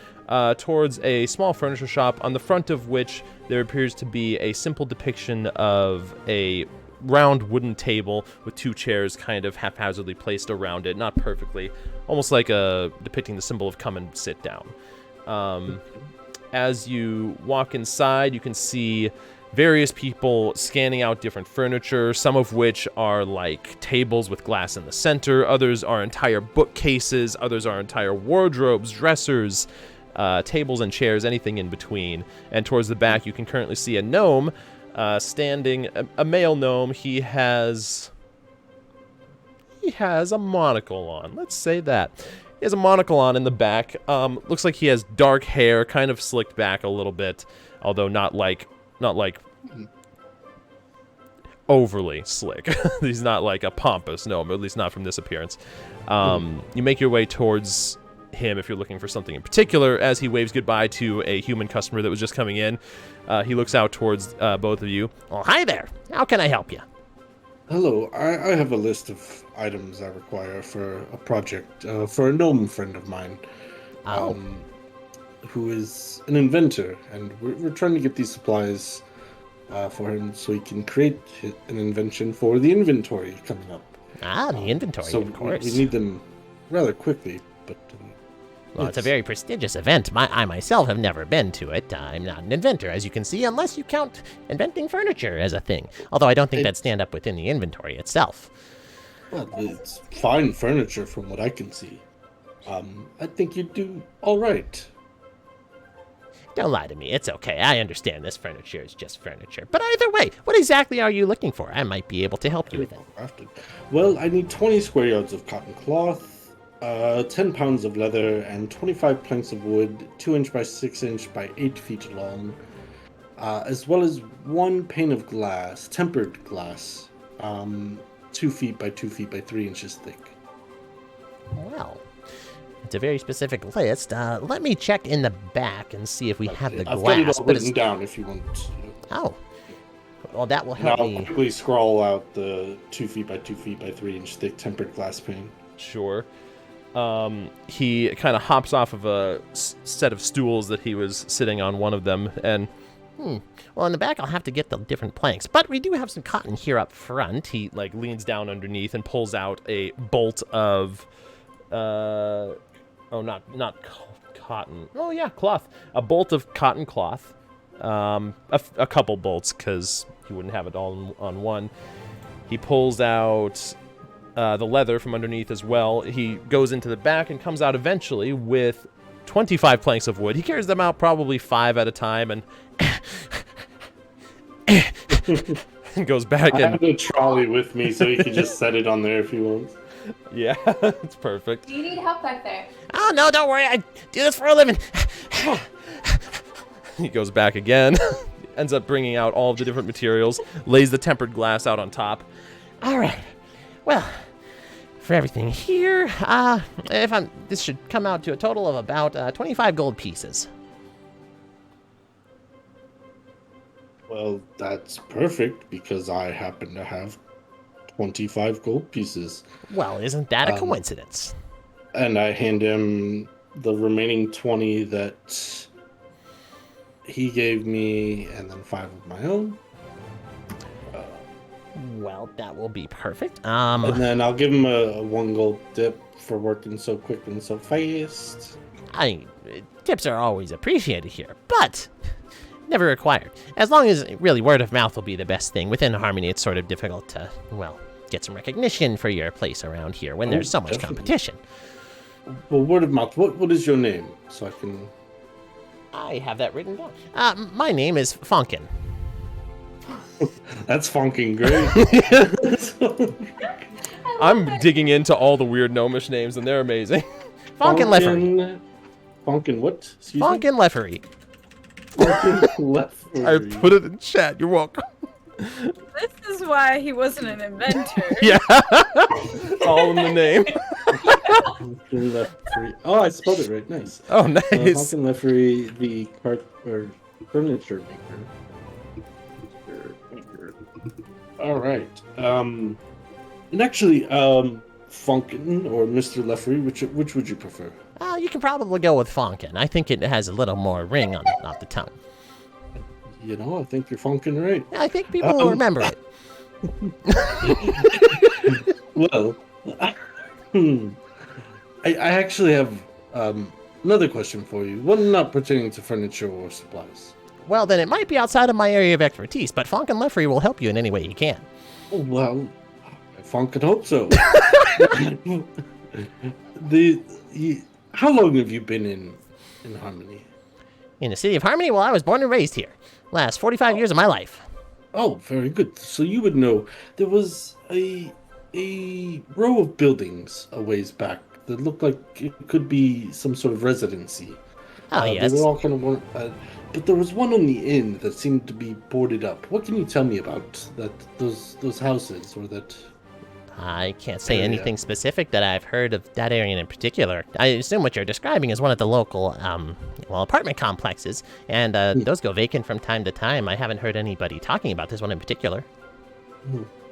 towards a small furniture shop, on the front of which there appears to be a simple depiction of a round wooden table with 2 chairs kind of haphazardly placed around it, not perfectly, almost like depicting the symbol of come and sit down. As you walk inside, you can see various people scanning out different furniture, some of which are like tables with glass in the center, others are entire bookcases, others are entire wardrobes, dressers, tables and chairs, anything in between. And towards the back, you can currently see a gnome standing, a male gnome. He has a monocle on. Let's say that. He has a monocle on in the back. Looks like he has dark hair, kind of slicked back a little bit, although not like overly slick. He's not like a pompous gnome, at least not from this appearance. You make your way towards him if you're looking for something in particular, as he waves goodbye to a human customer that was just coming in. He looks out towards both of you.
Well, hi there. How can I help you?
Hello. I have a list of items I require for a project for a gnome friend of mine.
Oh.
Who is an inventor, and we're trying to get these supplies for him so he can create an invention for the inventory coming up.
Ah, the inventory,
So
of course.
we need them rather quickly, but
Well, it's a very prestigious event. I myself have never been to it. I'm not an inventor, as you can see, unless you count inventing furniture as a thing. Although I don't think that'd stand up within the inventory itself.
well, it's fine furniture from what I can see. I think you'd do all right.
Don't lie to me. It's okay. I understand this furniture is just furniture. But either way, what exactly are you looking for? I might be able to help you with it.
Crafted. Well, I need 20 square yards of cotton cloth, 10 pounds of leather, and 25 planks of wood, 2-inch by 6-inch by 8 feet long, as well as 1 pane of glass, tempered glass, 2 feet by 2 feet by 3 inches thick.
Well, it's a very specific list. Let me check in the back and see if we have the
I've
glass.
got it all written down if you want.
Oh. Well, that will
And
help
I'll
me.
quickly scroll out the 2 feet by 2 feet by 3 inch thick tempered glass pane.
Sure. He kind of hops off of a set of stools that he was sitting on, one of them, and
Well, in the back, I'll have to get the different planks. But we do have some cotton here up front.
he like leans down underneath and pulls out a bolt of not cotton. Oh yeah, cloth. A bolt of cotton cloth. A couple bolts because he wouldn't have it all on one. He pulls out the leather from underneath as well. He goes into the back and comes out eventually with 25 planks of wood. He carries them out probably 5 at a time and and goes back
I
and
have the trolley with me, so he can just set it on there if he wants.
yeah, it's perfect.
Do you need help back there?
Oh, no, don't worry. I do this for a living.
He goes back again, ends up bringing out all of the different materials, lays the tempered glass out on top.
All right. Well, for everything here, this should come out to a total of about 25 gold pieces.
Well, that's perfect because I happen to have 25 gold pieces.
Well, isn't that a coincidence?
And I hand him the remaining 20 that he gave me, and then 5 of my own.
Well, that will be perfect.
And then I'll give him a 1 gold dip for working so quick and so fast.
Tips are always appreciated here, but never required. As long as really word of mouth will be the best thing. Within Harmony, it's sort of difficult to, well, get some recognition for your place around here when there's so much
definitely.
competition.
Well, word of mouth. What is your name? So I can...
I have that written down. My name is Fonkin.
That's funking great.
I'm digging into all the weird gnomish names, and they're amazing.
Fonkin Leffery.
Fonkin what? Excuse me?
Fonkin Leffery.
Fonkin Leffery.
I put it in chat. You're welcome.
This is why he wasn't an inventor.
Yeah. All in the name.
Fonkin Leffery. Oh, I spelled it right. Nice.
Oh, nice.
Fonkin Leffery, the furniture maker. All right. And actually, Fonkin or Mr. Leffery, which would you prefer?
You can probably go with Fonkin. I think it has a little more ring on the tongue.
You know, I think you're Fonkin right.
I think people will remember it.
Well, I actually have another question for you. One not pertaining to furniture or supplies.
Well, then it might be outside of my area of expertise, but Fonkin Leffery will help you in any way he can.
Well, Fonkin hope so. How long have you been in Harmony?
In the city of Harmony? Well, I was born and raised here. Last 45 years of my life.
Oh, very good. So you would know there was a row of buildings a ways back that looked like it could be some sort of residency.
Oh, yes.
They were all kind of but there was one on the end that seemed to be boarded up. What can you tell me about those houses or that?
I can't say anything specific that I've heard of that area in particular. I assume what you're describing is one of the local, apartment complexes, and those go vacant from time to time. I haven't heard anybody talking about this one in particular.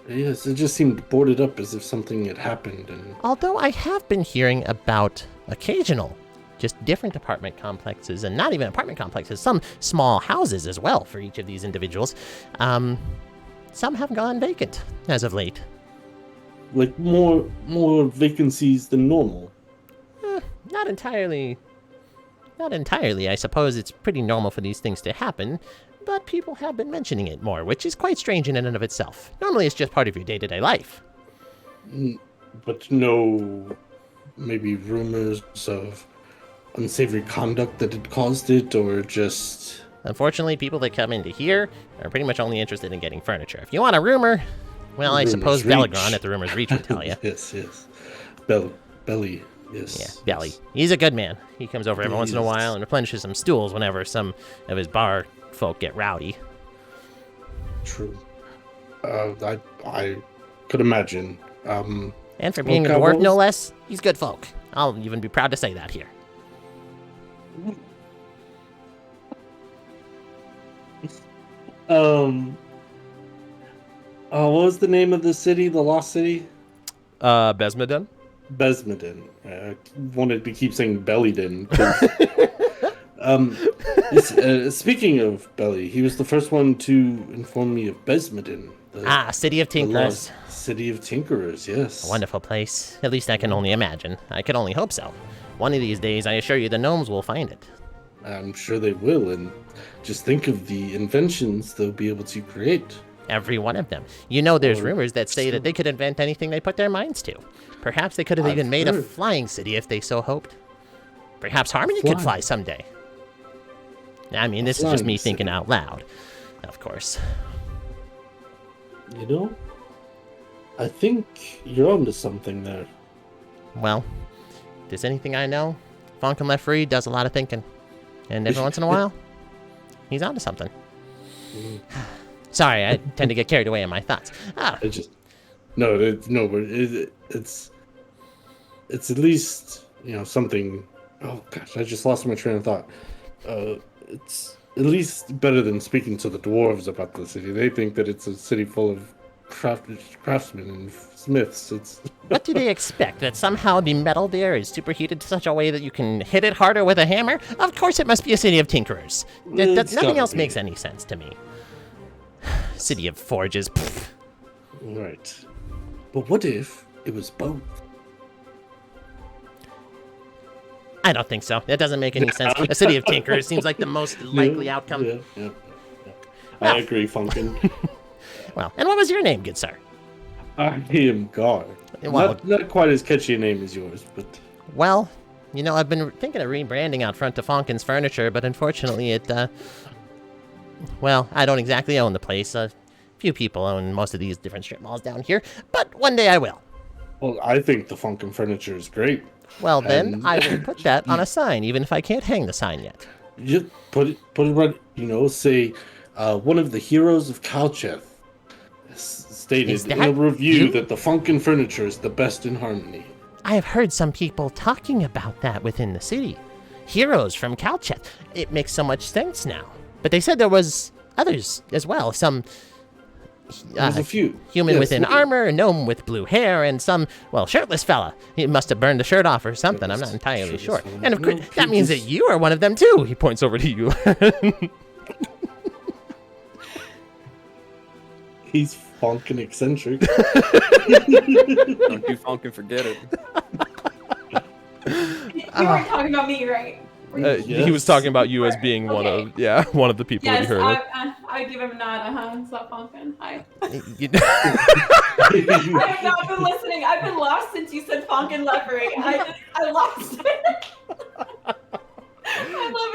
Yes, it just seemed boarded up as if something had happened. And
Although I have been hearing about occasional, just different apartment complexes, and not even apartment complexes, some small houses as well for each of these individuals. Some have gone vacant as of late.
like more vacancies than normal.
Not entirely. Not entirely. I suppose it's pretty normal for these things to happen, but people have been mentioning it more, which is quite strange in and of itself. Normally it's just part of your day-to-day life.
But no, maybe rumors of unsavory conduct that had caused it, or just...
Unfortunately, people that come into here are pretty much only interested in getting furniture. If you want a rumor, well, I suppose Bellegron at the Rumor's Reach would tell you.
Yes. Belly, yes.
Yeah, Belly. He's a good man. He comes over every once in a while and replenishes some stools whenever some of his bar folk get rowdy.
True. I could imagine.
And for being a dwarf, no less, he's good folk. I'll even be proud to say that here.
what was the name of the city, the lost city?
Besmeden?
Besmeden. I wanted to keep saying Bellydon. Speaking of Belly, he was the first one to inform me of Besmeden.
City of Tinkerers.
City of Tinkerers, yes.
A wonderful place. At least I can only imagine. I can only hope so. One of these days, I assure you, the gnomes will find it.
I'm sure they will, and just think of the inventions they'll be able to create.
Every one of them. You know, there's rumors that say that they could invent anything they put their minds to. Perhaps they could have even made a flying city if they so hoped. Perhaps Harmony could fly someday. I mean, this is just me thinking out loud, of course.
You know, I think you're onto something there.
Well, if there's anything I know, Funkin' Lefree does a lot of thinking. And every once in a while, he's onto something. Sorry, I tend to get carried away in my thoughts.
It's at least, something. Oh gosh, I just lost my train of thought. It's at least better than speaking to the dwarves about the city. They think that it's a city full of craftsmen and smiths.
What do they expect? That somehow the metal there is superheated to such a way that you can hit it harder with a hammer? Of course it must be a city of tinkerers. Nothing else makes any sense to me. City of forges. Pfft.
Right. But what if it was both?
I don't think so. That doesn't make any sense. A city of tinkerers seems like the most likely outcome.
Yeah. I agree, Funkin'.
Well, and what was your name, good sir?
I am Gar.
Well,
not quite as catchy a name as yours, but...
Well, I've been thinking of rebranding out front to Fonkin's Furniture, but unfortunately well, I don't exactly own the place. A few people own most of these different strip malls down here, but one day I will.
Well, I think the Funkin' Furniture is great.
Well, then I will put that on a sign, even if I can't hang the sign yet.
Just put it right, say, one of the heroes of Calcheth stated in a review that the Funkin' Furniture is the best in Harmony.
I have heard some people talking about that within the city. Heroes from Calcheth. It makes so much sense now. But they said there was others as well. Some
There's a few.
Human within armor, a gnome with blue hair, and some, shirtless fella. He must have burned the shirt off or something. I'm not entirely sure. And of course, that means that you are one of them too.
He points over to you.
He's funkin' eccentric.
Don't you funkin' forget it.
You weren't talking about me, right?
Yes.
He was talking about you as being one of the people that he heard.
I give him a nod. Is that Funkin'? Hi.
I
have not been listening. I've been lost since you said Funkin' Lefree. I lost it. I love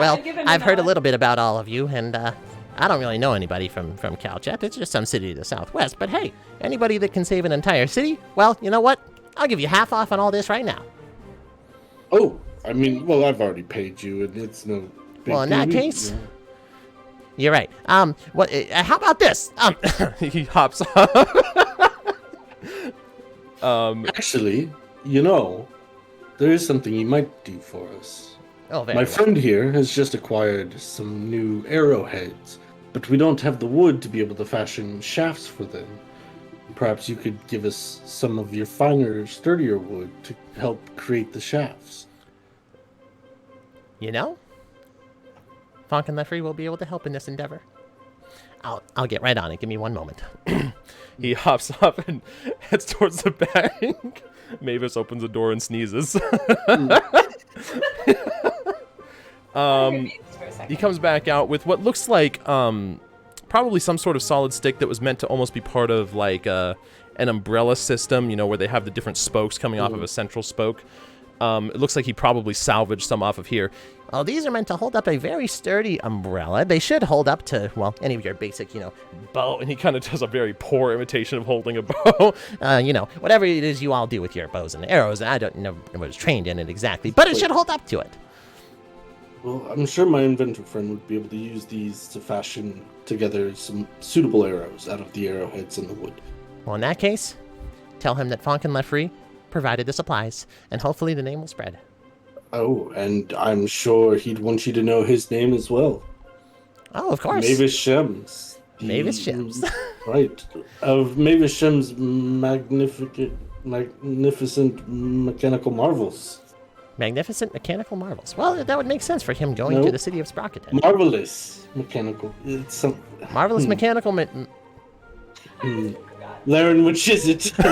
it.
I've heard a little bit about all of you, and I don't really know anybody from Calchet. It's just some city to the southwest. But hey, anybody that can save an entire city, well, you know what? I'll give you half off on all this right now.
Oh, I've already paid you, and it's no big
Well, in that case, you're right. How about this?
He hops up.
Actually, there is something you might do for us.
Oh, very
My
well.
friend here has just acquired some new arrowheads, but we don't have the wood to be able to fashion shafts for them. Perhaps you could give us some of your finer, sturdier wood to help create the shafts.
Fonkin Lefree will be able to help in this endeavor. I'll get right on it. Give me one moment.
He hops up and heads towards the bank. Mavis opens the door and sneezes. He comes back out with what looks like probably some sort of solid stick that was meant to almost be part of like an umbrella system, where they have the different spokes coming off of a central spoke. It looks like he probably salvaged some off of here.
Well, these are meant to hold up a very sturdy umbrella. They should hold up to, any of your basic,
bow. And he kind of does a very poor imitation of holding a bow.
Whatever it is you all do with your bows and arrows. I don't know was trained in it exactly, but it should hold up to it.
Well, I'm sure my inventor friend would be able to use these to fashion together some suitable arrows out of the arrowheads and the wood.
Well, in that case, tell him that Fonkin Lefree provided the supplies, and hopefully the name will spread.
Oh, and I'm sure he'd want you to know his name as well.
Oh, of course.
Mavis Shems.
Mavis Shems.
Right. Of Mavis Shem's magnificent mechanical marvels.
Magnificent mechanical marvels. Well, that would make sense for him going to the city of Sprocketon.
Marvelous mechanical. It's some
Marvelous mechanical.
Laren, which is it?
I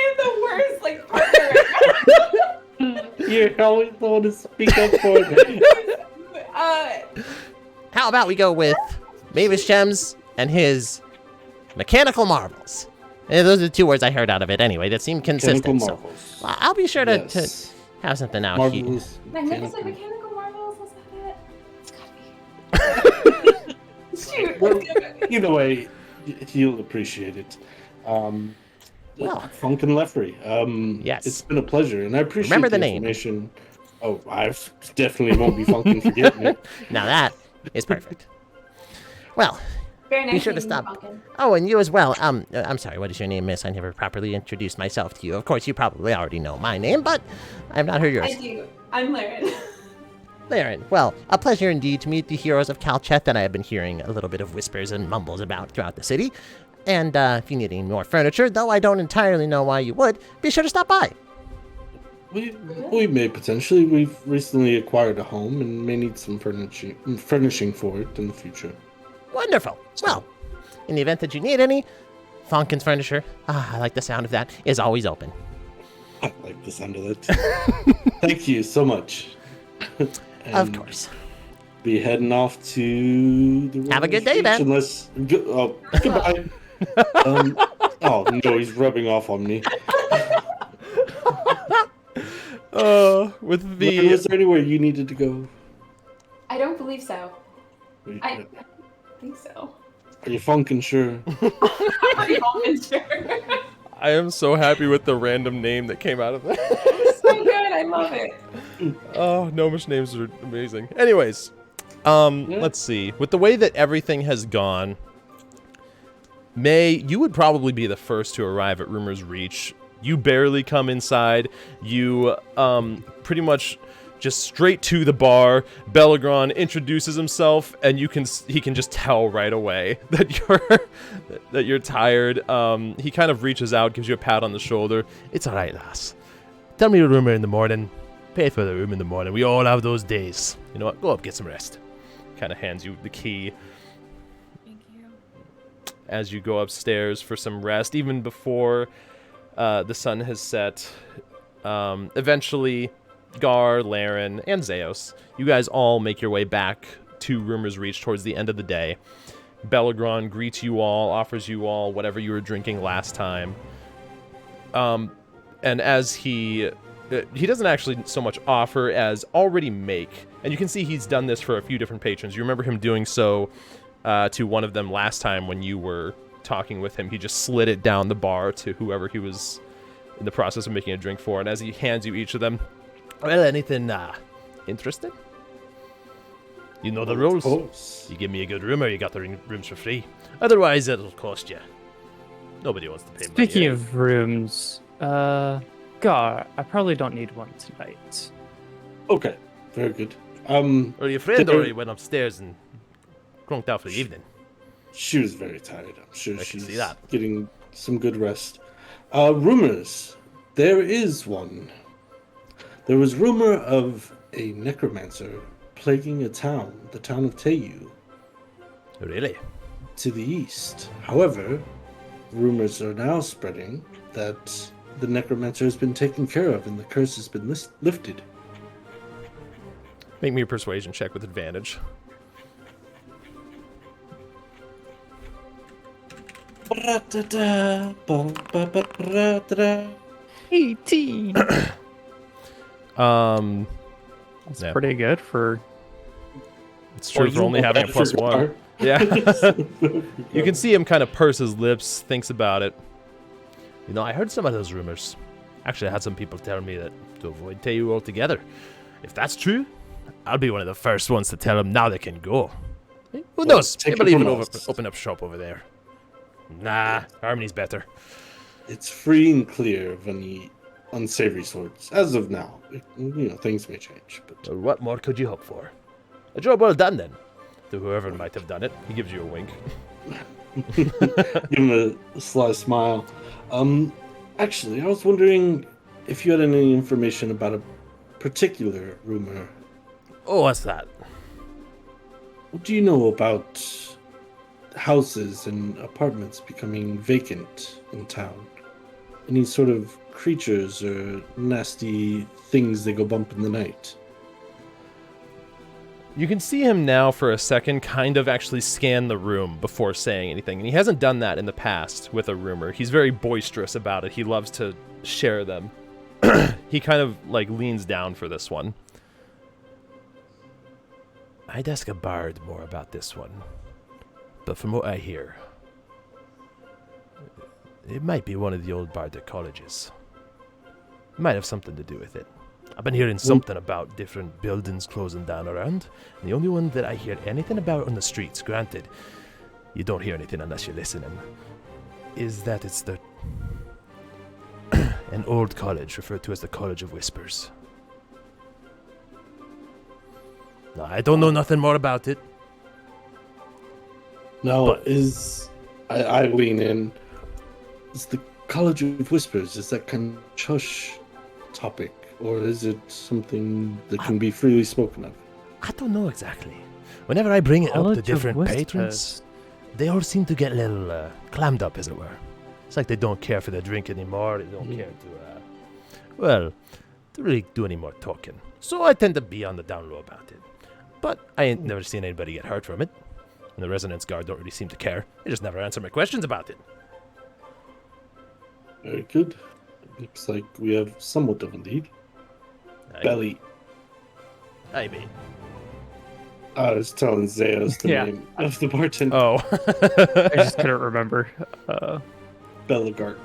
am the worst, like, partner right now.
You're always the one to speak up for me.
How about we go with Mavis Shems and his mechanical marvels? Those are the 2 words I heard out of it anay. That seemed consistent.
Mechanical marvels.
So I'll be sure to have something out here.
Marvelous.
Magnificent mechanical marvels, was that it? It's gotta be. Shoot.
Well,
let's give it.
either way, you'll appreciate it.
Well,
Funk and Leffery.
yes.
It's been a pleasure, and I appreciate
Remember the
the
name.
information. Oh, I definitely won't be funking forgetting it.
Now that is perfect. Well,
Very nice
be sure to
meeting you,
stop.
Pumpkin.
Oh, and you as well. I'm sorry. What is your name, miss? I never properly introduced myself to you. Of course, you probably already know my name, but I've not heard yours.
I do. I'm Laren.
Laren, well, a pleasure indeed to meet the heroes of Calcheth that I have been hearing a little bit of whispers and mumbles about throughout the city. And if you need any more furniture, though I don't entirely know why you would, be sure to stop by.
We may potentially. We've recently acquired a home and may need some furnishing for it in the future.
Wonderful. Well, in the event that you need any, Fonkin's Furniture, I like the sound of that, is always open.
I like the sound of that. Thank you so much.
Of course.
Be heading off to the
Have a good day, Ben.
Unless, goodbye. Oh no, he's rubbing off on me.
With the
Was there anywhere you needed to go?
I don't believe so. I think so.
Are you funkin' sure?
I'm almost sure.
I am so happy with the random name that came out of that.
It's so good. I love it.
Oh, gnomish names are amazing. Anyways, let's see. With the way that everything has gone, May, you would probably be the first to arrive at Rumor's Reach. You barely come inside. You pretty much just straight to the bar. Belagron introduces himself, and he can just tell right away that you're tired. He kind of reaches out, gives you a pat on the shoulder.
It's all right, lass. Tell me the rumor in the morning. Pay for the room in the morning. We all have those days. You know what? Go up, get some rest.
Kind of hands you the key
Thank you.
as you go upstairs for some rest, even before the sun has set. Eventually, Gar, Laren, and Zeos, you guys all make your way back to Rumor's Reach towards the end of the day. Belagron greets you all, offers you all whatever you were drinking last time. And as he doesn't actually so much offer as already make, and you can see he's done this for a few different patrons. You remember him doing so to one of them last time when you were talking with him. He just slid it down the bar to whoever he was in the process of making a drink for, and as he hands you each of them,
Well, anything interesting? You know the rules.
Of course.
You give me a good room, or you got the rooms for free. Otherwise, it'll cost you. Nobody wants to pay money.
Speaking of rooms, Gar, I probably don't need one tonight.
Okay, very good.
Or your friend already went upstairs and crunked out for the evening.
She was very tired. I'm sure
I can
she's
see that.
getting some good rest. Rumors. There is one. There was rumor of a necromancer plaguing a town, the town of Teiyu,
Really?
to the east. However, rumors are now spreading that the necromancer has been taken care of and the curse has been lifted.
make me a persuasion check with advantage.
Ba-da-da-da,
18. That's
Yeah.
pretty good for.
It's true for only having a plus one. Yeah. You can see him kind of purse his lips, thinks about it.
You know, I heard some of those rumors. Actually, I had some people tell me that to avoid Teiyu altogether. If that's true, I'll be one of the first ones to tell them now they can go. Who knows?
take
Maybe
it
even
from us.
open up shop over there. Nah, Harmony's better.
It's free and clear of any unsavory sorts as of now. You know, things may change, but
Well, what more could you hope for?
A job well done, then. To whoever might have done it. He gives you a wink.
Give him a sly smile. Actually, I was wondering if you had any information about a particular rumor.
Oh, what's that?
What do you know about houses and apartments becoming vacant in town? Any sort of creatures or nasty things that go bump in the night?
You can see him now for a second kind of actually scan the room before saying anything. And he hasn't done that in the past with a rumor. He's very boisterous about it. He loves to share them. He kind of like leans down for this one. I'd ask a bard more about this one. But from what I hear, it might be one of the old bardic colleges. Might have something to do with it. I've been hearing something about different buildings closing down around. And the only one that I hear anything about on the streets, granted, you don't hear anything unless you're listening, is that it's the an old college referred to as the College of Whispers. Now, I don't know nothing more about it.
Now,
But-
I lean in. Is the College of Whispers, is that kind of hush topic? Or is it something that can be freely spoken of?
I don't know exactly. Whenever I bring it up
College
to
of
different
Whispers.
patrons, they all seem to get a little clammed up, as it were. It's like they don't care for their drink anymore. They don't care to, to really do any more talking. So I tend to be on the down low about it. But I ain't never seen anybody get hurt from it. And the Resonance Guard don't really seem to care. They just never answer my questions about it.
Very good. Looks like we have somewhat of a lead. Belly.
I mean.
I was telling Zeos the
Yeah.
name of the bartender.
Oh.
I just couldn't remember.
Bellegard.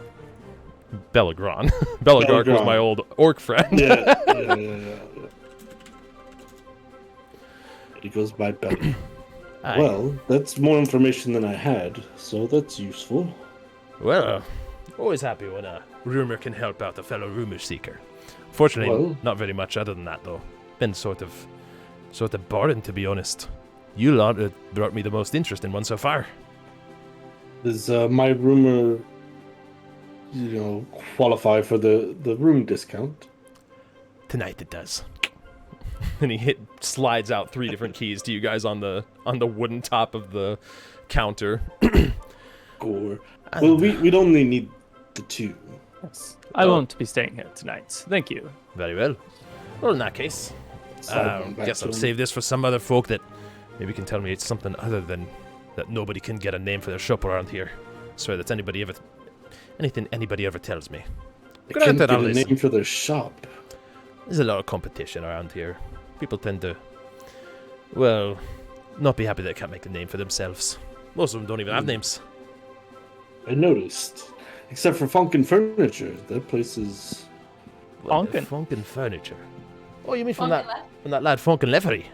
Bellegron. Bellegard was
Bellegron.
my old orc friend.
Yeah. He goes by Belly.
Aye.
Well, that's more information than I had, so that's useful.
Well, always happy when a rumor can help out a fellow rumor seeker. Fortunately,
Well-
not very much other than that, though. Been sort of boring, to be honest. You lot have brought me the most interest in one so far.
Does my rumor, qualify for the room discount?
Tonight it does. And he slides out 3 different keys to you guys on the wooden top of the counter.
Gore.
And,
Well, we'd only need the 2.
Yes. I won't be staying here tonight. Thank you.
Very well. Well, in that case,
Slide back
guess
to
I'll
him.
save this for some other folk that maybe can tell me it's something other than that nobody can get a name for their shop around here. Swear that's anything anybody ever tells me.
They can't
Granted,
get
I'll
a
listen.
name for their shop.
There's a lot of competition around here. People tend to, not be happy they can't make a name for themselves. Most of them don't even have names.
I noticed. Except for Funkin' Furniture. That place is...
Funkin'?
Funkin' Furniture. Oh, you mean from
Funkin'
that lad Funkin' Levery?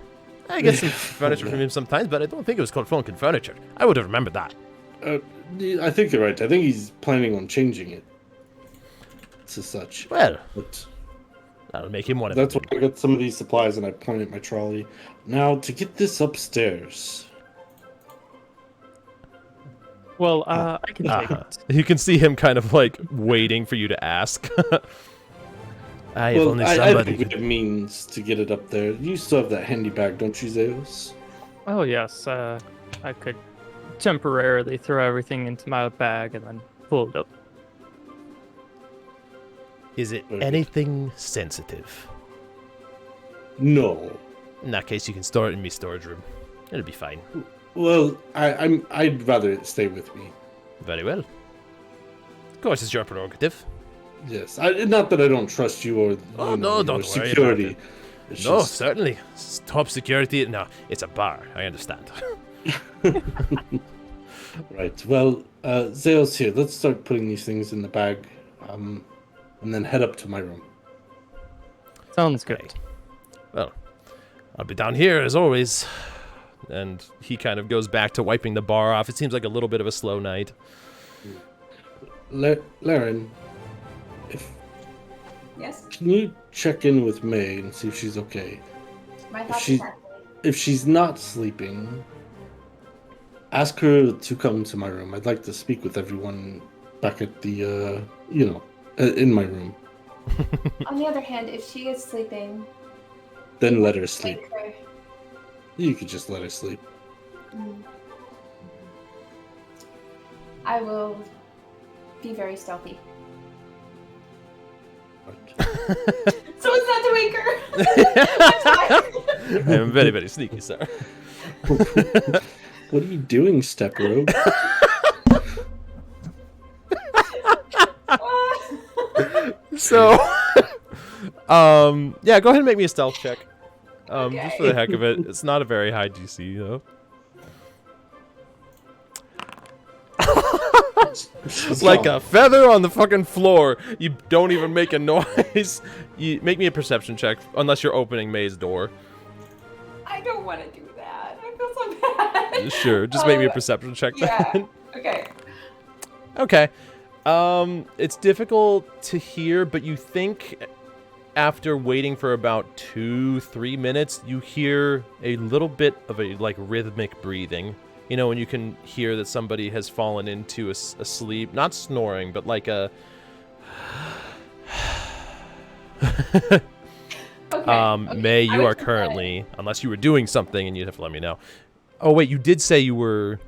I get some furniture from him sometimes, but I don't think it was called Funkin' Furniture. I would have remembered that.
I think you're right. I think he's planning on changing it to such.
Well,
But
that'll make him one of
that's
them.
why I got some of these supplies and I point at my trolley. Now, to get this upstairs...
Well, I can take it.
You can see him kind of like waiting for you to ask. If
Well,
only
I
somebody
think it means to get it up there. You still have that handy bag, don't you, Zeus?
Oh, yes. I could temporarily throw everything into my bag and then pull it up.
Is it
Very good.
anything sensitive?
No.
In that case, you can store it in my storage room. It'll be fine.
Well, I'd rather it stay with me.
Very well. Of course, it's your prerogative.
Yes. Not that I don't trust you or
Oh,
you know,
no,
your
don't worry about
security.
it.
It's
No,
just-
certainly. It's top security. No, it's a bar. I understand.
Right. Well, Zeus here. Let's start putting these things in the bag, and then head up to my room.
Sounds good.
Okay. Well, I'll be down here as always. And he kind of goes back to wiping the bar off. It seems like a little bit of a slow night.
Laren,
Yes?
can you check in with May and see if she's okay?
My thoughts
she-
exactly.
if she's not sleeping, ask her to come to my room. I'd like to speak with everyone back at the, in my room.
On the other hand, if she is sleeping,
Then let her sleep.
wake her.
You could just let her sleep.
I will be very stealthy. So it's not to wake her. I'm tired.
I am very, very sneaky, sir.
What are you doing, Step Rogue?
So, yeah, go ahead and make me a stealth check. Just for the heck of it. It's not a very high DC, though. Like a feather on the fucking floor. You don't even make a noise. You make me a perception check, unless you're opening May's door.
I don't want to do that. I feel so bad.
Sure, just make me a perception check.
Yeah.
Then.
Okay.
Okay. It's difficult to hear, but you think after waiting for about 2-3 minutes, you hear a little bit of a like rhythmic breathing. You know, when you can hear that somebody has fallen into a sleep, not snoring, but like a.
Okay.
May, you are currently, unless you were doing something, and you'd have to let me know. Oh wait, you did say you were.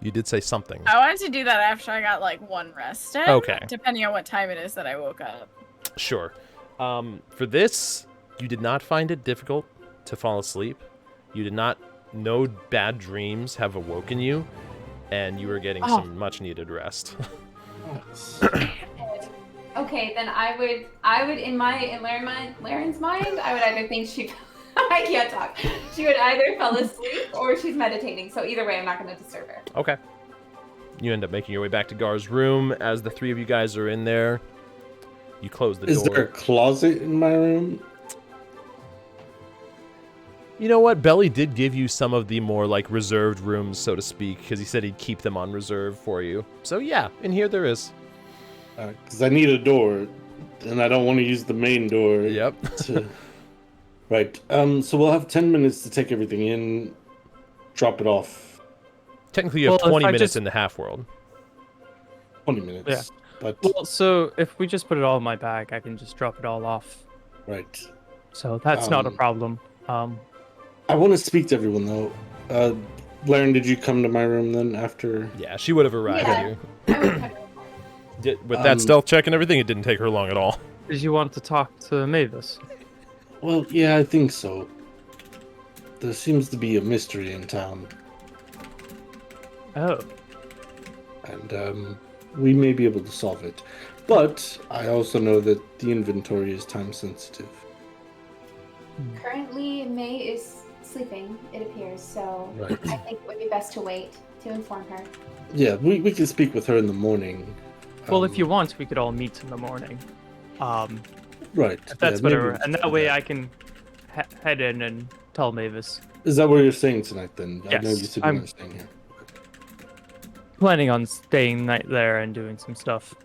You did say something.
I wanted to do that after I got like one rest in.
Okay.
Depending on what time it is that I woke up.
Sure. For this, you did not find it difficult to fall asleep. You did not. No bad dreams have awoken you, and you are getting some much-needed rest.
Okay, then I would in Laren's mind, I would either think she I can't talk. She would either fell asleep or she's meditating. So either way, I'm not going to disturb her.
Okay. You end up making your way back to Gar's room. As the three of you guys are in there, you close the door.
Is there a closet in my room?
You know what? Belly did give you some of the more, like, reserved rooms, so to speak, because he said he'd keep them on reserve for you. So, yeah, in here there is.
Because I need a door, and I don't want to use the main door.
Yep.
Right. So we'll have 10 minutes to take everything in, drop it off.
Technically, you have 20 minutes in the half-world.
20 minutes.
Yeah.
But...
Well, so if we just put it all in my bag, I can just drop it all off.
Right.
So that's not a problem.
I want to speak to everyone, though. Laren, did you come to my room then after?
Yeah, she would have arrived here. With that stealth check and everything, it didn't take her long at all.
Did you want to talk to Mavis?
Well, yeah, I think so. There seems to be a mystery in town.
Oh.
And we may be able to solve it. But I also know that the inventory is time sensitive.
Currently, May is sleeping, it appears, so
Right.
I think it would be best to wait to inform her.
Yeah, we can speak with her in the morning.
Well, if you want, we could all meet in the morning.
Right.
If that's
yeah,
whatever.
maybe
And that way I can head in and tell Mavis.
Is that what you're saying tonight then? I know you
Yes,
said you were staying here.
Planning on staying night there and doing some stuff.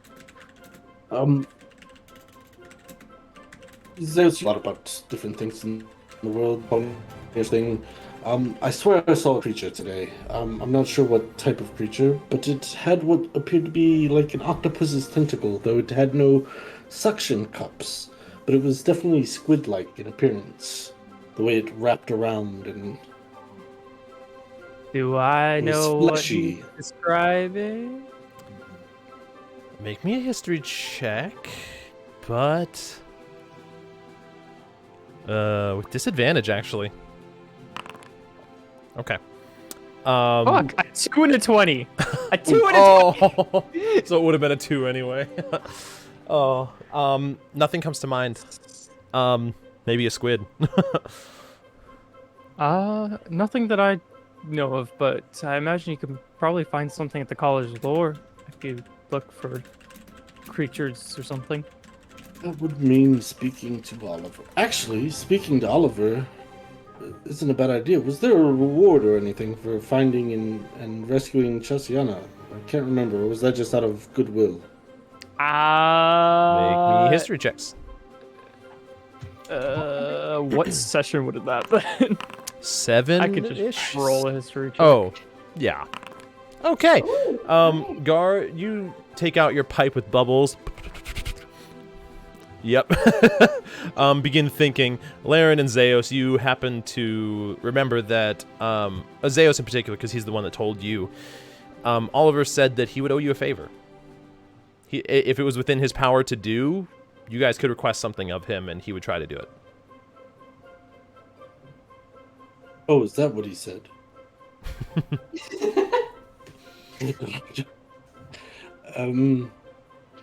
There's a lot about different things in the world. Thing. I swear I saw a creature today. I'm not sure what type of creature, but it had what appeared to be like an octopus's tentacle, though it had no suction cups. But it was definitely squid-like in appearance. The way it wrapped around and...
Do I know what
fleshy.
he's describing?
Make me a history check, but... with disadvantage, actually. Okay.
Fuck, a 2 and a 20. A 2 and a 20.
So it would have been a 2 anyway. Nothing comes to mind. Maybe a squid.
Nothing that I know of, but I imagine you can probably find something at the college lore if you look for creatures or something.
That would mean speaking to Oliver. Actually, speaking to Oliver isn't a bad idea. Was there a reward or anything for finding and rescuing Chasiana? I can't remember. Or was that just out of goodwill?
Make me history checks.
What session would have that been?
7-ish?
I could just roll a history check.
Oh, yeah. Okay. Gar, you take out your pipe with bubbles. Yep. Begin thinking. Laren and Zeos, you happen to remember that, Zeos in particular, because he's the one that told you, Oliver said that he would owe you a favor. If it was within his power to do, you guys could request something of him, and he would try to do it.
Oh, is that what he said?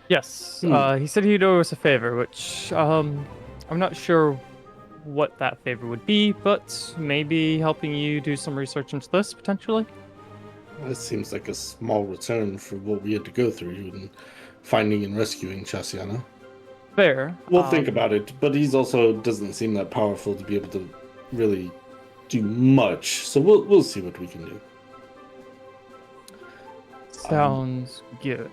Yes, he said he'd owe us a favor, which I'm not sure what that favor would be, but maybe helping you do some research into this potentially.
That seems like a small return for what we had to go through in finding and rescuing Chasiana.
Fair.
We'll think about it, but he's also doesn't seem that powerful to be able to really do much. So we'll see what we can do.
Sounds good.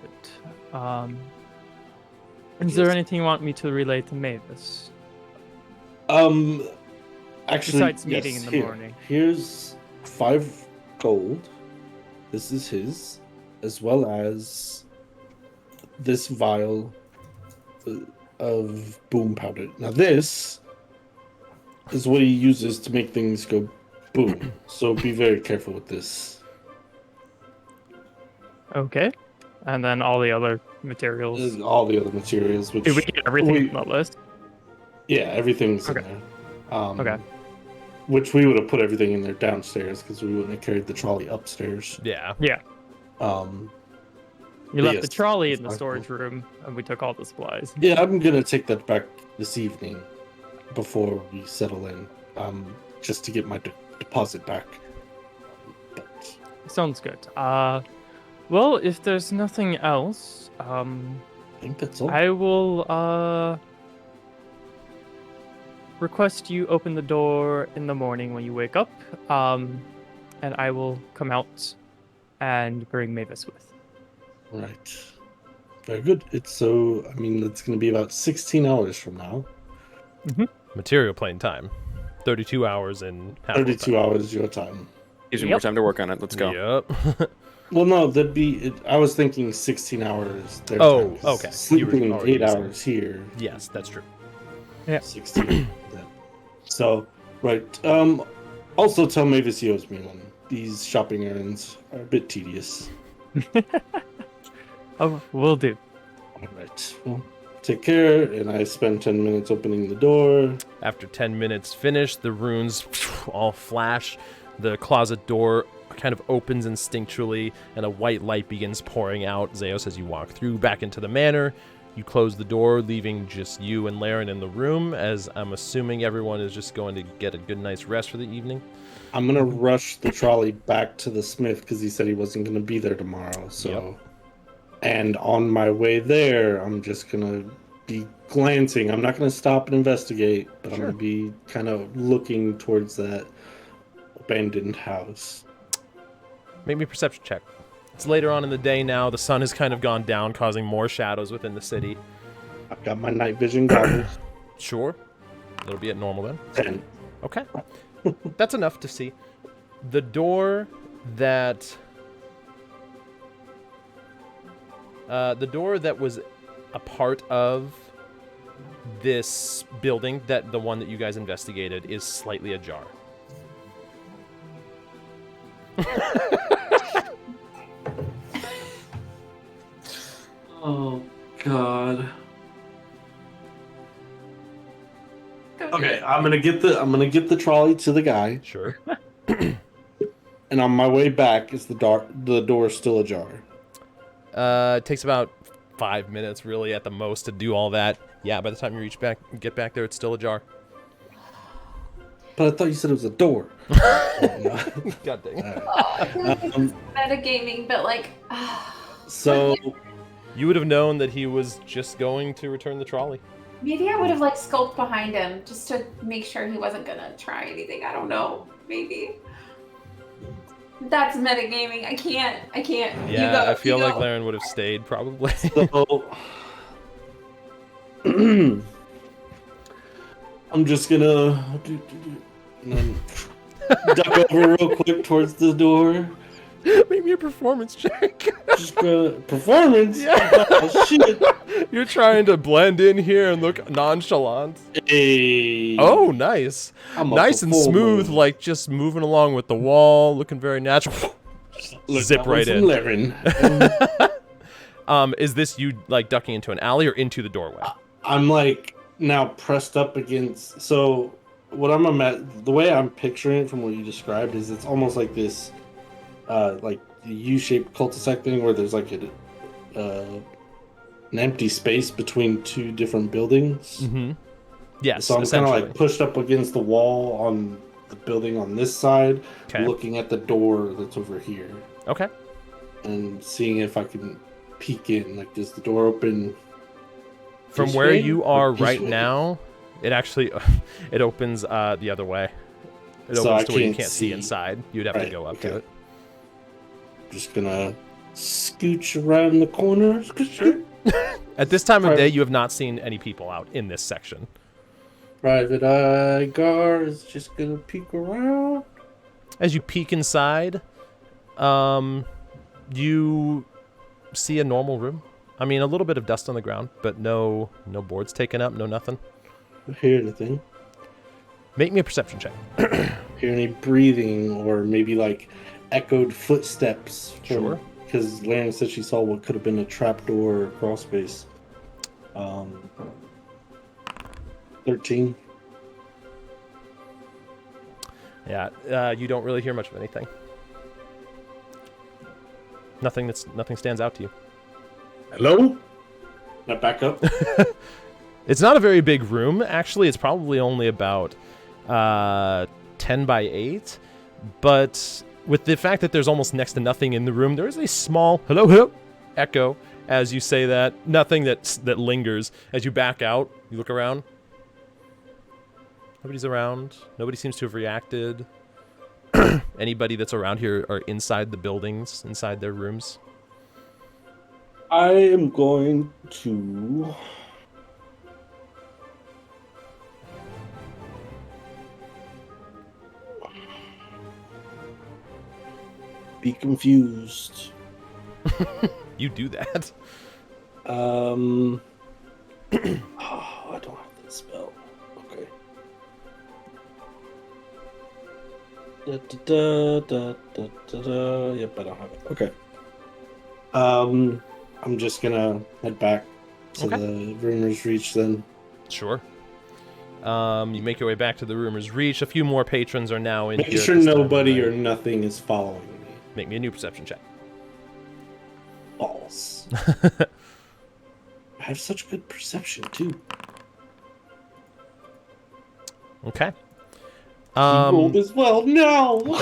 Is there anything you want me to relay to Mavis?
Actually,
besides meeting in the morning.
Here's 5 gold. This is his, as well as this vial of boom powder. Now this is what he uses to make things go boom. So be very careful with this.
Okay. And then all the other materials.
All the other materials. Which
Did we get everything on the list?
Yeah, everything's in there. Okay. Which we would have put everything in there downstairs because we wouldn't have carried the trolley upstairs.
Yeah.
Yeah. You left
yes,
the trolley in the storage room, and we took all the supplies.
Yeah, I'm gonna take that back this evening before we settle in, just to get my deposit back. But...
Sounds good. Well, if there's nothing else,
I think that's all.
I will request you open the door in the morning when you wake up, and I will come out and bring Mavis with.
Right. Very good. It's going to be about 16 hours from now.
Mm-hmm.
Material plane time. 32 hours in half
32 hours your time.
Gives me more time to work on it. Let's go.
Yep.
Well, no, that'd be... I was thinking 16 hours their
Oh,
time.
okay.
Sleeping
already
8
using
hours here.
Yes, that's true.
Yeah.
16. So, right. Also tell Mavis he owes me one. These shopping errands are a bit tedious.
Oh, will do.
All right. Well, take care, and I spend 10 minutes opening the door.
After 10 minutes finished, the runes all flash. The closet door kind of opens instinctually, and a white light begins pouring out. Zeos, as you walk through back into the manor, you close the door, leaving just you and Laren in the room, as I'm assuming everyone is just going to get a good night's rest for the evening.
I'm going to rush the trolley back to the smith because he said he wasn't going to be there tomorrow. So,
Yep.
And on my way there, I'm just going to be glancing. I'm not going to stop and investigate, but I'm going to be kind of looking towards that abandoned house.
Make me a perception check. It's later on in the day now. The sun has kind of gone down, causing more shadows within the city.
I've got my night vision goggles.
Sure. It'll be at normal then.
10.
Okay. That's enough to see. The door that... the door that was a part of this building, the one that you guys investigated, is slightly ajar.
Oh, God. Okay, I'm gonna get the trolley to the guy.
Sure.
And on my way back, is the door still ajar?
It takes about 5 minutes, really, at the most, to do all that. Yeah, by the time you get back there, it's still ajar.
But I thought you said it was a door.
God dang.
Metagaming, but like.
So.
You would have known that he was just going to return the trolley.
Maybe I would have like scoped behind him just to make sure he wasn't gonna try anything. I don't know. Maybe. That's metagaming. I can't.
Yeah, I feel like Laren would have stayed, probably.
So, I'm just gonna and then duck over real quick towards the door.
Make me a performance check.
Just gonna performance.
Yeah.
Oh, shit.
You're trying to blend in here and look nonchalant.
Hey.
Oh, nice.
I'm a
Nice and smooth,
performer.
like just moving along with the wall, looking very natural.
Look,
Zip
that
right
one's from
in.
Levin.
Is this you like ducking into an alley or into the doorway?
I'm like now pressed up against. So what the way I'm picturing it from what you described is it's almost like this, like the U-shaped cul-de-sac thing where there's like an empty space between two different buildings.
Mm-hmm. Yes.
So I'm kind of like pushed up against the wall on the building on this side, looking at the door that's over here.
Okay.
And seeing if I can peek in. Like, does the door open?
From where you are right now, it actually it opens the other way. It opens to where you can't see inside. You'd have to go up to it.
Just gonna scooch around the corner.
At this time of day, you have not seen any people out in this section.
Private Eye Gar is just gonna peek around.
As you peek inside, you see a normal room. I mean, a little bit of dust on the ground, but no boards taken up, no nothing.
I hear anything.
Make me a perception check.
Hear any breathing or maybe like echoed footsteps?
Sure.
Because Laren said she saw what could have been a trapdoor or crawl space. 13.
Yeah, you don't really hear much of anything. Nothing stands out to you.
Hello? Now back up.
It's not a very big room. Actually, it's probably only about 10 by 8. But with the fact that there's almost next to nothing in the room, there is a small hello echo as you say that. Nothing that lingers. As you back out, you look around. Nobody's around. Nobody seems to have reacted. Anybody that's around here are inside the buildings, inside their rooms.
I am going to... be confused.
You do that.
Oh, I don't have that spell. Okay. Yep, I don't have it. Okay. I'm just gonna head back to the Rumor's Reach then.
Sure. You make your way back to the Rumor's Reach. A few more patrons are now in here.
Make sure nobody or nothing is following me.
Make me a new perception check.
Balls. I have such good perception too.
Okay.
He rolled as well. No.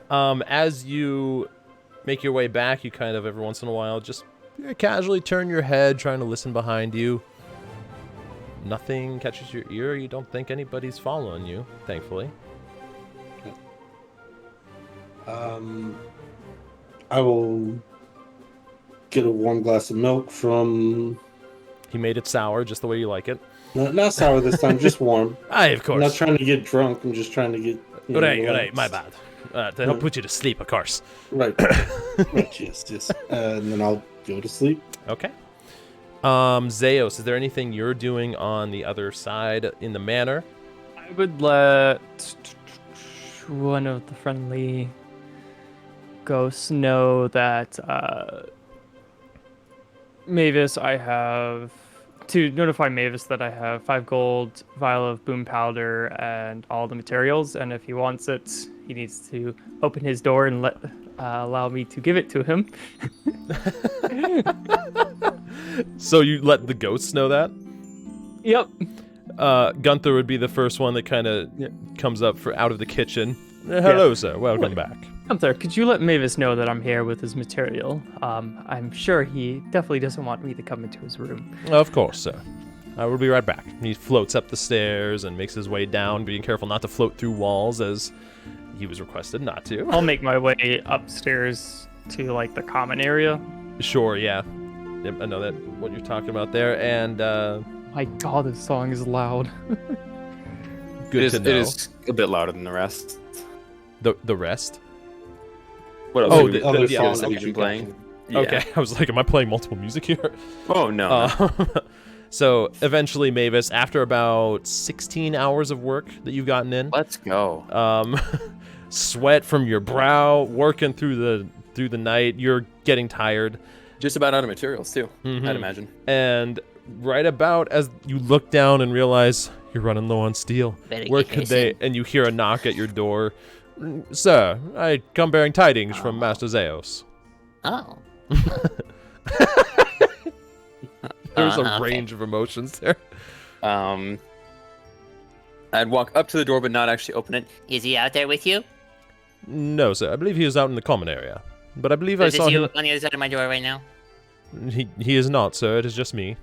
As you make your way back, you kind of every once in a while just casually turn your head, trying to listen behind you. Nothing catches your ear. You don't think anybody's following you, thankfully.
I will get a warm glass of milk from...
He made it sour, just the way you like it.
Not sour this time, just warm.
Aye, of course.
I'm not trying to get drunk. I'm just trying to get...
Right, my bad. To help put you to sleep, of course.
Right. Right, yes. And then I'll go to sleep.
Okay. Zeos, is there anything you're doing on the other side in the manor?
I would let one of the friendly ghosts know that Mavis, to notify Mavis that I have 5 gold, vial of boom powder, and all the materials, and if he wants it, he needs to open his door and allow me to give it to him.
So you let the ghosts know that?
Yep.
Gunther would be the first one that kind of comes up out of the kitchen. Hello, sir. Welcome back.
Gunther, could you let Mavis know that I'm here with his material? I'm sure he definitely doesn't want me to come into his room.
Of course, sir. I will be right back. He floats up the stairs and makes his way down, being careful not to float through walls as he was requested not to.
I'll make my way upstairs to, like, the common area.
Sure, yeah. I know that what you're talking about there. And
my god, this song is loud.
Good to know.
It is a bit louder than the rest.
The rest?
What else?
Oh,
have
the
other
other
songs that
songs
we've been playing. Yeah.
Okay, I was like, am I playing multiple music here?
Oh no.
So eventually, Mavis, after about 16 hours of work that you've gotten in,
Let's go.
sweat from your brow, working through the night, you're getting tired.
Just about out of materials too. I'd imagine.
And right about as you look down and realize you're running low on steel, where could they? And you hear a knock at your door. Sir, I come bearing tidings from Master Zeos.
Oh.
There's a range of emotions there.
I'd walk up to the door but not actually open it.
Is he out there with you?
No, sir. I believe he is out in the common area. But I believe I
Is
saw
he
him.
on the other side of my door right now?
He is not, sir. It is just me.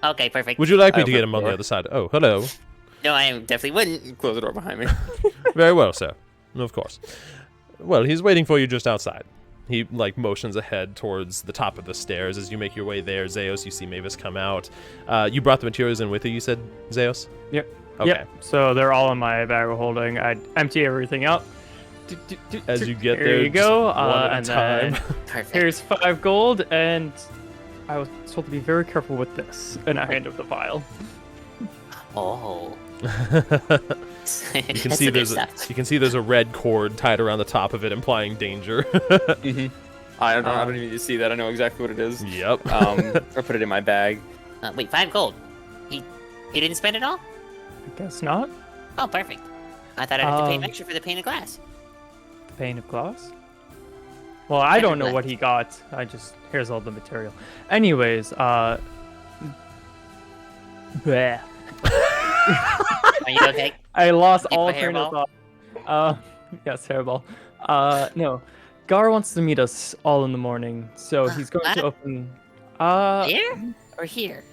Okay, perfect.
Would you like me
I
to
open
get
the
him on the
door.
other side? Oh, hello.
No, I definitely wouldn't.
Close the door behind me.
Very well, sir. Of course. Well, he's waiting for you just outside. He, motions ahead towards the top of the stairs. As you make your way there, Zeos, you see Mavis come out. You brought the materials in with you, you said, Zeos?
Yep.
Okay.
Yep. So they're all in my bag of holding. I empty everything out.
As you get
there, you go.
just one at
And
a time.
then
Perfect.
here's 5 gold, and I was told to be very careful with this. And I hand him the vial.
Oh.
You can see there's a red cord tied around the top of it, implying danger.
I don't even need to see that. I know exactly what it is.
Yep.
I put it in my bag.
Wait, 5 gold. He didn't spend it all?
I guess not.
Oh, perfect. I thought I'd have to pay him extra for the pane of glass.
The pane of glass? Well, I don't know
Never
what he got. Here's all the material. Anyways, bleh.
Are you okay?
I lost
Keep
all
a
train of
hairball?
thought. Yes, hairball. No. Gar wants to meet us all in the morning, so he's going to open.
Here or here?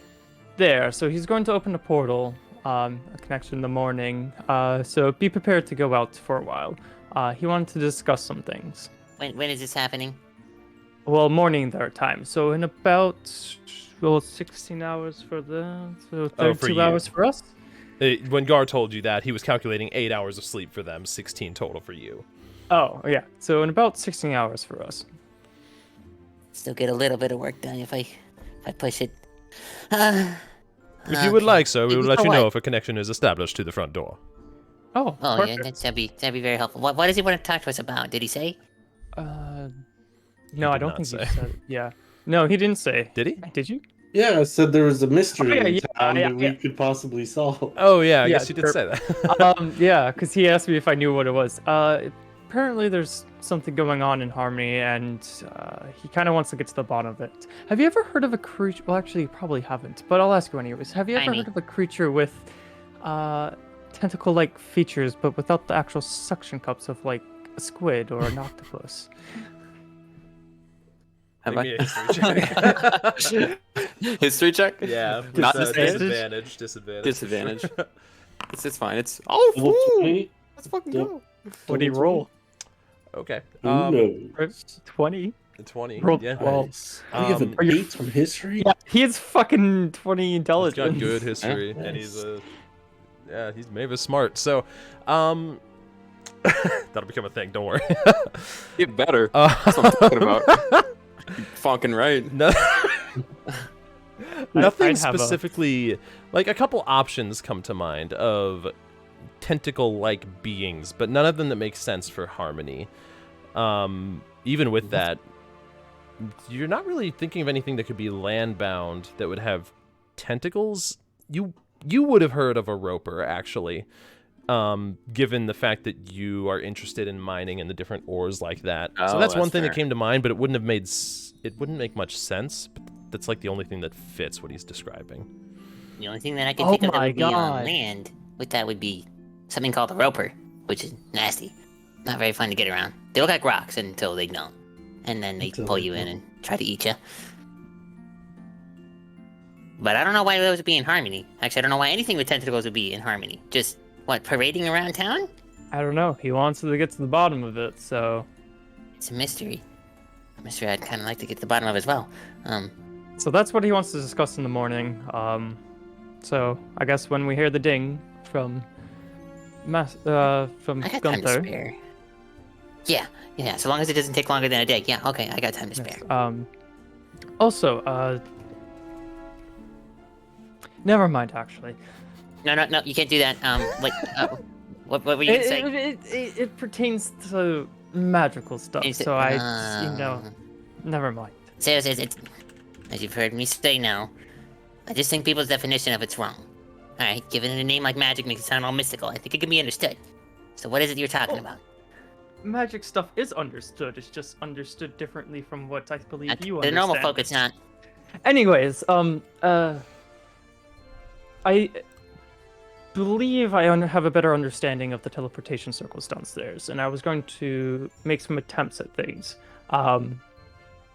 There. So he's going to open a portal, a connection in the morning. So be prepared to go out for a while. He wanted to discuss some things.
When is this happening?
Well, morning their time. So in about 16 hours for them, so 32
you.
hours for us.
When Gar told you that, he was calculating 8 hours of sleep for them, 16 total for you.
Oh, yeah. So in about 16 hours for us.
Still get a little bit of work done if I push it.
If you would like, sir, we will let you know
what?
if a connection is established to the front door.
Oh,
Oh
perfect.
yeah, that'd be very helpful. What does he want to talk to us about? Did he say?
No, I
did
don't
not
think
say.
you said. Yeah. No, he didn't say.
Did he?
Did you?
Yeah, I said there was a mystery
Oh, yeah,
in
yeah,
town
yeah,
that
yeah.
we could possibly solve.
Oh, yeah, I
Yeah,
guess you did
sure.
say that.
Yeah, because he asked me if I knew what it was. Apparently there's something going on in Harmony, and he kind of wants to get to the bottom of it. Have you ever heard of a creature? Well, actually, you probably haven't, but I'll ask you anyways. Have you ever
Tiny.
heard of a creature with tentacle-like features, but without the actual suction cups of like a squid or an octopus?
Have
Give me a
I?
history check.
History check?
Yeah,
Not
disadvantage?
Disadvantage.
Disadvantage. It's fine. It's
Level 20?
Let's fucking
Yep.
go.
What did he roll?
Okay.
Who knows?
20.
20.
Rolled
Yeah.
12.
Nice. I have an
Are you-
8 from history?
Yeah, he is fucking 20
He's
intelligence.
got good history,
Yeah,
and he's
nice.
he's Mavis smart. So, that'll become a thing. Don't worry.
Get better. That's what I'm talking about. You fucking right.
No, nothing
I'd have a-
specifically. Like a couple options come to mind of tentacle-like beings, but none of them that make sense for Harmony. Even with that, you're not really thinking of anything that could be land-bound that would have tentacles. You would have heard of a roper, actually, given the fact that you are interested in mining and the different ores like that. So
Oh,
that's one
that's
thing that
fair.
came to mind, but it wouldn't make much sense. But that's like the only thing that fits what he's describing.
The only thing that I can
Oh
think of that
my
would be on
God.
land with that would be something called a roper, which is nasty. Not very fun to get around. They look like rocks until they don't. And then they
Until
pull
they
you in
don't.
and try to eat you. But I don't know why those would be in Harmony. Actually, I don't know why anything with tentacles would be in Harmony. Just, what, parading around town?
I don't know. He wants to get to the bottom of it, so.
It's a mystery. A mystery I'd kind of like to get to the bottom of as well.
So that's what he wants to discuss in the morning. So I guess when we hear the ding from
I got time to
Gunther.
spare. Yeah. So long as it doesn't take longer than a day. Yeah. Okay. I got time to spare.
Also, never mind. Actually,
No. You can't do that. Wait. What were you gonna say?
it pertains to magical stuff. So never mind.
So, as you've heard me say now, I just think people's definition of it's wrong. Alright, giving it a name like magic makes it sound all mystical. I think it can be understood. So what is it you're talking about?
Magic stuff is understood. It's just understood differently from what I believe you understand.
The normal folk, it's not.
Anyways, I believe I have a better understanding of the teleportation circles downstairs, and I was going to make some attempts at things.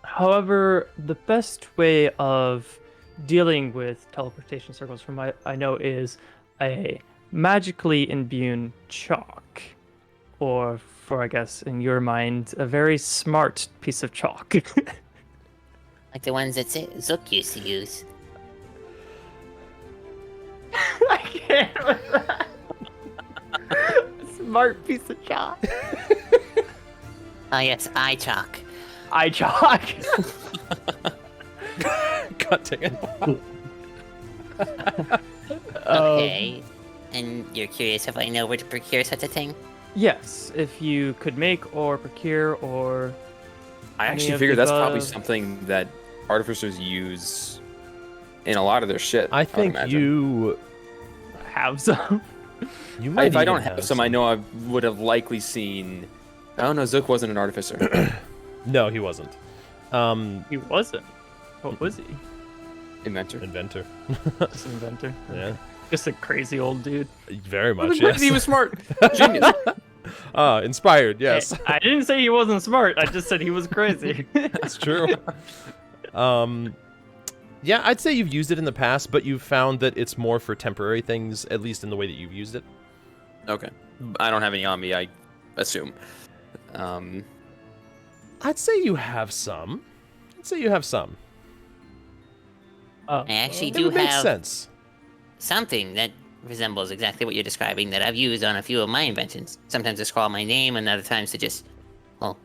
However, the best way of dealing with teleportation circles, from what I know, is a magically imbued chalk, or for, I guess, in your mind, a very smart piece of chalk.
Like the ones that Zook used to use.
I can't with that. Smart piece of chalk.
Oh yes, eye chalk.
Eye chalk.
God dang it.
Okay. And you're curious if I know where to procure such a thing?
Yes, if you could make or procure or...
I actually figure that's probably something that artificers use in a lot of their shit.
I think you
have some.
You might
if I don't have some, I know I would have likely seen... Oh no, Zook wasn't an artificer.
No, he wasn't.
He wasn't. What was he?
Inventor.
Just an inventor.
Yeah.
Just a crazy old dude.
Very much, yes.
He was smart. Genius.
Inspired, yes.
Hey, I didn't say he wasn't smart. I just said he was crazy.
That's true. Yeah, I'd say you've used it in the past, but you've found that it's more for temporary things, at least in the way that you've used it.
Okay. I don't have any on me, I assume.
I'd say you have some.
I actually
It
do
would make
have
sense.
something that resembles exactly what you're describing that I've used on a few of my inventions. Sometimes to scrawl my name, and other times to just, well,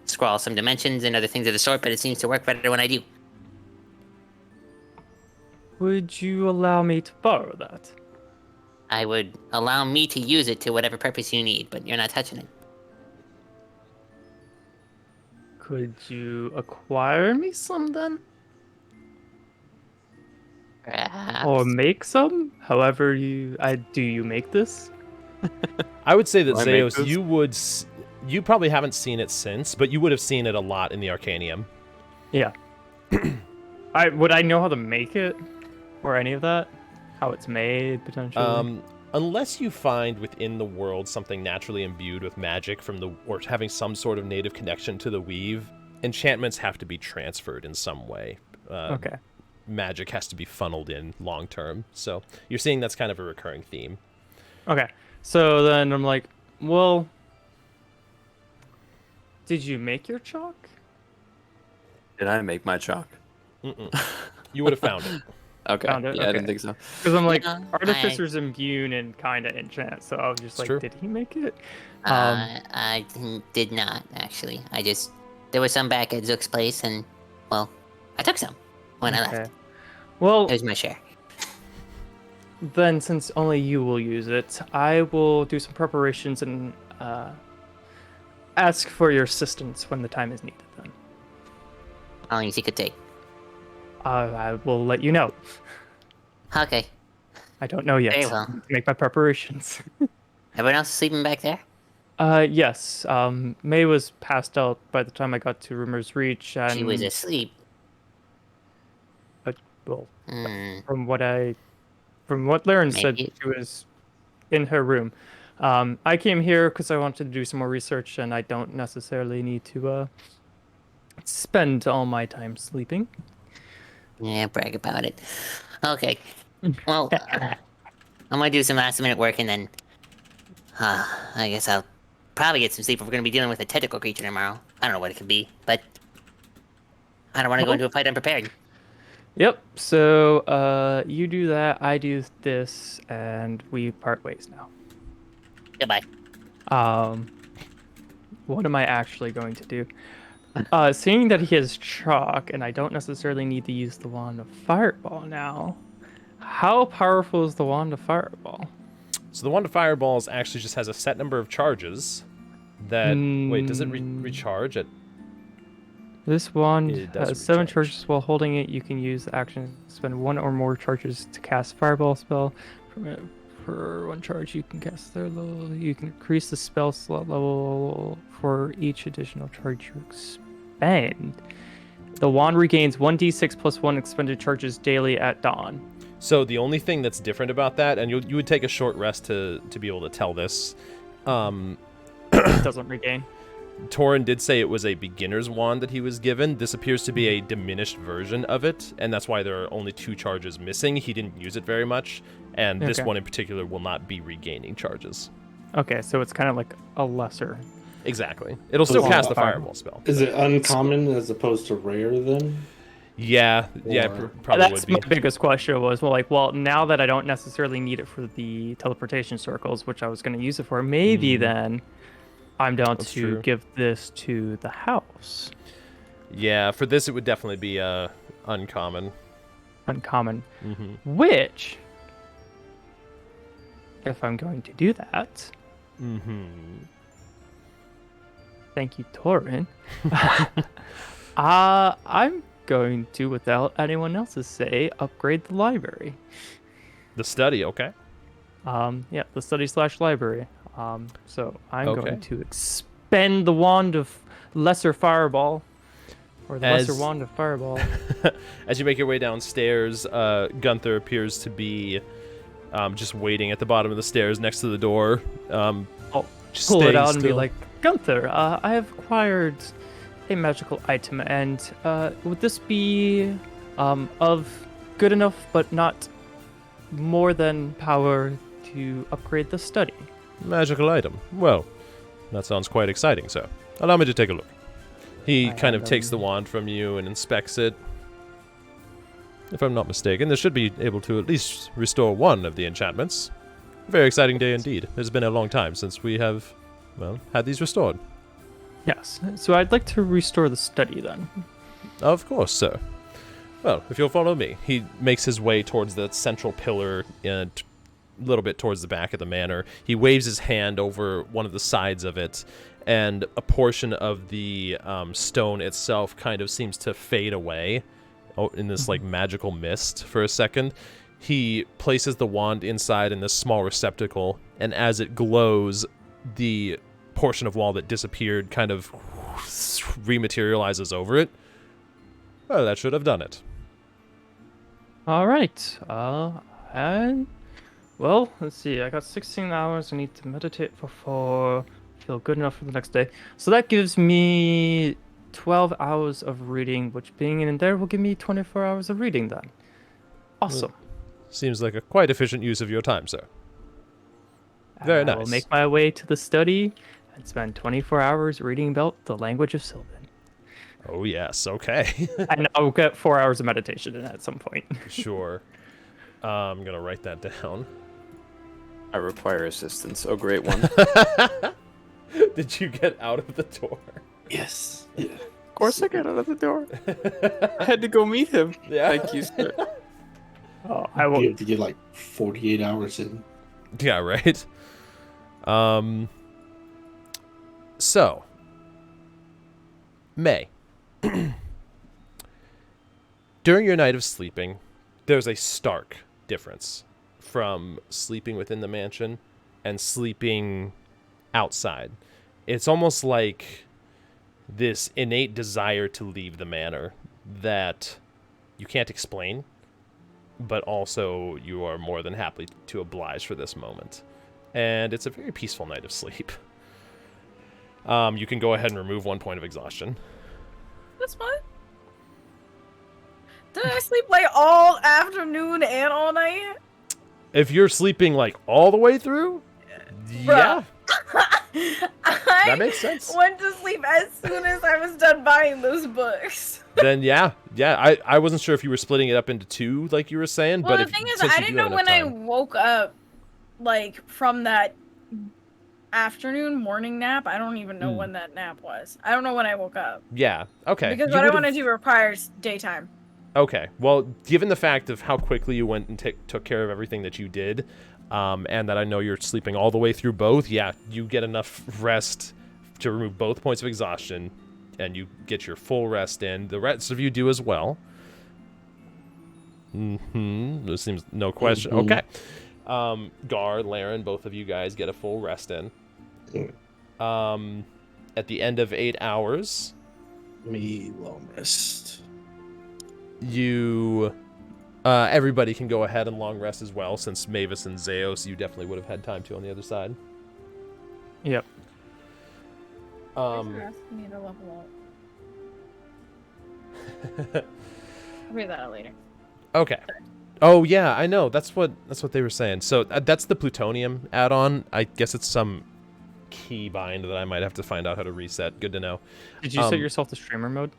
scrawl some dimensions and other things of the sort, but it seems to work better when I do.
Would you allow me to borrow that?
I would allow me to use it to whatever purpose you need, but you're not touching it.
Could you acquire me some then?
Perhaps.
Or make some? However do you make this?
I would say that
Do I make
Zeus,
this?
you probably haven't seen it since, but you would have seen it a lot in the Arcanium.
Yeah. Would I know how to make it? Or any of that? How it's made, potentially?
Unless you find within the world something naturally imbued with magic or having some sort of native connection to the weave, enchantments have to be transferred in some way.
Okay.
Magic has to be funneled in long term. So you're seeing that's kind of a recurring theme.
Okay. So then I'm like, well, did you make your chalk?
Did I make my chalk?
You would have found it.
Okay.
Found it?
Yeah, I
Okay.
didn't think so.
Because I'm like,
No,
artificer's immune and kind of enchant, so I was just like,
true.
did he make it?
I did not, actually. There was some back at Zook's place, and, well, I took some when I left.
Well,
It was my share.
then since only you will use it, I will do some preparations and ask for your assistance when the time is needed then.
How long you could take.
I will let you know.
Okay.
I don't know yet.
Very well.
Make my preparations.
Everyone else sleeping back there?
Yes. May was passed out by the time I got to Rumor's Reach, and
She was asleep.
well,
Hmm.
from what Laren said,
Maybe.
she was in her room. I came here because I wanted to do some more research, and I don't necessarily need to spend all my time sleeping.
Yeah, brag about it. Okay. Well, I'm gonna do some last minute work and then... I guess I'll probably get some sleep if we're gonna be dealing with a tentacle creature tomorrow. I don't know what it could be, but... I don't want to go into a fight unprepared.
Yep. So you do that, I do this, and we part ways now.
Goodbye.
What am I actually going to do? Seeing that he has chalk, and I don't necessarily need to use the wand of fireball now. How powerful is the wand of fireball?
So the wand of fireballs actually just has a set number of charges. That wait, does it recharge at?
This wand
It does
has 7
recharge.
charges. While holding it, you can use the action to spend 1 or more charges to cast fireball spell. For 1 charge, you can cast their level. You can increase the spell slot level for each additional charge you expend. The wand regains 1d6 plus 1 expended charges daily at dawn.
So the only thing that's different about that, and you would take a short rest to be able to tell this.
It doesn't regain.
Torin did say it was a beginner's wand that he was given. This appears to be a diminished version of it, and that's why there are only 2 charges missing. He didn't use it very much, and this
Okay.
one in particular will not be regaining charges.
Okay, so it's kind of like a lesser.
Exactly. It'll still cast the fireball spell.
Is it uncommon as opposed to rare then?
Yeah,
Or-
probably
That's
would
my
be.
biggest question was, well, now that I don't necessarily need it for the teleportation circles, which I was going to use it for, maybe then I'm down
That's
to
true.
give this to the house.
Yeah, for this it would definitely be uncommon.
Uncommon.
Mm-hmm.
Which, if I'm going to do that,
Mm-hmm.
thank you, Torin. I'm going to, without anyone else's say, upgrade the library.
The study, okay.
Yeah, the study/library. So I'm
Okay.
going to expend the wand of lesser fireball, or the lesser
As-
wand of fireball.
As you make your way downstairs, Gunther appears to be just waiting at the bottom of the stairs next to the door.
I'll
just
pull it
staying
out and be
still.
like, Gunther, I have acquired a magical item, and would this be of good enough but not more than power to upgrade the study?
Magical item. Well, that sounds quite exciting, sir. Allow me to take a look.
He
I
kind of
have
takes
them.
the wand from you and inspects it.
If I'm not mistaken, this should be able to at least restore one of the enchantments. Very exciting day indeed. It's been a long time since we have, well, had these restored.
Yes. So I'd like to restore the study then.
Of course, sir.
Well, if you'll follow me. He makes his way towards the central pillar and a little bit towards the back of the manor. He waves his hand over one of the sides of it, and a portion of the stone itself kind of seems to fade away in this like magical mist for a second. He places the wand inside in this small receptacle, and as it glows, the portion of wall that disappeared kind of rematerializes over it.
Well, that should have done it.
All right. And well, let's see. I got 16 hours. I need to meditate before feel good enough for the next day. So that gives me 12 hours of reading, which being in there will give me 24 hours of reading then. Awesome.
Seems like a quite efficient use of your time, sir. Very
I will
nice.
make my way to the study and spend 24 hours reading about the language of Sylvan.
Oh, yes, okay.
And I'll get 4 hours of meditation in at some point.
Sure. I'm going to write that down.
I require assistance. Oh, great one.
Did you get out of the door?
Yes. Yeah.
Of course I got out of the door. I had to go meet him.
Yeah.
Thank you, sir.
Oh, I
You
will.
have to get like 48 hours in.
Yeah, right. So, May. During your night of sleeping, there's a stark difference from sleeping within the mansion and sleeping outside. It's almost like this innate desire to leave the manor that you can't explain, but also you are more than happy to oblige for this moment. And it's a very peaceful night of sleep. You can go ahead and remove 1 point of exhaustion.
That's fine. Did I sleep like all afternoon and all night?
If you're sleeping like all the way through, yeah,
I
that makes sense.
went to sleep as soon as I was done buying those books.
Then yeah. I wasn't sure if you were splitting it up into two, like you were saying.
Well,
but
the thing is,
since
I
you
didn't
do
know
have
when
enough
I
time-
woke up, like from that morning nap. I don't even know when that nap was. I don't know when I woke up.
Yeah. Okay.
Because
You
what I
would've-
want to do requires daytime.
Okay. Well, given the fact of how quickly you went and took care of everything that you did, and that I know you're sleeping all the way through both, yeah, you get enough rest to remove both points of exhaustion, and you get your full rest in. The rest of you do as well. This seems no question. Okay. Gar, Laren, both of you guys get a full rest in. At the end of 8 hours,
Me long rest.
you everybody can go ahead and long rest as well, since Mavis and Zeos you definitely would have had time to on the other side.
Yep.
Asking me to level up. I'll read that out later.
Okay. Oh yeah, I know. That's what they were saying. So that's the plutonium add-on. I guess it's some key bind that I might have to find out how to reset. Good to know.
Did you set yourself to streamer mode?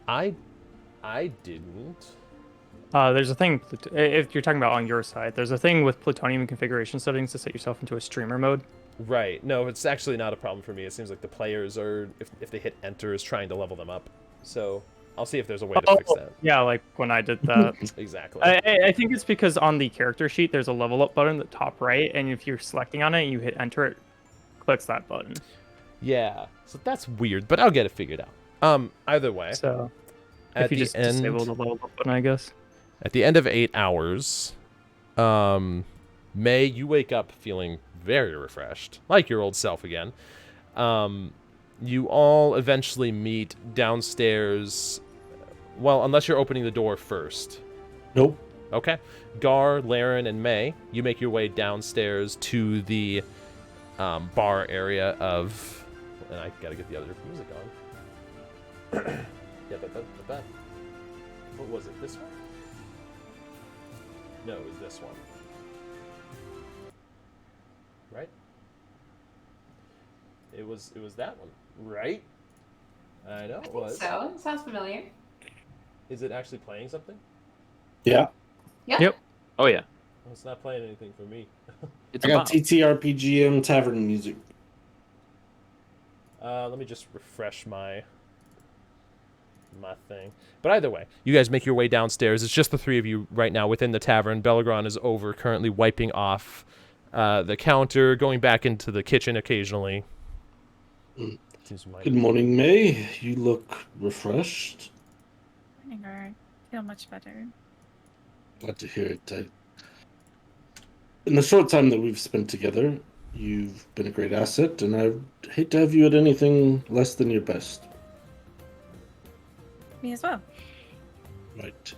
I didn't.
There's a thing, if you're talking about on your side, there's a thing with plutonium configuration settings to set yourself into a streamer mode.
Right. No, it's actually not a problem for me. It seems like the players are, if they hit enter, is trying to level them up. So I'll see if there's a way to fix that.
Yeah, like when I did that.
Exactly.
I think it's because on the character sheet, there's a level up button at the top right, and if you're selecting on it and you hit enter, it clicks that button.
Yeah. So that's weird, but I'll get it figured out. Either way.
So
at
if you
the
just
end,
disable the level up button, I guess.
At the end of 8 hours, May, you wake up feeling very refreshed, like your old self again. You all eventually meet downstairs. Well, unless you're opening the door first.
Nope.
Okay. Gar, Laren, and May, you make your way downstairs to the bar area of... And I gotta get the other music on. Yeah, but what was it? This one? No, it was this one. Right? It was that one, right? I know it was.
So, it sounds familiar.
Is it actually playing something?
Yeah.
Yep.
Oh yeah.
Well, it's not playing anything for me.
It's
I got TTRPGM tavern music.
Let me just refresh my thing. But either way, you guys make your way downstairs. It's just the three of you right now within the tavern. Belagron is over, currently wiping off the counter, going back into the kitchen occasionally.
Good morning, May. You look refreshed.
Morning, I feel much better.
Glad to hear it. In the short time that we've spent together, you've been a great asset, and I hate to have you at anything less than your best.
Me as well.
Right.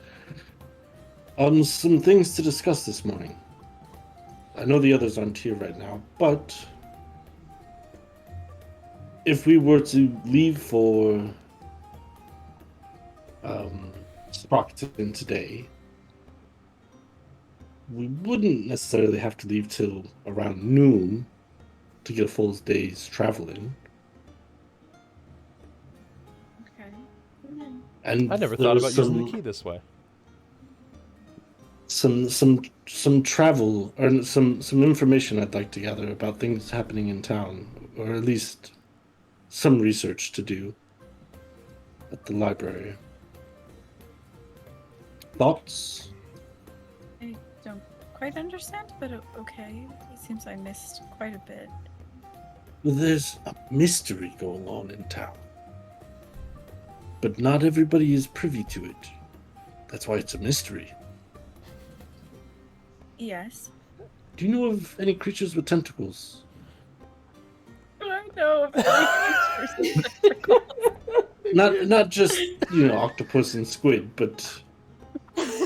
Some things to discuss this morning. I know the others aren't here right now, but if we were to leave for Sprocketon today, we wouldn't necessarily have to leave till around noon to get a full day's traveling.
Okay.
And
I never
there
thought
was
about using the key this way.
some travel or some information I'd like to gather about things happening in town, or at least some research to do at the library. Thoughts?
I don't quite understand, but okay. It seems I missed quite a bit.
There's a mystery going on in town, but not everybody is privy to it. That's why it's a mystery.
Yes.
Do you know of any creatures with tentacles?
I know.
Not just, octopus and squid, but
Whenever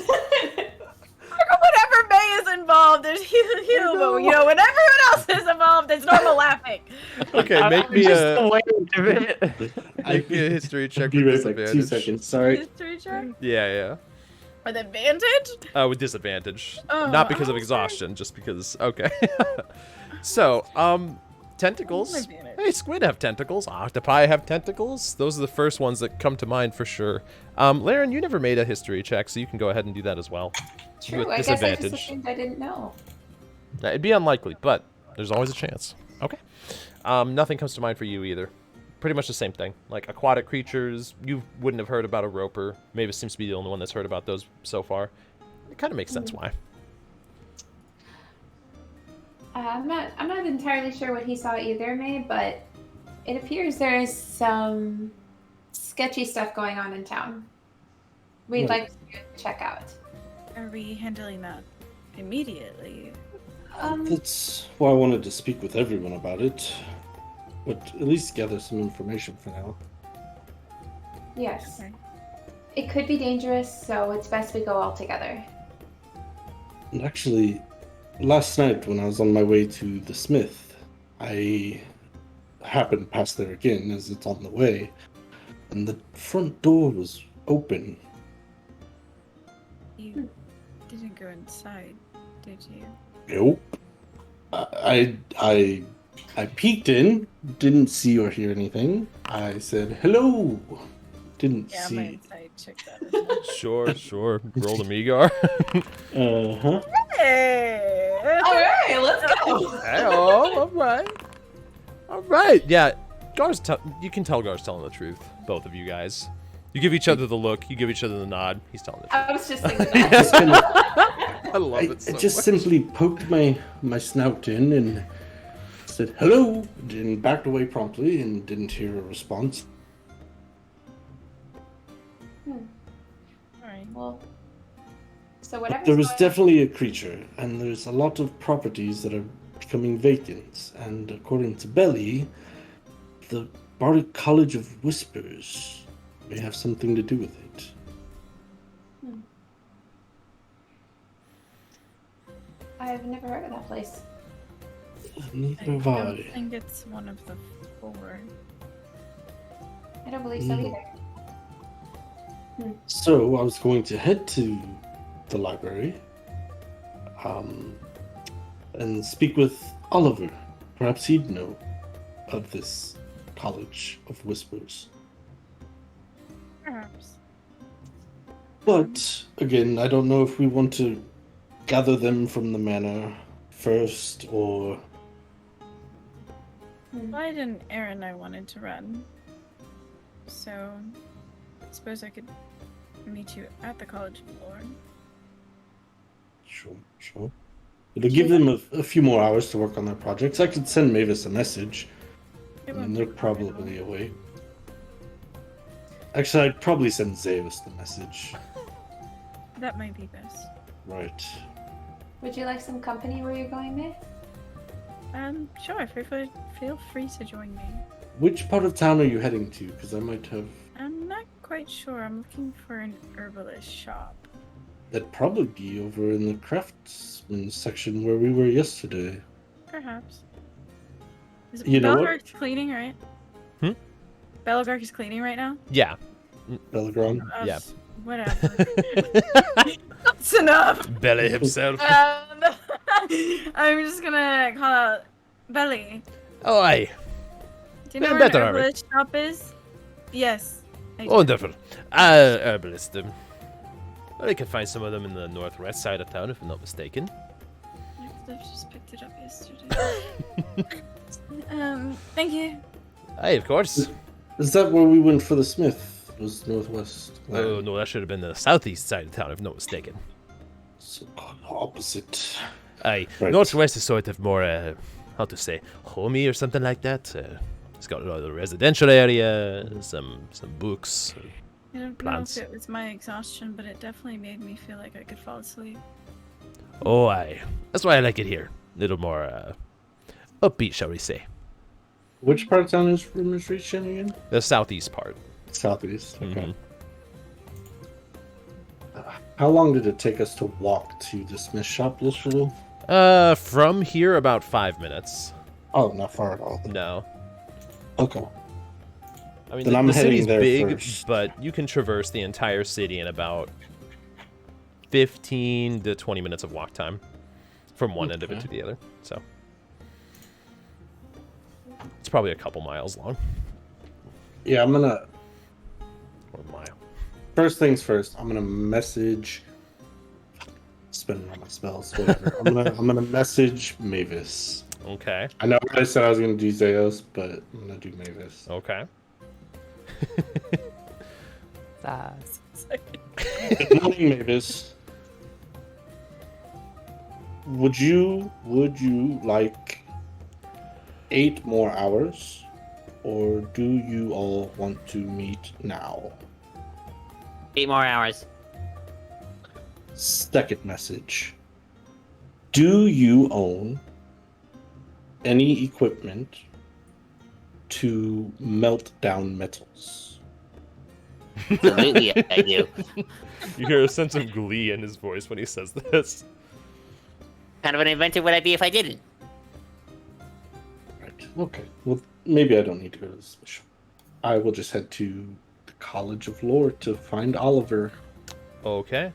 May is involved, there's Hugo. Whenever everyone else is involved, it's normal laughing.
Okay, make me a history check with
be right back. 2
disadvantage.
seconds. Sorry.
History check?
Yeah.
With advantage?
With disadvantage.
Oh,
Not because of
I'm
exhaustion, just because... Okay. So, tentacles. Hey, squid have tentacles. Octopi have tentacles. Those are the first ones that come to mind for sure. Laren, you never made a history check, so you can go ahead and do that as well.
True,
With
I guess I just
disadvantage.
assumed I didn't know.
It'd be unlikely, but there's always a chance. Okay. Nothing comes to mind for you either. Pretty much the same thing. Like aquatic creatures, you wouldn't have heard about a roper. Mavis seems to be the only one that's heard about those so far. It kind of makes sense why.
I'm not entirely sure what he saw either, May, but it appears there is some sketchy stuff going on in town. We'd like to check out.
Are we handling that immediately?
That's why I wanted to speak with everyone about it. But at least gather some information for now.
Yes.
Okay.
It could be dangerous, so it's best we go all together.
And actually, last night when I was on my way to the smith, I happened past there again as it's on the way, and the front door was open.
You didn't go inside, did you?
Nope. I peeked in, didn't see or hear anything. I said hello. Didn't
Yeah,
see.
my inside checked that as well.
Sure. Roll the Megar.
Uh-huh.
Hey!
All right, let's go.
All right. Yeah, Gar's. You can tell Gar's telling the truth. Both of you guys. You give each other the look. You give each other the nod. He's telling the truth.
I was just thinking that.
I love it so
I just
much.
simply poked my snout in and said hello, and backed away promptly and didn't hear a response.
Alright.
Well, so whatever.
There was definitely a creature, and there's a lot of properties that are becoming vacant. And according to Belly, the Bardic College of Whispers may have something to do with it.
I've never heard of that place.
Neither
I
have
don't
I.
think it's one of the 4.
I don't believe so either.
So I was going to head to the library, and speak with Oliver. Perhaps he'd know of this College of Whispers.
Perhaps.
But again, I don't know if we want to gather them from the manor first, or
Clyde and Aaron I wanted to run. So, I suppose I could meet you at the college floor.
Sure. It'll give them a few more hours to work on their projects. I could send Mavis a message, and they're probably away. Actually, I'd probably send Zavis the message.
That might be best.
Right.
Would you like some company where you're going, May?
Sure, feel free to join me.
Which part of town are you heading to? Because I might have...
I'm not quite sure. I'm looking for an herbalist shop.
That'd probably be over in the craftsman section where we were yesterday.
Perhaps. Is
You know what?
Belgark's cleaning, right?
Hmm?
Belgark is cleaning right now?
Yeah.
Belagron?
Yeah.
Whatever. That's enough.
Belly himself.
I'm just gonna call out Belly.
Oh, aye.
Do you know
Yeah,
where an
better, Harry.
herbalist shop is? Yes. I do.
Wonderful. Herbalist. I can find some of them in the northwest side of town, if I'm not mistaken.
I just picked it up yesterday. Thank you.
Aye, of course.
Is that where we went for the smith? Was northwest?
Oh, no, that should have been the southeast side of town, if I'm not mistaken.
So, opposite.
Aye,
Right.
northwest is sort of more, how to say, homey or something like that. It's got a lot of residential area, some books.
I don't
Plants.
know if it was my exhaustion, but it definitely made me feel like I could fall asleep.
Oh, aye. That's why I like it here. A little more, upbeat, shall we say.
Which part of town is Rumors Reaching again?
The southeast part.
Southeast. Okay.
Mhm.
How long did it take us to walk to the smith shop yesterday?
From here, about 5 minutes.
Oh, not far at all.
No.
Okay.
I mean,
Then I'm
the
heading
city's
there
big,
first.
but you can traverse the entire city in about 15 to 20 minutes of walk time from one end of it
Okay.
to the other. So, It's probably a couple miles long.
Yeah, I'm gonna.
Or a mile.
First things first. I'm gonna message. Spending all my spells, whatever. I'm gonna message Mavis.
Okay.
I know I said I was gonna do Zeos, but I'm gonna do Mavis.
Okay.
Good morning, Mavis. Would you like 8 more hours, or do you all want to meet now?
8 more hours.
Second message. Do you own any equipment to melt down metals?
Absolutely, I do.
You hear a sense of glee in his voice when he says this.
Kind of an inventor would I be if I didn't?
Right. Okay. Well, maybe I don't need to go to this mission. I will just head to the College of Lore to find Oliver.
Okay.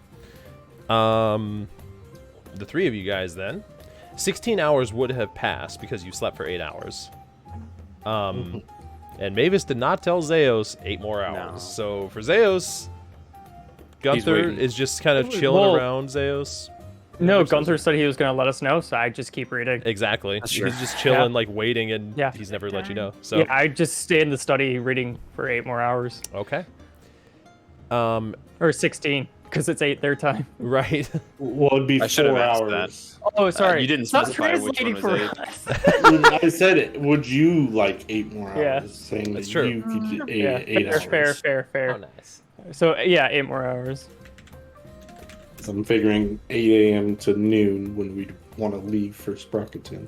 The 3 of you guys then. 16 hours would have passed because you slept for 8 hours. And Mavis did not tell Zeos 8 more hours.
No.
So for Zeos, Gunther
waiting.
is just kind of chilling
Well,
around Zeos.
No, Gunther said he was going to let us know, so I just keep reading.
Exactly.
That's
He's
true.
just chilling,
Yeah.
like waiting, and
Yeah.
he's never let you know. So
Yeah, I just stay in the study reading for 8 more hours.
okay.
Or 16, because it's 8 their time.
Right.
Well, it'd be
I should
4
have asked
hours.
Oh, sorry.
you didn't
It's not
specify which one
translating
was
for
8.
us.
I said it. Would you like 8 more hours?
Yeah.
Saying
That's
that
true.
you could get 8,
Yeah,
8 hours.
fair.
Oh, nice.
So, yeah, 8 more hours.
So I'm figuring 8 a.m. to noon when we'd want to leave for Sprocketon.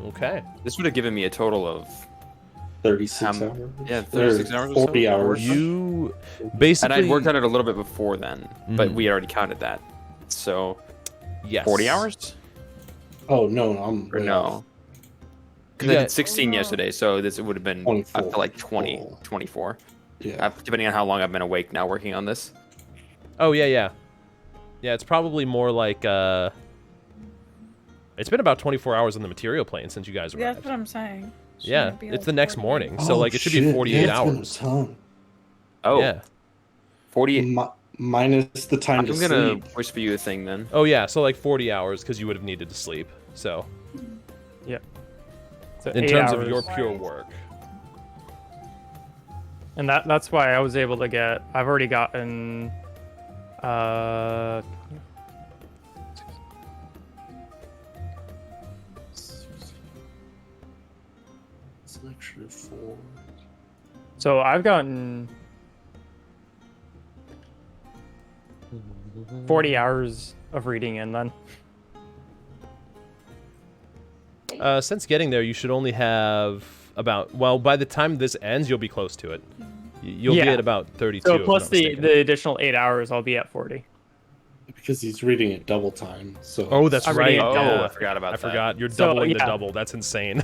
Okay.
This would have given me a total of
36
Um,
hours?
yeah, 36
Or
hours or so.
40 hours.
You basically.
and I'd worked on it a little bit before then, but
Mhm.
we had already counted that. So
Yes.
40 hours?
Oh, no, I'm
Or
way
no?
off.
Because I
Yeah.
did 16 yesterday, so this would have been
24.
up to like 20, 24.
Yeah.
Depending on how long I've been awake now working on this.
Oh yeah. Yeah, it's probably more like it's been about 24 hours on the material plane since you guys
Yeah,
arrived.
that's what I'm saying.
Yeah,
Shouldn't it be
it's
like
the next
40?
morning, so
Oh,
like it should be
shit,
48
yeah, it's been a
hours.
ton.
Oh,
Yeah.
48.
Minus the time
I'm
to
gonna
sleep.
whisper you a thing then.
Oh yeah, so like 40 hours because you would have needed to sleep. So
So
in
8
terms
hours.
of your pure work.
And that's why I was able to get. I've already gotten.
It's an extra 4.
So I've gotten 40 hours of reading in then.
Since getting there, you should only have about. Well, by the time this ends, you'll be close to it. You'll be
Yeah.
at about 32.
So
if I'm
plus
not
the
mistaken.
additional 8 hours, I'll be at 40.
Because he's reading it double time. So
Oh, that's
I'm
right.
reading it
Oh,
double.
I forgot about
I
that.
forgot. You're
So,
doubling the
yeah.
double. That's insane.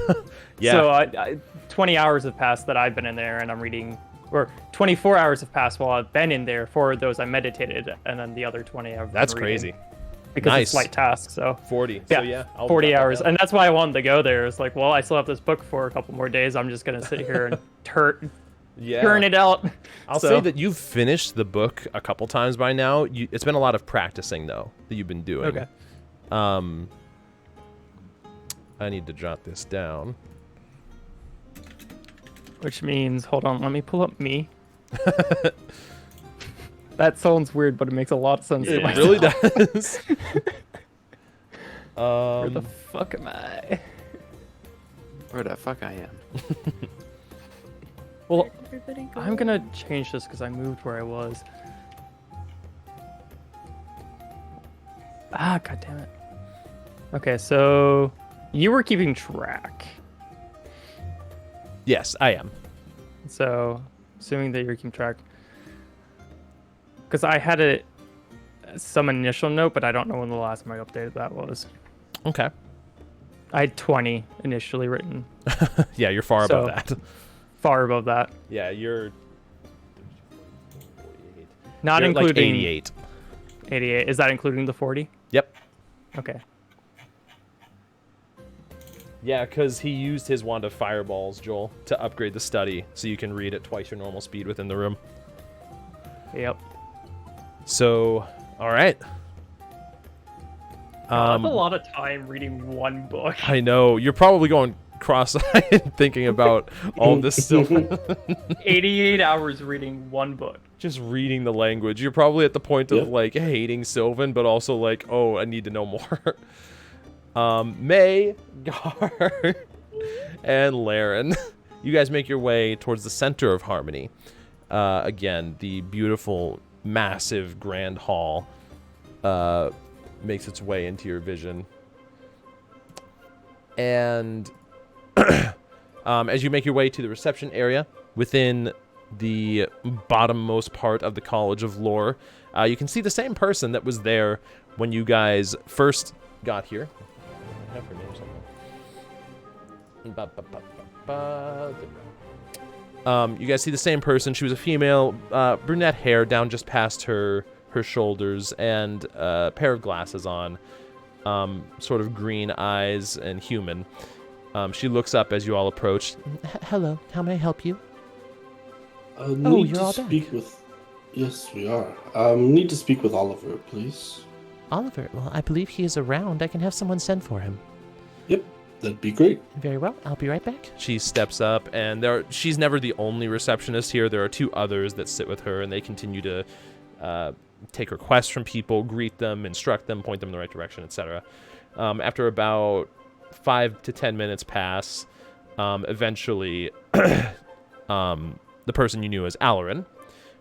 Yeah.
So 20 hours have passed that I've been in there and I'm reading, or 24 hours have passed while I've been in there. For those I meditated, and then the other 20 I've been
That's
reading.
crazy.
Because
Nice.
it's light tasks, so
40.
yeah,
So yeah, I'll
40
jot that
hours,
down.
and that's why I wanted to go there. It's like, well, I still have this book for a couple more days. I'm just gonna sit here and
Yeah.
turn it out.
I'll
So-
say that you've finished the book a couple times by now. It's been a lot of practicing though that you've been doing.
Okay.
I need to jot this down.
Which means, hold on, let me pull up me. That sounds weird, but it makes a lot of sense. to
It
myself.
really does.
Where the fuck am I?
Where the fuck I am?
Well,
Everybody go.
I'm gonna change this because I moved where I was. Ah, god damn it. Okay, so you were keeping track.
Yes, I am.
So, assuming that you're keeping track, because I had some initial note, but I don't know when the last time I updated that was.
Okay.
I had 20 initially written,
Yeah, you're far above
So-
that.
far above that.
Yeah, you're.
Not
you're at, like,
including
88.
88. Is that including the 40?
Yep.
Okay.
Yeah, because he used his wand of fireballs, Joel, to upgrade the study, so you can read at twice your normal speed within the room.
Yep.
So, all right.
That's a lot of time reading one book.
I know. You're probably going cross-eyed thinking about all this stuff.
88 hours reading one book.
Just reading the language. You're probably at the point of, like, hating Sylvan, but also like, oh, I need to know more. May, Gar, and Laren, you guys make your way towards the center of Harmony. Again, the beautiful, massive grand hall makes its way into your vision. And as you make your way to the reception area within the bottommost part of the College of Lore, you can see the same person that was there when you guys first got here. I have her name somewhere. You guys see the same person. She was a female, brunette hair down just past her shoulders, and a pair of glasses on, sort of green eyes and human. She looks up as you all approach.
Hello, how may I help you?
Need to speak with... Yes, we are. Need to speak with Oliver, please.
Oliver? Well, I believe he is around. I can have someone send for him.
Yep, that'd be great.
Very well, I'll be right back.
She steps up, and she's never the only receptionist here. There are two others that sit with her, and they continue to take requests from people, greet them, instruct them, point them in the right direction, etc. After about 5 to 10 minutes pass, eventually the person you knew as Alarin,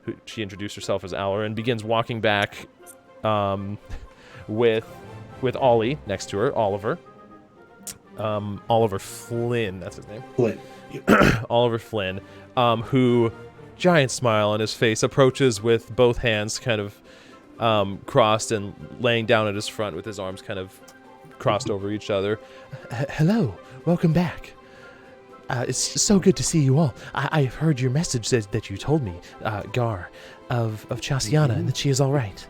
who she introduced herself as Alarin, begins walking back with Ollie next to her, Oliver. Oliver Flynn, that's his name.
Flynn.
Oliver Flynn, who, giant smile on his face, approaches with both hands kind of crossed and laying down at his front with his arms kind of crossed over each other.
Hello, welcome back. It's so good to see you all. I've heard your message that you told me, Gar, of Chasiana, and that she is all right.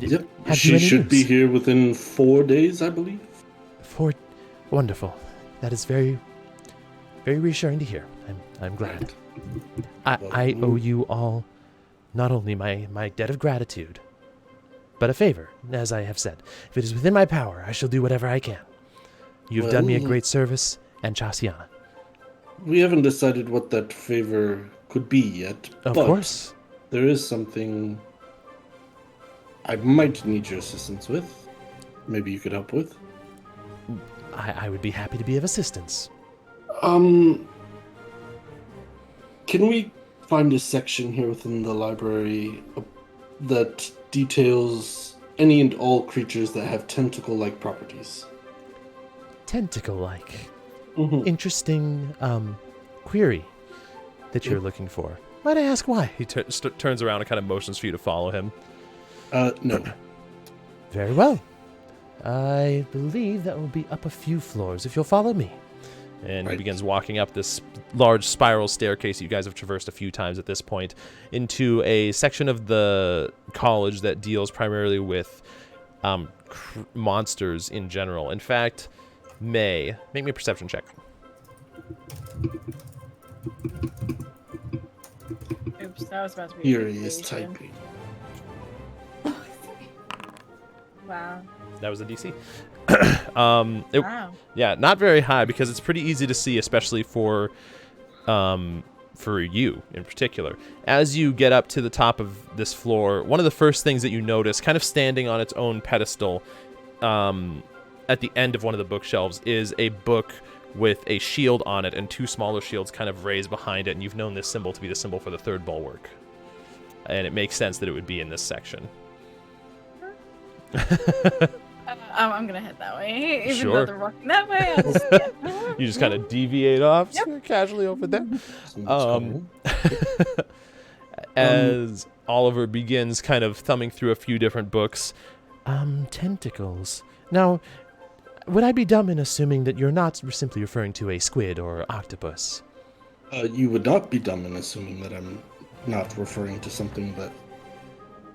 Yep, she should be here within 4 days, I believe.
Wonderful. That is very, very reassuring to hear. I'm glad. I owe you all not only my debt of gratitude, but a favor, as I have said. If it is within my power, I shall do whatever I can. You've done me a great service, and Chasiana.
We haven't decided what that favor could be yet.
Of course.
There is something I might need your assistance with. Maybe you could help with.
I would be happy to be of assistance.
Can we find a section here within the library that details any and all creatures that have tentacle-like properties?
Tentacle-like?
Mm-hmm.
Interesting query that you're looking for. Might I ask why?
He turns around and kind of motions for you to follow him.
No.
Very well. I believe that will be up a few floors if you'll follow me.
And he begins walking up this large spiral staircase you guys have traversed a few times at this point into a section of the college that deals primarily with monsters in general. In fact, May, make me a perception check.
Oops, that was about to be
Here he is typing.
Wow.
That was a DC.
Wow.
Yeah, not very high because it's pretty easy to see, especially for you in particular. As you get up to the top of this floor, one of the first things that you notice, kind of standing on its own pedestal, at the end of one of the bookshelves, is a book with a shield on it and two smaller shields kind of raised behind it, and you've known this symbol to be the symbol for the third bulwark. And it makes sense that it would be in this section.
I'm gonna head that way. Even
Sure.
though they're walking that way, I'll just, yeah.
You just kind of deviate off
Yep.
casually over there. As Oliver begins kind of thumbing through a few different books.
Tentacles. Now, would I be dumb in assuming that you're not simply referring to a squid or octopus?
You would not be dumb in assuming that I'm not referring to something that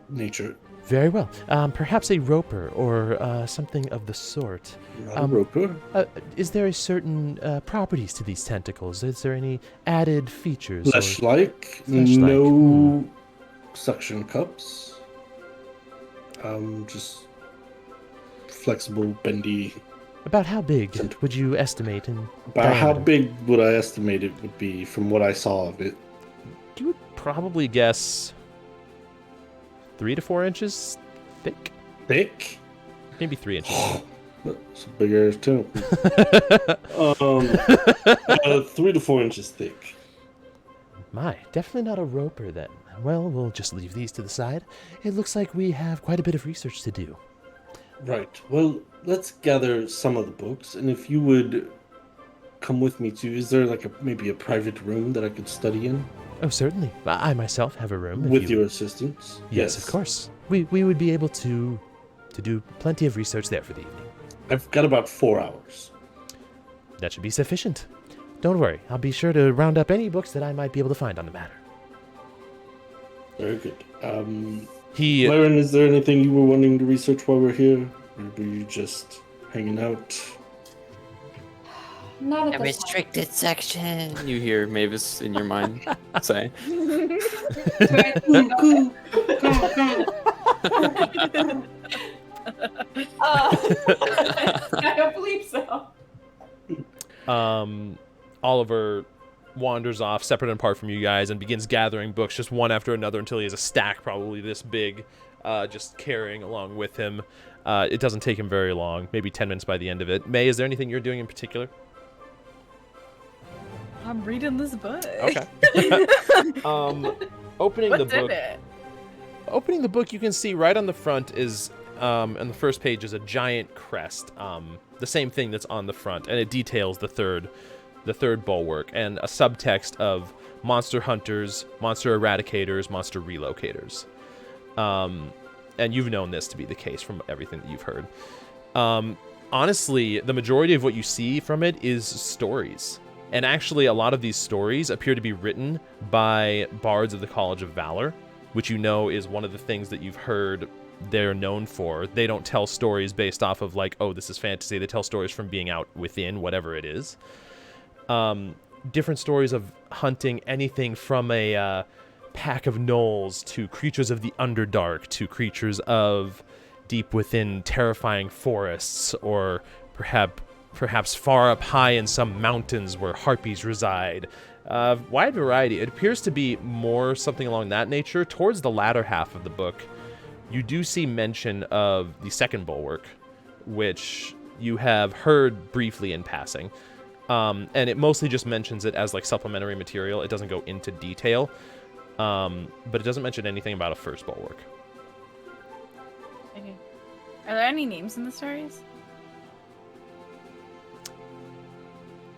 nature
Very well. Perhaps a roper or something of the sort.
Not a roper.
Is there a certain properties to these tentacles? Is there any added features?
Flesh-like.
Flesh-like.
No suction cups. Just flexible, bendy.
About how big would you estimate in
About how
diameter?
big would I estimate it would be from what I saw of it?
You would probably guess 3 to 4 inches thick.
Thick?
Maybe 3 inches.
It's a big ass tentacle. 3 to 4 inches thick.
My, definitely not a roper then. Well, we'll just leave these to the side. It looks like we have quite a bit of research to do.
Right. Well, let's gather some of the books, and if you would come with me too, is there like maybe a private room that I could study in?
Oh, certainly. I myself have a room. if
With
you-
your assistance?
Yes, of course. We would be able to do plenty of research there for the evening.
I've got about 4 hours.
That should be sufficient. Don't worry. I'll be sure to round up any books that I might be able to find on the matter.
Very good.
He
Myron, is there anything you were wanting to research while we're here? Or were you just hanging out?
Not
A
at this
restricted section.
You hear Mavis in your mind say,
point. I don't believe so.
Oliver wanders off separate and apart from you guys and begins gathering books just one after another until he has a stack probably this big, just carrying along with him. It doesn't take him very long, maybe 10 minutes by the end of it. May, is there anything you're doing in particular?
I'm reading this book.
Okay. Opening
What's
the book.
in it?
Opening the book, you can see right on the front is, on the first page is a giant crest, the same thing that's on the front, and it details the third bulwark, and a subtext of monster hunters, monster eradicators, monster relocators. And you've known this to be the case from everything that you've heard. Honestly, the majority of what you see from it is stories. And actually, a lot of these stories appear to be written by bards of the College of Valor, which you know is one of the things that you've heard they're known for. They don't tell stories based off of like, oh, this is fantasy. They tell stories from being out within, whatever it is. Different stories of hunting anything from a pack of gnolls to creatures of the Underdark to creatures of deep within terrifying forests, or perhaps far up high in some mountains where harpies reside. Wide variety. It appears to be more something along that nature. Towards the latter half of the book, you do see mention of the second bulwark, which you have heard briefly in passing. And it mostly just mentions it as like supplementary material. It doesn't go into detail. But it doesn't mention anything about a first bulwark.
Okay. Are there any names in the stories?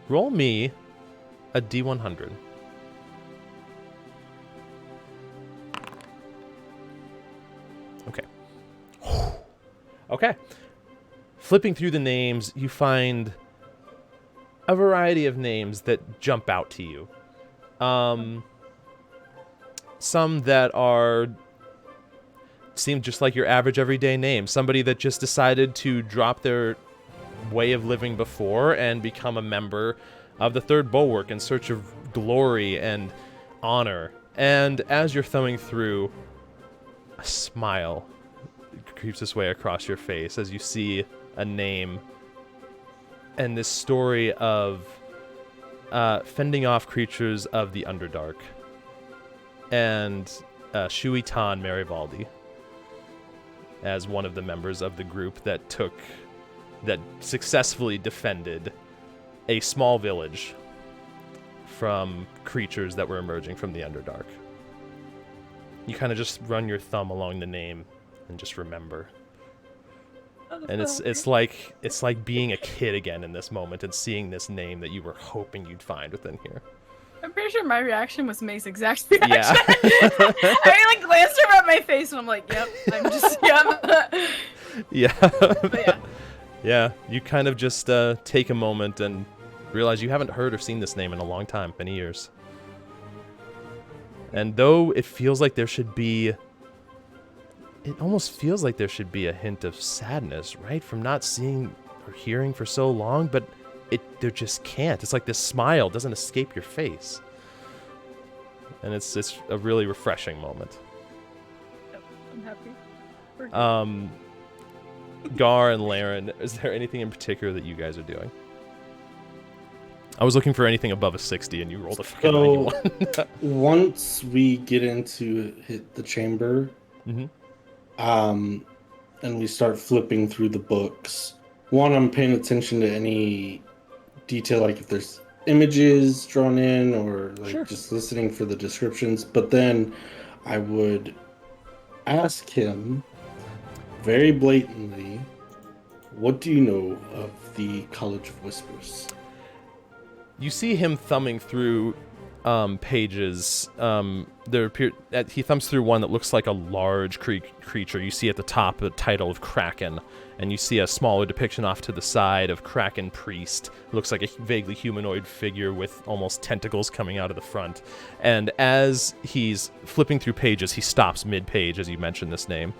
Roll me a D100. Okay. Okay. Flipping through the names, you find a variety of names that jump out to you. Some that seem just like your average everyday name. Somebody that just decided to drop their way of living before and become a member of the third bulwark in search of glory and honor. And as you're thumbing through, a smile creeps its way across your face as you see a name and this story of fending off creatures of the Underdark. And Shuitan Marivaldi as one of the members of the group that successfully defended a small village from creatures that were emerging from the Underdark. You kind of just run your thumb along the name and just remember. And it's like being a kid again in this moment and seeing this name that you were hoping you'd find within here.
I'm pretty sure my reaction was May's exact reaction.
Yeah.
I like glanced over at my face and I'm like, yep, I'm just, yep.
Yeah.
But yeah.
Yeah, you kind of just take a moment and realize you haven't heard or seen this name in a long time, many years. And though it feels like there should be it almost feels like there should be a hint of sadness, right? From not seeing or hearing for so long, but there just can't. It's like this smile doesn't escape your face. And it's a really refreshing moment.
Yep, I'm happy.
Gar and Laren, is there anything in particular that you guys are doing? I was looking for anything above a 60 and you rolled a fucking 91.
Once we get into hit the chamber, and we start flipping through the books, I'm paying attention to any detail, like if there's images drawn in or like just listening for the descriptions. But then I would ask him very blatantly, what do you know of the College of Whispers?
You see him thumbing through pages. He thumbs through one that looks like a large creature. You see at the top the title of Kraken, and you see a smaller depiction off to the side of Kraken Priest. Looks like a vaguely humanoid figure with almost tentacles coming out of the front. And as he's flipping through pages, he stops mid-page as you mention this name.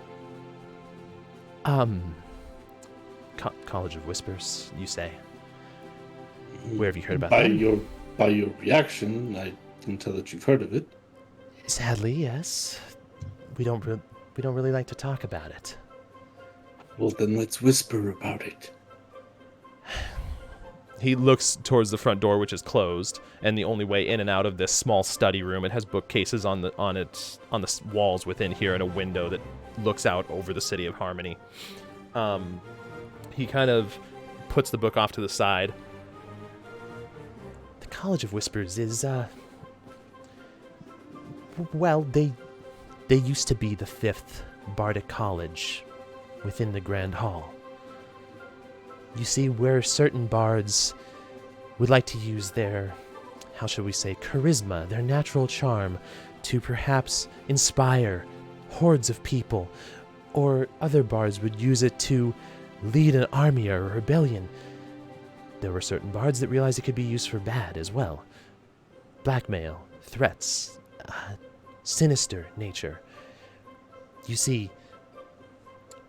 College of Whispers, you say? Where have you heard about that?
By your reaction, I can tell that you've heard of it.
Sadly, yes. We don't really like to talk about it.
Well, then let's whisper about it.
He looks towards the front door, which is closed, and the only way in and out of this small study room. It has bookcases on the walls within here, and a window that looks out over the city of Harmony. He kind of puts the book off to the side.
The College of Whispers is, well, they used to be the 5th Bardic College within the Grand Hall. You see, where certain bards would like to use their, how shall we say, charisma, their natural charm, to perhaps inspire hordes of people, or other bards would use it to lead an army or a rebellion. There were certain bards that realized it could be used for bad as well. Blackmail, threats, sinister nature. You see,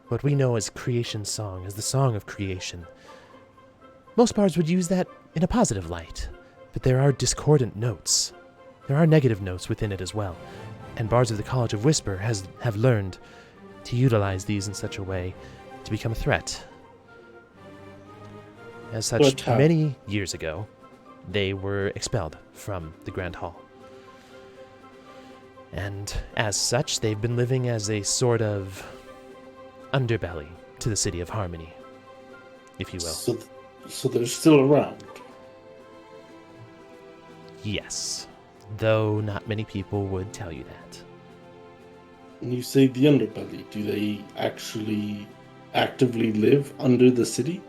what we know as creation song, as the song of creation, most bards would use that in a positive light, but there are discordant notes. There are negative notes within it as well, and bards of the College of Whisper have learned to utilize these in such a way to become a threat. As such, many years ago, they were expelled from the Grand Hall. And as such, they've been living as a sort of underbelly to the city of Harmony, if you will.
So they're still around?
Yes, though not many people would tell you that.
When you say the underbelly, do they actually actively live under the city?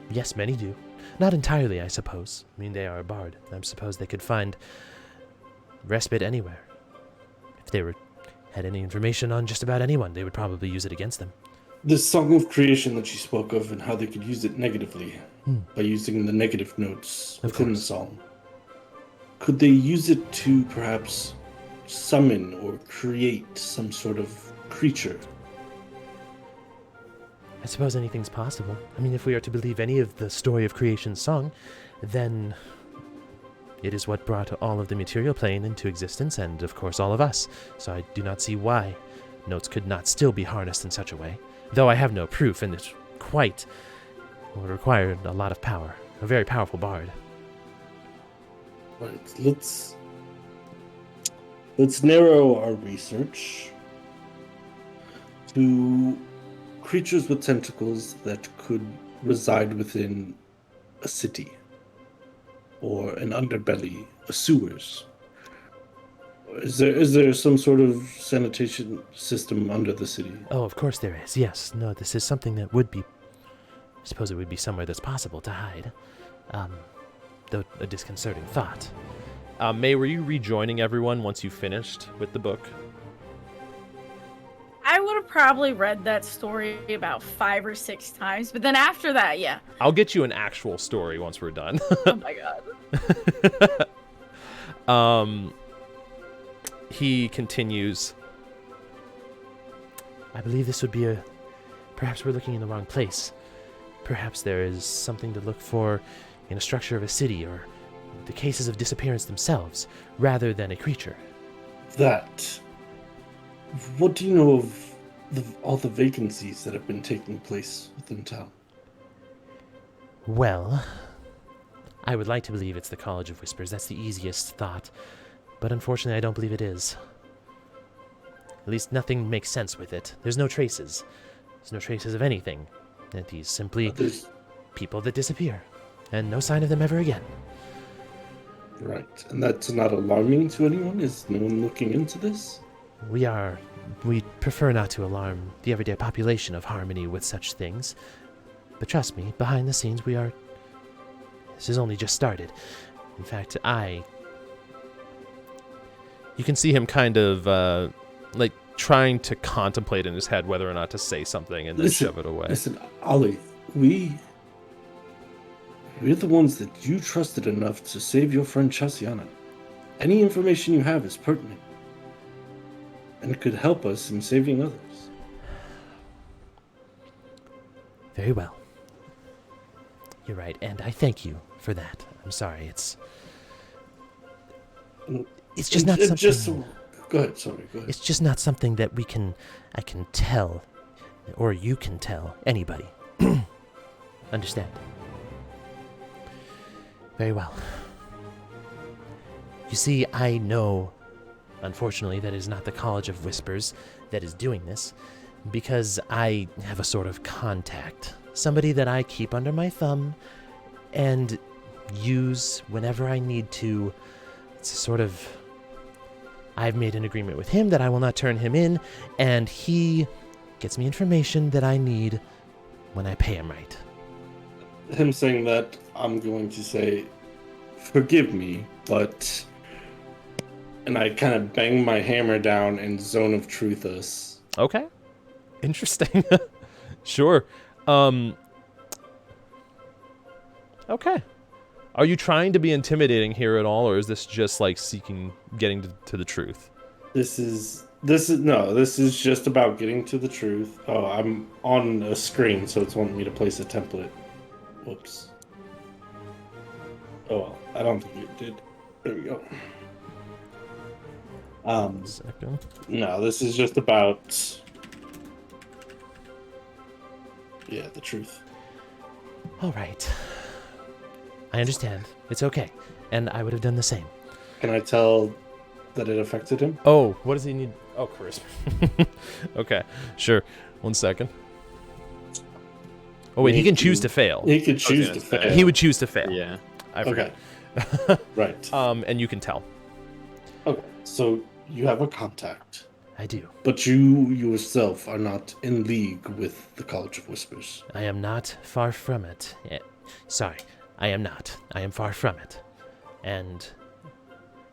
Yes, many do. Not entirely, I suppose. I mean, they are a bard. I suppose they could find respite anywhere. If they had any information on just about anyone, they would probably use it against them.
This song of creation that you spoke of, and how they could use it negatively by using the negative notes within the song. Could they use it to perhaps summon or create some sort of creature?
I suppose anything's possible. I mean, if we are to believe any of the story of creation's song, then it is what brought all of the material plane into existence, and of course all of us. So I do not see why notes could not still be harnessed in such a way. Though I have no proof, and it would require a lot of power. A very powerful bard.
Right, let's narrow our research to creatures with tentacles that could reside within a city or an underbelly, a sewers. Is there some sort of sanitation system under the city?
Oh, of course there is. Yes. No, this is something that would be. I suppose it would be somewhere that's possible to hide. Though a disconcerting thought.
May, were you rejoining everyone once you finished with the book?
I would have probably read that story about 5 or 6 times, but then after that, yeah.
I'll get you an actual story once we're done.
Oh my god.
He continues.
I believe this would be a... Perhaps we're looking in the wrong place. Perhaps there is something to look for in a structure of a city or the cases of disappearance themselves, rather than a creature.
That. What do you know of all the vacancies that have been taking place within town?
Well, I would like to believe it's the College of Whispers. That's the easiest thought. But unfortunately, I don't believe it is. At least nothing makes sense with it. There's no traces. There's no traces of anything. That these simply people that disappear. And no sign of them ever again.
Right. And that's not alarming to anyone? Is no one looking into this?
We prefer not to alarm the everyday population of Harmony with such things. But trust me, behind the scenes this has only just started. In fact,
You can see him kind of, like, trying to contemplate in his head whether or not to say something and then shove it away.
Listen, Ollie, we're the ones that you trusted enough to save your friend Chasiana. Any information you have is pertinent. And it could help us in saving others.
Very well. You're right, and I thank you for that. I'm sorry, it's just not something...
Go ahead, sorry, go ahead.
It's just not something that I can tell, or you can tell anybody. Understand? Very well. You see, I know, unfortunately, that it is not the College of Whispers that is doing this, because I have a sort of contact. Somebody that I keep under my thumb and use whenever I need to. It's sort of... I've made an agreement with him that I will not turn him in, and he gets me information that I need when I pay him right.
Him saying that, I'm going to say, forgive me, but... And I kind of bang my hammer down and zone of truth us.
Okay. Interesting. Sure. Okay. Are you trying to be intimidating here at all, or is this just like getting to the truth?
This is just about getting to the truth. Oh, I'm on a screen, so it's wanting me to place a template. Whoops. Oh well, I don't think it did. There we go.
Second.
No, this is just about the truth.
All right. I understand. It's okay. And I would have done the same.
Can I tell that it affected him?
Oh, what does he need? Oh, charisma. Okay, sure. 1 second. Oh, wait, he can choose to fail.
He could choose to fail.
He would choose to fail.
Yeah.
I forgot.
Okay. Right.
And you can tell.
Okay, so you have a contact.
I do.
But you yourself are not in league with the College of Whispers.
I am not far from it. Sorry, I am not. I am far from it. And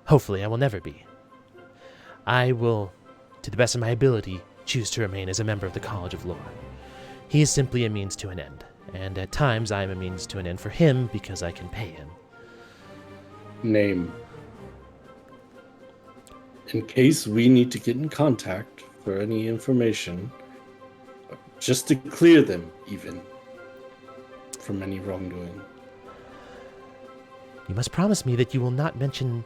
hopefully I will never be. I will, to the best of my ability, choose to remain as a member of the College of Lore. He is simply a means to an end, and at times I am a means to an end for him because I can pay him.
Name. In case we need to get in contact for any information, just to clear them, even, from any wrongdoing.
You must promise me that you will not mention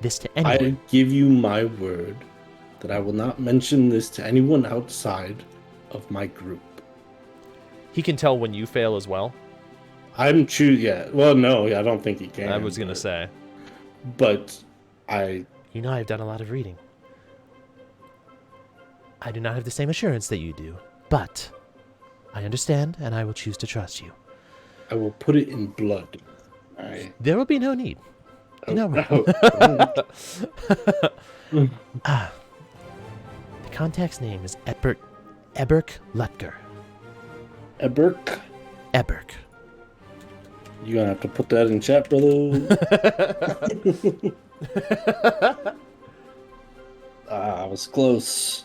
this to anyone.
I give you my word that I will not mention this to anyone outside of my group.
He can tell when you fail as well.
I'm well, no, I don't think he can.
I was gonna say.
But
You know I've done a lot of reading. I do not have the same assurance that you do, but I understand and I will choose to trust you.
I will put it in blood.
There will be no need.
No.
The contact's name is Eberk Lutger.
Eberk?
Eberk.
You're gonna have to put that in chat, brother. I was close.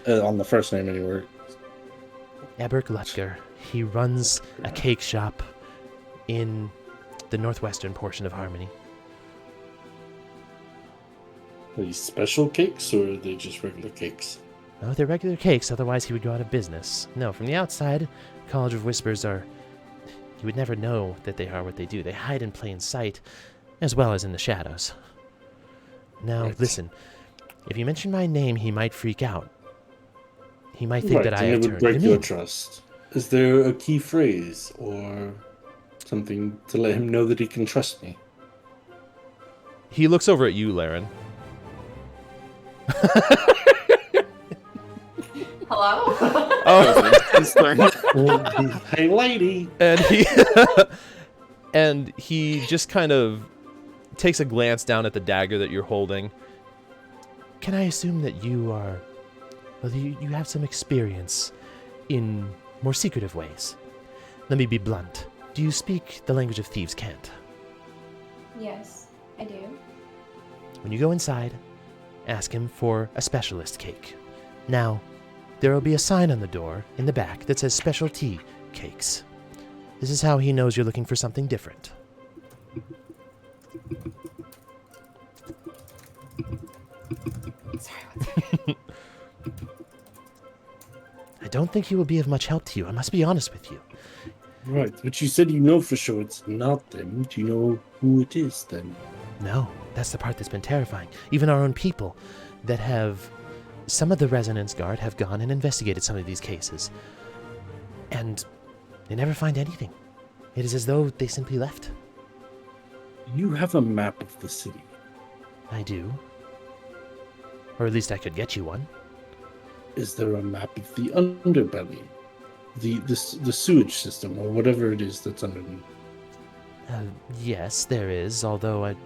On the first name, anyway.
Eberk Lutger. He runs a cake shop in the northwestern portion of Harmony.
Are these special cakes, or are they just regular cakes?
Oh, they're regular cakes, otherwise he would go out of business. No, from the outside, College of Whispers are... You would never know that they are what they do. They hide in plain sight, as well as in the shadows. Now, listen. If you mention my name, he might freak out. He might think that I have
it would
turned
break
him
your
in.
trust. Is there a key phrase or something to let him know that he can trust me?
He looks over at you, Laren.
Hello?
Oh,
hey, lady.
And he just kind of takes a glance down at the dagger that you're holding.
Can I assume that you are... Well, you have some experience in more secretive ways? Let me be blunt. Do you speak the language of thieves' cant?
Yes, I do.
When you go inside, ask him for a specialist cake. Now, there will be a sign on the door in the back that says specialty cakes. This is how he knows you're looking for something different.
Sorry, one second.
I don't think he will be of much help to you. I must be honest with you.
Right, but you said you know for sure it's not them. Do you know who it is then?
No, that's the part that's been terrifying. Even our own people that have... Some of the Resonance Guard have gone and investigated some of these cases. And they never find anything. It is as though they simply left.
You have a map of the city.
I do. Or at least I could get you one.
Is there a map of the underbelly? The sewage system, or whatever it is that's underneath?
Yes, there is, although it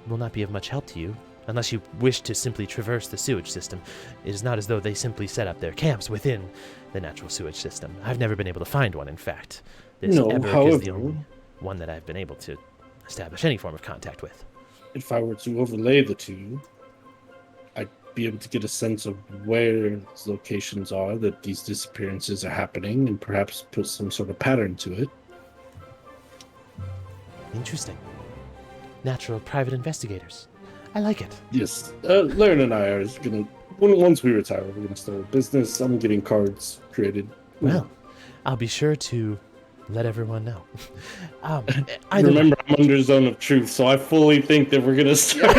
will not be of much help to you. Unless you wish to simply traverse the sewage system. It is not as though they simply set up their camps within the natural sewage system. I've never been able to find one, in fact. This Eberic is the only one that I've been able to establish any form of contact with.
If I were to overlay the two, I'd be able to get a sense of where these locations are that these disappearances are happening and perhaps put some sort of pattern to it.
Interesting. Natural private investigators. I like it.
Yes, Laren and I are gonna, once we retire, we're gonna start a business. I'm getting cards created.
Well, I'll be sure to let everyone know.
Remember, I'm under zone of truth, so I fully think that we're gonna start.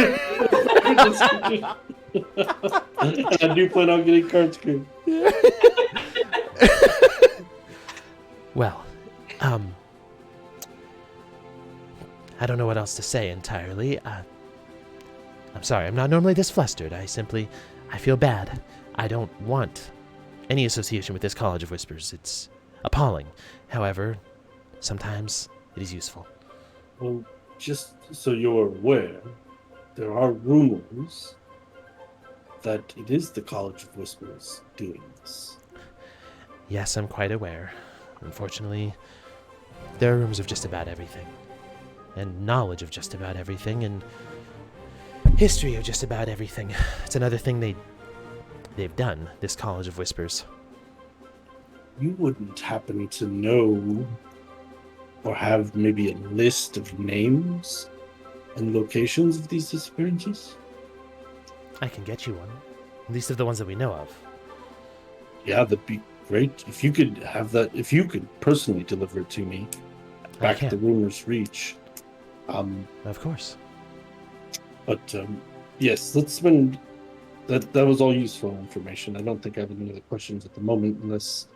I do plan on getting cards created.
Well, I don't know what else to say entirely. I'm sorry, I'm not normally this flustered. I feel bad. I don't want any association with this College of Whispers. It's appalling. However, sometimes it is useful.
Well, just so you're aware, there are rumors that it is the College of Whispers doing this.
Yes, I'm quite aware. Unfortunately, there are rumors of just about everything. And knowledge of just about everything, and history of just about everything. It's another thing they've done, this College of Whispers.
You wouldn't happen to know or have maybe a list of names and locations of these disappearances?
I can get you one. At least of the ones that we know of.
Yeah, that'd be great. If you could have that, if you could personally deliver it to me back the rumors reach.
Of course.
But yes, let's spend that was all useful information. I don't think I have any other questions at the moment, unless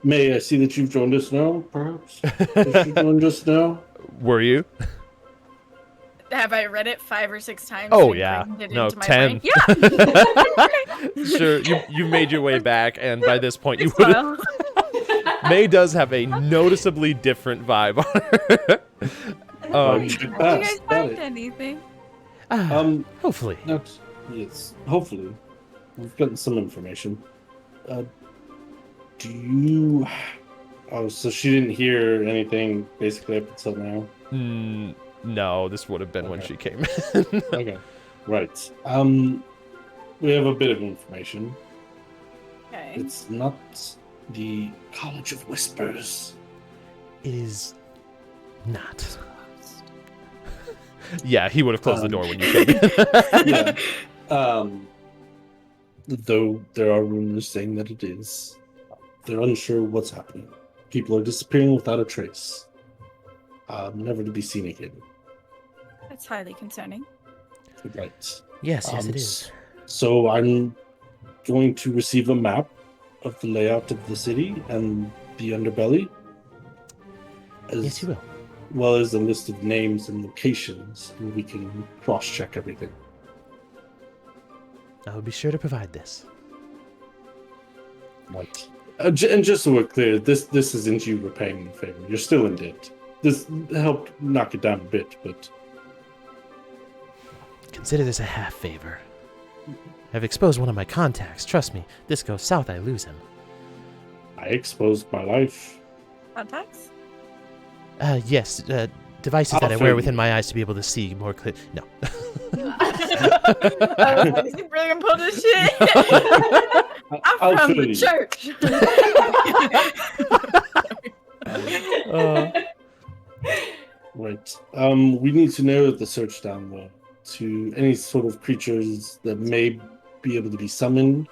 May, I see that you've joined us now, perhaps? Has she joined us now?
Were you?
Have I read it 5 or 6 times?
Oh, yeah. No, 10.
Brain? Yeah.
Sure, you made your way back, and by this point you would have... May does have a noticeably different vibe on her.
Did you guys find anything?
Hopefully.
Yes, hopefully. We've gotten some information. Do you... Oh, so she didn't hear anything basically up until now?
No, this would have been when she came in.
Okay, right. We have a bit of information.
Okay.
It's not the College of Whispers.
It is not.
Yeah, he would have closed the door when you came in.
Yeah. though there are rumors saying that it is. They're unsure what's happening. People are disappearing without a trace, never to be seen again.
That's highly concerning.
Right.
Yes, it is.
So I'm going to receive a map of the layout of the city and the underbelly.
Yes, you will.
Well as a list of names and locations, and we can cross-check everything.
I will be sure to provide this.
Right. And just so we're clear, this isn't you repaying the favor. You're still in debt. This helped knock it down a bit, but...
Consider this a half favor. I've exposed one of my contacts. Trust me, this goes south, I lose him.
I exposed my life.
Contacts?
Yes, devices that I wear within my eyes to be able to see more clear. No.
I was like, is he really gonna pull this shit? I'm from the church.
Right. We need to narrow the search down, though, to any sort of creatures that may be able to be summoned,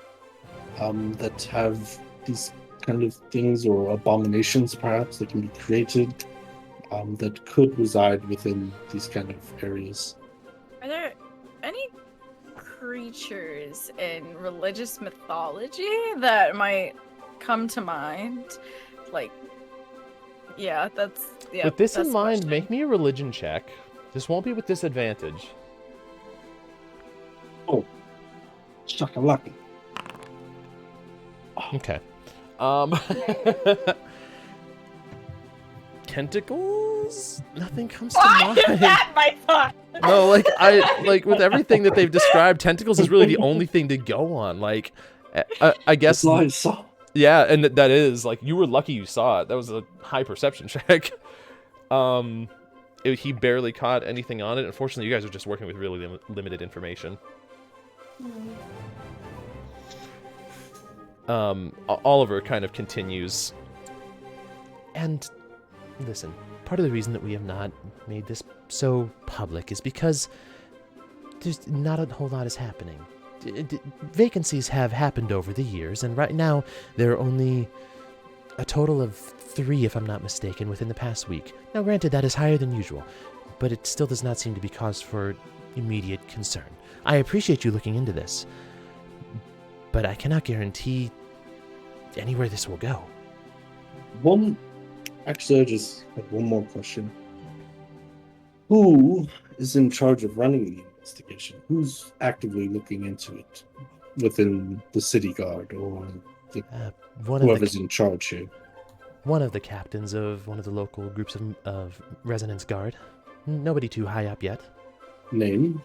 that have these kind of things, or abominations, perhaps, that can be created, that could reside within these kind of areas.
Are there any creatures in religious mythology that might come to mind? Like, yeah, that's... Yeah,
with this
that's
in
the
mind,
question.
make me a religion check. This won't be with disadvantage.
Oh. Shakalaka.
Okay. Tentacles? Nothing comes to
Why
mind.
is that my thought?
No, with everything that they've described, tentacles is really the only thing to go on. Like, I guess.
That's all I saw.
Yeah, and that is like, you were lucky you saw it. That was a high perception check. He barely caught anything on it. Unfortunately, you guys are just working with really limited information. Oliver kind of continues.
And listen, part of the reason that we have not made this so public is because there's not a whole lot is happening. Vacancies have happened over the years, and right now there are only a total of 3, if I'm not mistaken, within the past week. Now, granted, that is higher than usual, but it still does not seem to be cause for immediate concern. I appreciate you looking into this, but I cannot guarantee anywhere this will go.
Actually, I just have one more question. Who is in charge of running the investigation? Who's actively looking into it within the city guard, or whoever's in charge here?
One of the captains of one of the local groups of Resonance Guard. Nobody too high up yet.
Name?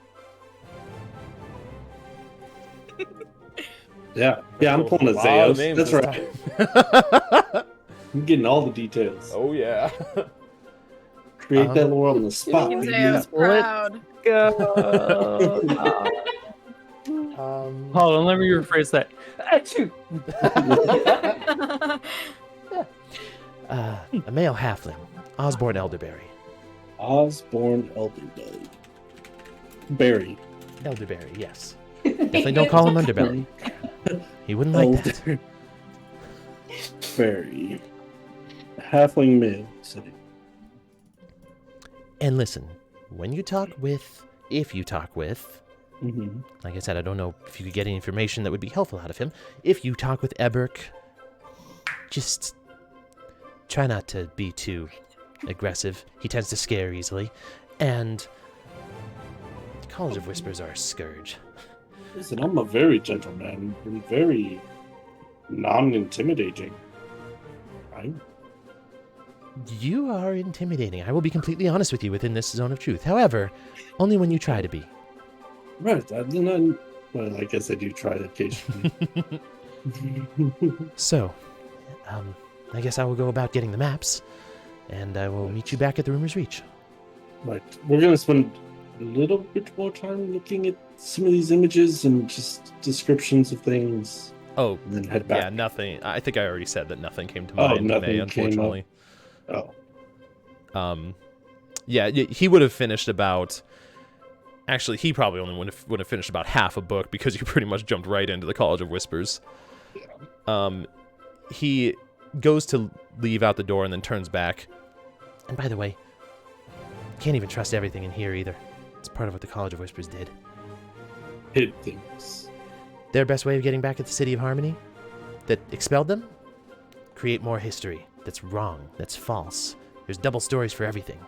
Yeah, I'm pulling a Zeus. That's right. I'm getting all the details.
Oh, yeah.
Create that lore on the spot.
Making Zeus proud.
Go. Hold on, let me rephrase that.
A male halfling, Osborne Elderberry.
Osborne Elderberry. Berry.
Elderberry, yes. Definitely don't call him Underbelly. He wouldn't like that.
Berry. Halfling male city.
And listen, when you talk with, if you talk with, like I said, I don't know if you could get any information that would be helpful out of him. If you talk with Eberk, just try not to be too aggressive. He tends to scare easily. And the College of Whispers are a scourge.
Listen, I'm a very gentle man and very non-intimidating.
You are intimidating. I will be completely honest with you within this zone of truth. However, only when you try to be.
Right. Well, I guess I do try that occasionally.
So, I guess I will go about getting the maps, and I will meet you back at the Rumor's Reach.
Right. We're going to spend a little bit more time looking at some of these images and just descriptions of things.
Oh,
and then head back.
Yeah, nothing. I think I already said that nothing came to mind today, unfortunately.
Oh.
Yeah, he would have finished about Actually, he probably only would have finished about half a book because you pretty much jumped right into the College of Whispers. He goes to leave out the door and then turns back.
And by the way, can't even trust everything in here either. It's part of what the College of Whispers did.
Hid things.
Their best way of getting back at the City of Harmony that expelled them? Create more history. That's wrong. That's false. There's double stories for everything.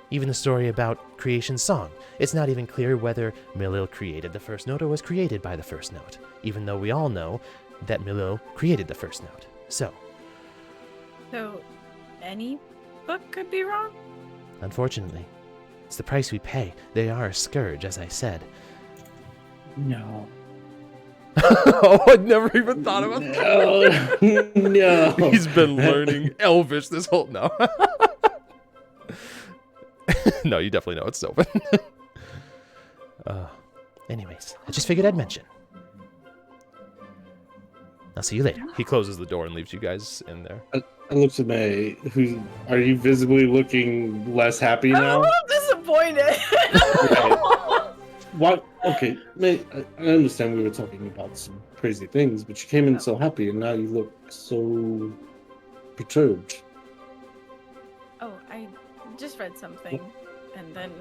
Even the story about creation's song. It's not even clear whether Milil created the first note or was created by the first note, even though we all know that Milil created the first note. So
any book could be wrong?
Unfortunately, it's the price we pay. They are a scourge, as I said.
No.
Oh, I'd never even thought about that.
No.
He's been learning Elvish this whole... No. No, you definitely know it's Sylvan.
Anyways, I just figured I'd mention. I'll see you later.
He closes the door and leaves you guys in there.
I looked at May. Are you visibly looking less happy
I'm a
now?
little disappointed.
What? Okay, May, I understand we were talking about some crazy things, but you came in so happy and now you look so perturbed.
Oh, I just read something, and then,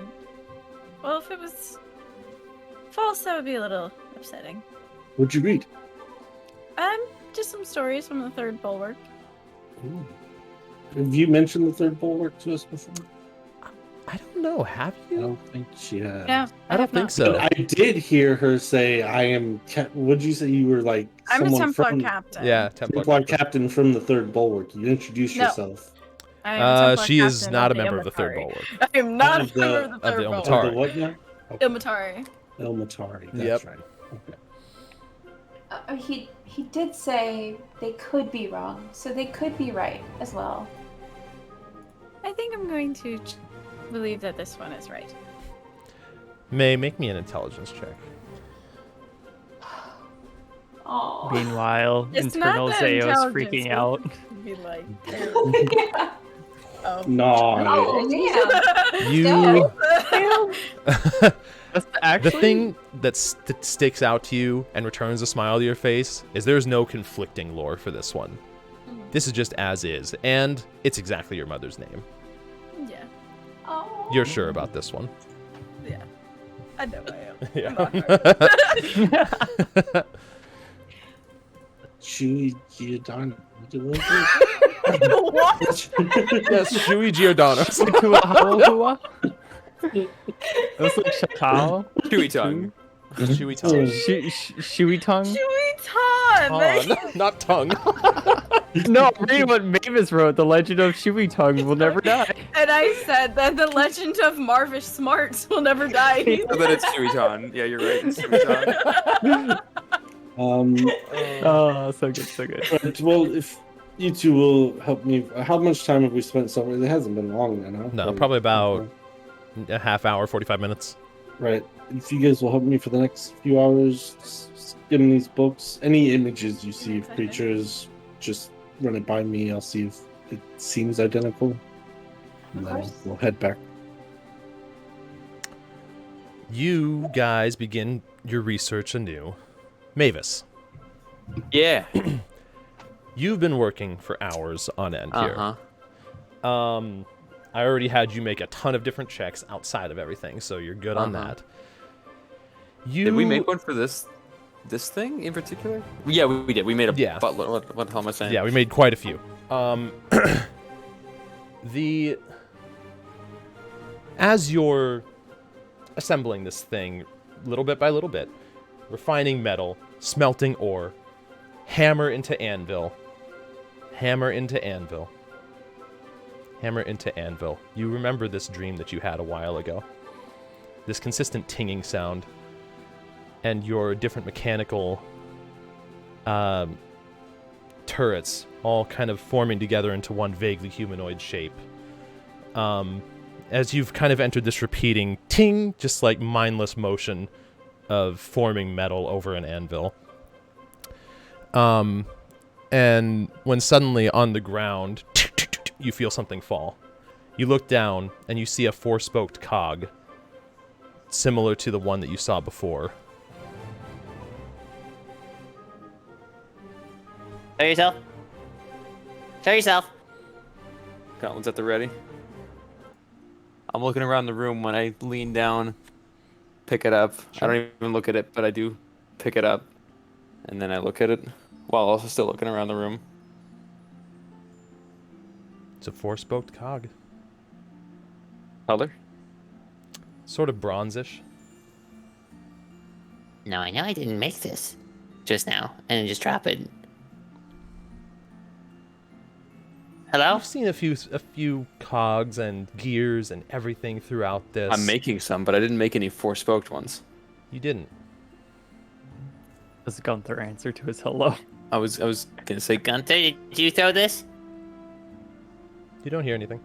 well, if it was false, that would be a little upsetting.
What'd you read?
Just some stories from the Third Bulwark.
Ooh. Have you mentioned the Third Bulwark to us before?
I don't know. Have
I
you?
don't think she has.
Yeah,
I don't think so.
But I did hear her say, "I am." What did you say? You were like
I'm a
someone
Templar
from
captain.
Yeah,
Templar captain from the Third Bulwark. You introduced
No.
yourself.
I am a Templar
She is
captain
not a
the
member of the Third
Ilmatari.
Bulwark.
I am not
Of
a member of the
of
Third
the
Bulwark.
Ilmatari.
The what now?
Ilmatari.
Ilmatari. That's
Yep.
right. Okay.
He did say they could be wrong, so they could be right as well.
I think I'm going to believe that this one is right.
May, make me an intelligence check.
Oh.
Meanwhile,
It's
internal
not the
Zayo's
intelligence,
freaking
we
out.
could Be like,
Yeah.
oh.
No.
Oh, damn.
You...
That's actually
The thing that sticks out to you and returns a smile to your face is there's no conflicting lore for this one. This is just as is, and it's exactly your mother's name.
Yeah.
Oh.
You're sure about this one.
Yeah. I know I am.
Yeah.
Chewy Giordano.
What?
Yes, Shui Giordano.
That's like Chateau.
Chewy tongue.
Shui tongue.
Shui tongue?
Chewy
Not tongue.
No, I'm reading what Mavis wrote. The Legend of Shui tongue will never die.
And I said that the legend of Marvish Smarts will never die.
So that it's Chewy tongue. Yeah, you're right. It's Chewy tongue.
Oh, so good, so good.
Right, well, if you two will help me, how much time have we spent somewhere? It hasn't been long then, huh?
No, probably about a half hour, 45 minutes.
Right. If you guys will help me for the next few hours, skim these books, any images you see of creatures, just run it by me. I'll see if it seems identical. And then we'll head back.
You guys begin your research anew. Mavis,
Yeah.
you've been working for hours on end here.
Uh-huh.
I already had you make a ton of different checks outside of everything, so you're good on that.
Did we make one for this thing in particular? Yeah, we did. We made a buttload. What the hell am I saying?
Yeah, we made quite a few. As you're assembling this thing, little bit by little bit, refining metal, smelting ore, hammer into anvil, hammer into anvil, hammer into anvil. You remember this dream that you had a while ago. This consistent tinging sound, and your different mechanical turrets all kind of forming together into one vaguely humanoid shape. As you've kind of entered this repeating ting, just like mindless motion of forming metal over an anvil. And when suddenly on the ground, you feel something fall. You look down and you see a four-spoked cog similar to the one that you saw before.
Show yourself. Show yourself.
Gauntlet's at the ready. I'm looking around the room when I lean down, pick it up. I don't even look at it, but I do pick it up. And then I look at it while also still looking around the room.
It's a 4-spoked cog.
Color?
Sort of bronzish.
No, I know I didn't make this just now, and then just drop it. Hello?
I've seen a few cogs and gears and everything throughout this.
I'm making some, but I didn't make any 4-spoked ones.
You didn't.
Does Gunther answer to his hello?
I was gonna say
Gunther, did you throw this?
You don't hear anything.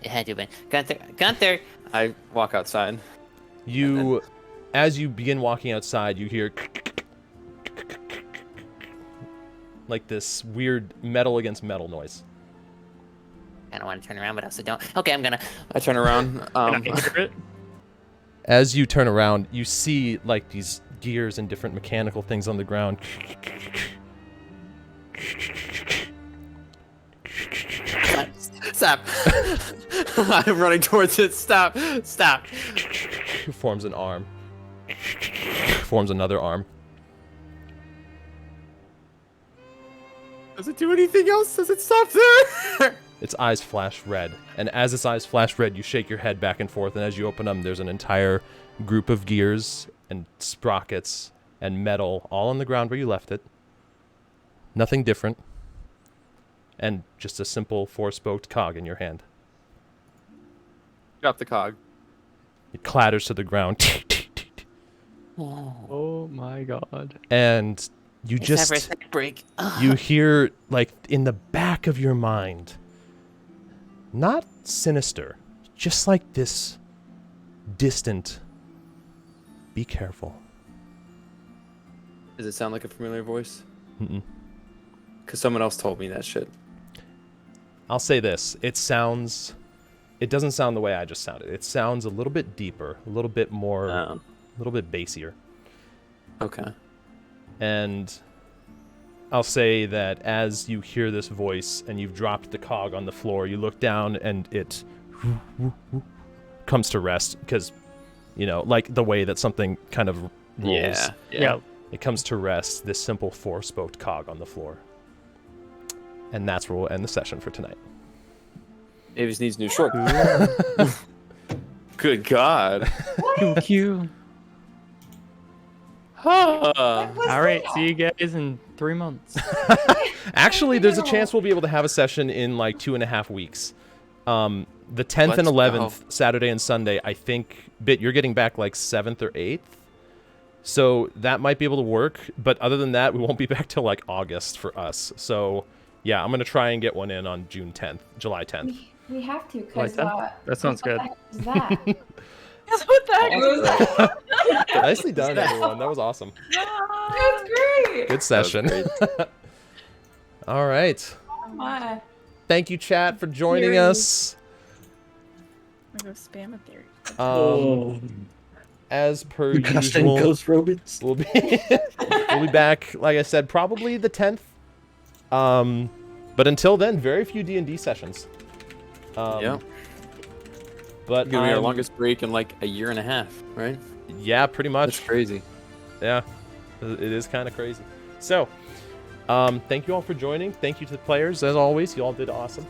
It had to have been. Gunther!
I walk outside.
You, as you begin walking outside, you hear like this weird metal against metal noise.
I don't want to turn around, but I also don't. Okay, I'm gonna.
I turn around.
Can I hear it?
As you turn around, you see like these gears and different mechanical things on the ground.
Stop. I'm running towards it. Stop. Stop.
Forms an arm. Forms another arm.
Does it do anything else? Does it stop there?
Its eyes flash red. And as its eyes flash red, you shake your head back and forth, and as you open them, there's an entire group of gears and sprockets and metal all on the ground where you left it. Nothing different. And just a simple 4-spoked cog in your hand.
Drop the cog.
It clatters to the ground.
Oh my god.
And you
It's time for a
just...
sec break.
You hear, like, in the back of your mind, not sinister, just like this distant, be careful.
Does it sound like a familiar voice?
Mm-mm.
Because someone else told me that shit.
I'll say this. It doesn't sound the way I just sounded. It sounds a little bit deeper, a little bit more, a little bit bassier.
Okay.
And I'll say that as you hear this voice and you've dropped the cog on the floor, you look down and it comes to rest because, you know, like the way that something kind of rolls.
Yeah.
It comes to rest, this simple 4-spoked cog on the floor. And that's where we'll end the session for tonight.
Mavis needs new short. Good God.
Q. All right, see you guys in 3 months.
Actually, there's a chance we'll be able to have a session in like 2.5 weeks. The 10th and 11th, Saturday and Sunday, I think, Bit, you're getting back like 7th or 8th. So that might be able to work. But other than that, we won't be back till like August for us. So yeah, I'm going to try and get one in on July 10th.
We have to, because
that sounds good.
That?
What the heck was that?
Nicely done, everyone. That was awesome.
That's great.
Good session. All right.
Oh,
Thank you, chat, for joining us.
I'm gonna spam a theory.
As per
Casting
usual,
ghost robots.
we'll be back, like I said, probably the 10th. But until then, very few D&D sessions.
Yeah.
But
Gonna be our longest break in like a year and a half, right?
Yeah, pretty much.
That's crazy.
Yeah, it is kind of crazy. So, thank you all for joining. Thank you to the players, as always. You all did awesome.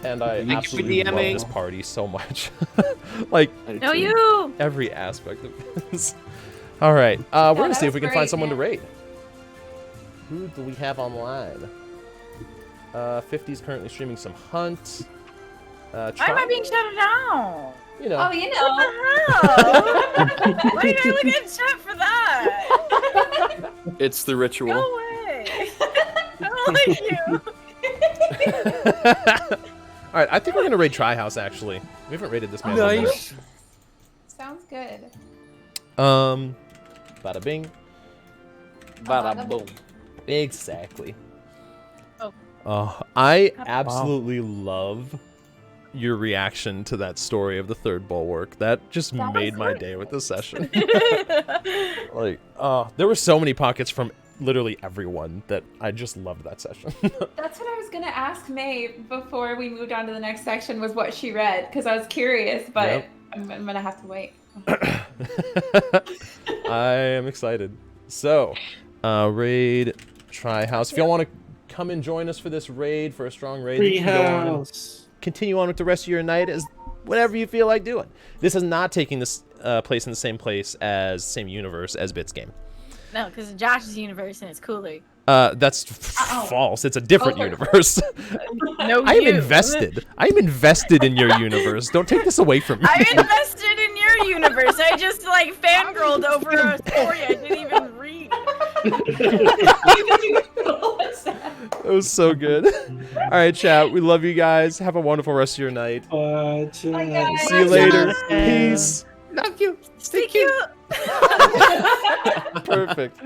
And I absolutely love this party so much. Like,
No, you!
every aspect of this. All right, we're going to see if we can find someone to raid. Who do we have online? 50's currently streaming some Hunt.
Why am I being shouted out?
You know.
Oh, you know.
What the hell? Why did I look at chat for that?
It's the ritual.
No way. I don't like you.
All right, I think we're going to raid Tri-House, actually. We haven't raided this man.
Nice.
Sounds good.
Bada bing.
Bada boom.
Exactly.
Oh.
I absolutely love your reaction to that story of the third bulwark. That just
That
made
was
my
great.
day with the session. Like, there were so many pockets from literally everyone that I just loved that session.
That's what I was gonna ask May before we moved on to the next section, was what she read, because I was curious, but
Yep.
I'm gonna have to wait.
I am excited. So, raid, try house. If y'all want to come and join us for this raid, for a strong raid, you can go on and
Treehouse.
continue on with the rest of your night as whatever you feel like doing. This is not taking this place in the same place as same universe as Bit's game.
No, because Josh's universe and it's cooler.
That's false. It's a different
Okay.
universe.
No,
I am
you.
invested. I am invested in your universe. Don't take this away from me.
I'm invested in your universe. I just like fangirled over a story I didn't even read.
It was so good. All right, chat. We love you guys. Have a wonderful rest of your night.
Bye, chat.
See you later. Peace.
Love you.
Stay cute.
Perfect.